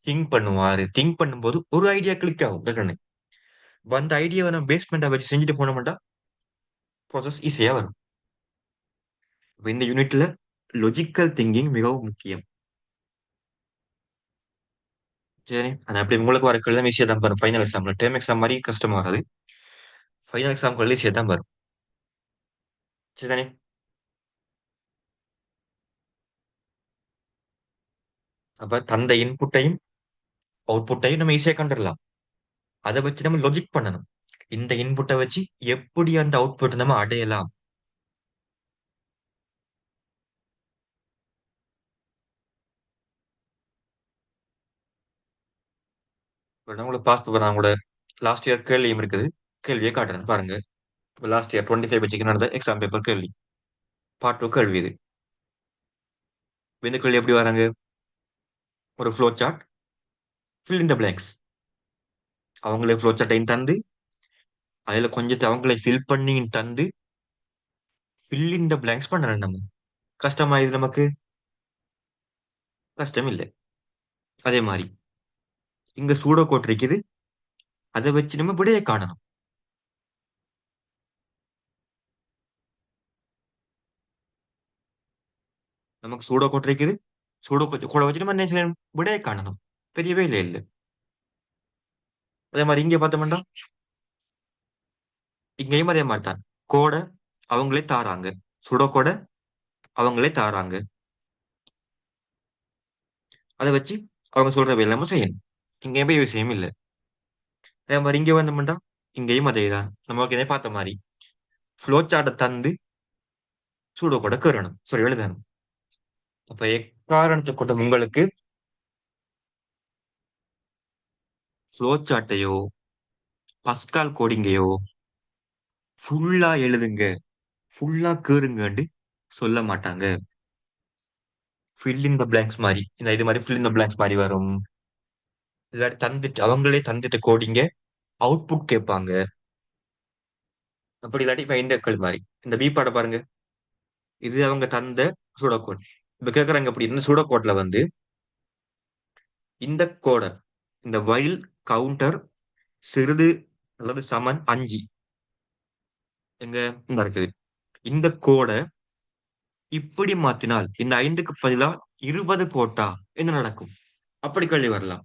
திங்க் பண்ணுவாரு. திங்க் பண்ணும்போது ஒரு ஐடியா கிளிக் ஆகும் டக்குன்னு. அந்த ஐடியாவை நம்ம பேஸ்மெண்டா வச்சு செஞ்சுட்டு போனோம்டா ப்ராசஸ் ஈஸியா வரும். இப்ப இந்த யூனிட்ல லொஜிக்கல் திங்கிங் மிகவும் முக்கியம். சரி, ஆனா அப்படி உங்களுக்கு வர கேள்வி ஈஸியா தான் வரும். ஃபைனல் எக்ஸாம்ல டேர்ம் எக்ஸாம் மாதிரி கஷ்டமா வராது. ஃபைனல் எக்ஸாம் ஈஸியா தான் வரும். சரிதானே? அப்ப தந்த இன்புட்டையும் அவுட்புட்டையும் நம்ம ஈஸியா கண்டுடலாம். அதை வச்சு நம்ம லாஜிக் பண்ணணும். இந்த இன்புட்டை வச்சு எப்படி அந்த அவுட்புட் நம்ம அடையலாம். இப்ப நான் உங்களுக்கு பாஸ் பேப்பர் நான் கூட லாஸ்ட் இயர் கேள்வியும் இருக்குது. கேள்வியை காட்டுறேன் பாருங்க. லாஸ்ட் இயர் 25 வச்சுக்கு நடந்த எக்ஸாம் பேப்பர் கேள்வி, பார்ட் 2 கேள்வி இது. இந்த கேள்வி எப்படி வராங்க? ஒரு flow chart, fill in the blanks. அவங்களே ஃப்ளோ சார்ட்டையும் தந்து அதுல கொஞ்சத்தை அவங்களே ஃபில் பண்ணி தந்து ஃபில் இன் த பிளாங்க்ஸ் பண்ணணும். நம்ம கஷ்டமா இது நமக்கு? கஷ்டம் இல்லை. அதே மாதிரி இங்க சூடோ கோட் இருக்குது, அதை வச்சு நம்ம விடையை காணணும். நமக்கு சூடோ கோட் இருக்குது, சூடோ கூட வச்சு நம்ம என்ன செய்யணும்? விடையை காணணும். பெரிய வேலை இல்லை. அதே மாதிரி இங்க பார்த்தோம்னா இங்கேயும் அதே மாதிரி தான். கோடை அவங்களே தாராங்க, சுடோ கோடை அவங்களே தாராங்க. அதை வச்சு அவங்க சொல்ற வேலை நம்ம செய்யணும். இங்கேயும் போய் விஷயம் இல்லை. அதே மாதிரி இங்க வந்தோம்னா இங்கேயும் அதே தான். நமக்கு இதே பார்த்த மாதிரி ஃப்ளோ சார்ட்டை தந்து சூடோ கூட கேறணும், சாரி எழுதணும். அப்ப எக்காரணத்தை கொண்டு உங்களுக்கு ஃப்ளோ சார்ட்டையோ பஸ்கால் கோடிங்கையோ ஃபுல்லா எழுதுங்க, ஃபுல்லா கேறுங்கன்னு சொல்ல மாட்டாங்க. ஃபில் இன் த பிளாங்க்ஸ் மாதிரி, இந்த இது மாதிரி ஃபில் இன் த பிளாங்க்ஸ் மாதிரி வரும். இல்லாட்டி தந்துட்டு அவங்களே தந்துட்டு கோடிங்க அவுட்புட் கேட்பாங்க. அப்படி இல்லாட்டி இப்ப இண்டக்கள் மாதிரி இந்த பி பாட பாருங்க. இது அவங்க தந்த சூடோ கோட். இப்ப கேக்குறாங்க அப்படி இந்த சூடோ கோட்ல வந்து இந்த கோட, இந்த வைல் கவுண்டர் சிறிது அல்லது சமன் 5 எங்க இங்க இருக்குது. இந்த கோட இப்படி மாத்தினால் இந்த 5க்கு பதிலா 20 போட்டா என்ன நடக்கும்? அப்படி கேள்வி வரலாம்.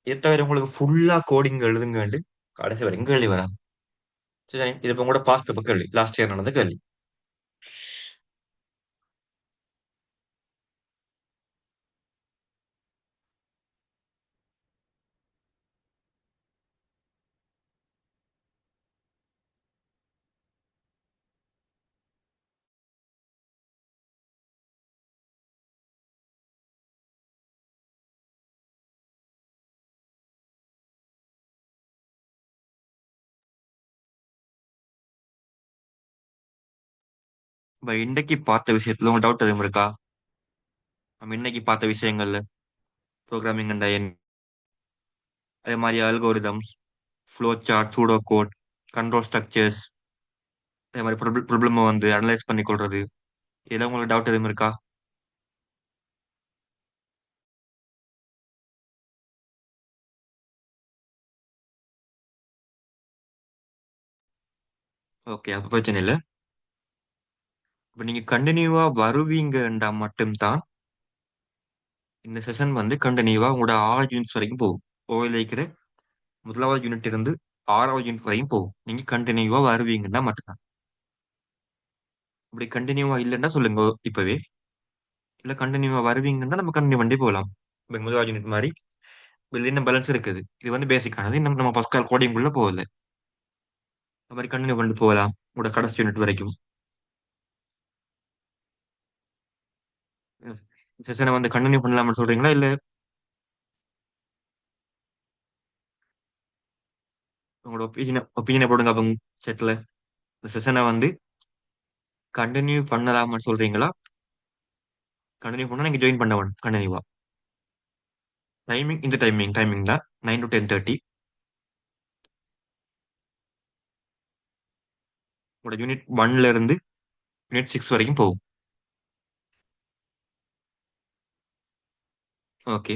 இதை தவிர உங்களுக்கு ஃபுல்லா கோடிங் எழுதுங்கன்னு கடைசி வரைக்கும் கேள்வி வராது. சரி, இது இப்ப கூட பாஸ்ட் பேப்பர் கேள்வி, லாஸ்ட் இயர் நடந்த கேள்வி. இப்ப இன்னைக்கு பார்த்த விஷயத்துல உங்க டவுட் எதுவும் இருக்கா? நம்ம இன்னைக்கு பார்த்த விஷயங்கள்ல ப்ரோக்ராமிங் அண்ட் அதே மாதிரி algorithms, flow chart, pseudo code, control structures, அதே மாதிரி ப்ராப்ளம் வந்து அனலைஸ் பண்ணி கொள்றது, இதெல்லாம் உங்களுக்கு டவுட் எதுவும் இருக்கா? ஓகே, அப்ப பிரச்சனை இல்லை. இப்ப நீங்க கண்டினியூவா வருவீங்கன்றா மட்டும்தான் இந்த செஷன் வந்து கண்டினியூவா உங்களோட 6 யூனிட்ஸ் வரைக்கும் போகும். ஓயில் இருக்கிற முதலாவது யூனிட் இருந்து 6வது யூனிட் வரையும் போகும். நீங்க கண்டினியூவா வருவீங்கன்னா மட்டும்தான். இப்படி கண்டினியூவா இல்லைன்னா சொல்லுங்க இப்பவே. இல்ல கண்டினியூவா வருவீங்கன்னா நம்ம கண்டினியூ பண்ணி போகலாம். இப்ப முதலாவது யூனிட் மாதிரி இதுல இன்னும் பேலன்ஸ் இருக்குது. இது வந்து பேசிக்கானது, இன்னும் நம்ம பஸ்கால் கோடிங் உள்ள போகல. அது மாதிரி கண்டினியூ பண்ணிட்டு போகலாம் உங்களோட கடைசி யூனிட் வரைக்கும். செஷனை வந்து கண்டினியூ பண்ணலாம்னு சொல்றீங்களா? இல்ல உங்களோட ஒப்பீனியனை போடுங்க அப்ப செட்ல. இந்த செஷனை வந்து கண்டினியூ பண்ணலாம்னு சொல்றீங்களா? கண்டினியூ பண்ணா நீங்க ஜாயின் பண்ண வேணும் கண்டினியூவா. டைமிங் இந்த டைமிங் தான் 9 to 10:30. உங்களோட யூனிட் 1ல இருந்து யூனிட் 6 வரைக்கும் போகும். ஓகே,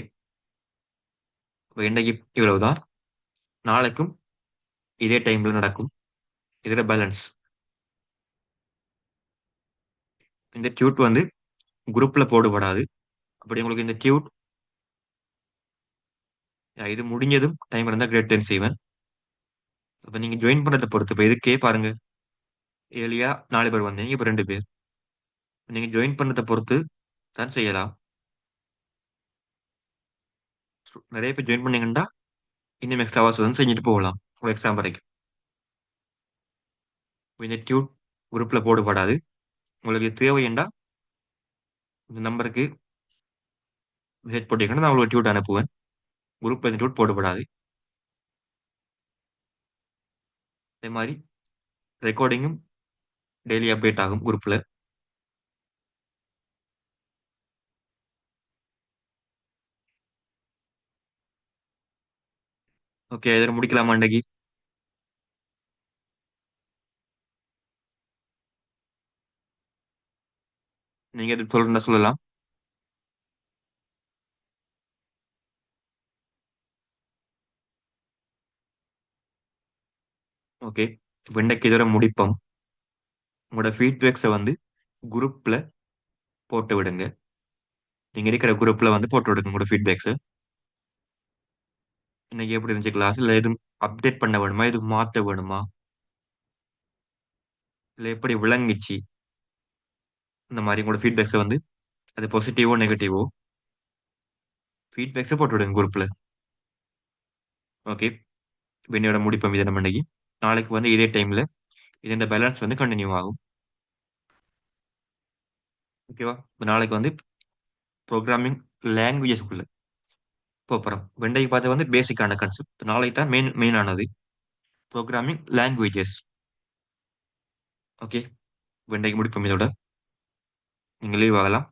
இப்போ இன்னைக்கு இவ்வளவுதான். நாளைக்கும் இதே டைம்ல நடக்கும். இதோட பேலன்ஸ். இந்த டியூட் வந்து குரூப்ல போடுபடாது. அப்படி உங்களுக்கு இந்த டியூட் இது முடிஞ்சதும் டைம் இருந்தா கிரேட் 10 செய்வேன். அப்ப நீங்க ஜாயின் பண்ணதை பொறுத்து இப்போ இதுக்கே பாருங்க. ஏழியா 4 பேர் வந்தீங்க, இப்போ 2 பேர். நீங்க ஜாயின் பண்ணதை பொறுத்து தான் செய்யலாம். நிறைய பேர் ஜாயின் பண்ணீங்கன்னா இன்னும் எக்ஸ்ட்ரா ஹவர்ஸ் வந்து செஞ்சுட்டு போகலாம் ஒரு எக்ஸாம் வரைக்கும். இந்த டியூட் குரூப்ல போடுபடாது. உங்களுக்கு தேவைண்டா இந்த நம்பருக்கு மெசேஜ் போட்டீங்கன்னா நான் உங்களுக்கு டியூட் அனுப்புவேன். குரூப்ல இந்த டியூட் போடப்படாது. அதே மாதிரி ரெக்கார்டிங்கும் டெய்லி அப்டேட் ஆகும் குரூப்ல. ஓகே, இதில் முடிக்கலாமா அன்னைக்கு? நீங்க எது சொல்றா சொல்லலாம். ஓகே, இப்போ இன்னைக்கு இதோட முடிப்போம். உங்களோட ஃபீட்பேக்ஸை வந்து குரூப்ல போட்டு விடுங்க. நீங்க இருக்கிற குரூப்ல வந்து போட்டு விடுங்க உங்களோட ஃபீட்பேக்ஸ். இன்னைக்கு எப்படி இருந்துச்சு கிளாஸ்? இல்லை எதுவும் அப்டேட் பண்ண வேணுமா, எதுவும் மாற்ற வேணுமா, இல்லை எப்படி விளங்குச்சு, இந்த மாதிரி உங்களோட ஃபீட்பேக்ஸை வந்து அது பாசிட்டிவோ நெகட்டிவோ ஃபீட்பேக்ஸை போட்டு விடுங்க குரூப்ல. ஓகே, இப்போ என்னோட முடிப்போம் இதை நம்ம இன்னைக்கு. நாளைக்கு வந்து இதே டைம்ல இதோட பேலன்ஸ் வந்து கண்டினியூ ஆகும். ஓகேவா? இப்ப நாளைக்கு வந்து ப்ரோக்ராமிங் லாங்குவேஜஸ்க்குள்ள போறோம். வெண்டைக்கு பார்த்தது வந்து பேசிக்கான கான்செப்ட். நாளைக்கு தான் மெயினானது ப்ரோக்ராமிங் லாங்குவேஜஸ். ஓகே, வெண்டைக்கு முடிப்போம் இதோட. நீங்க லீவ் ஆகலாம்.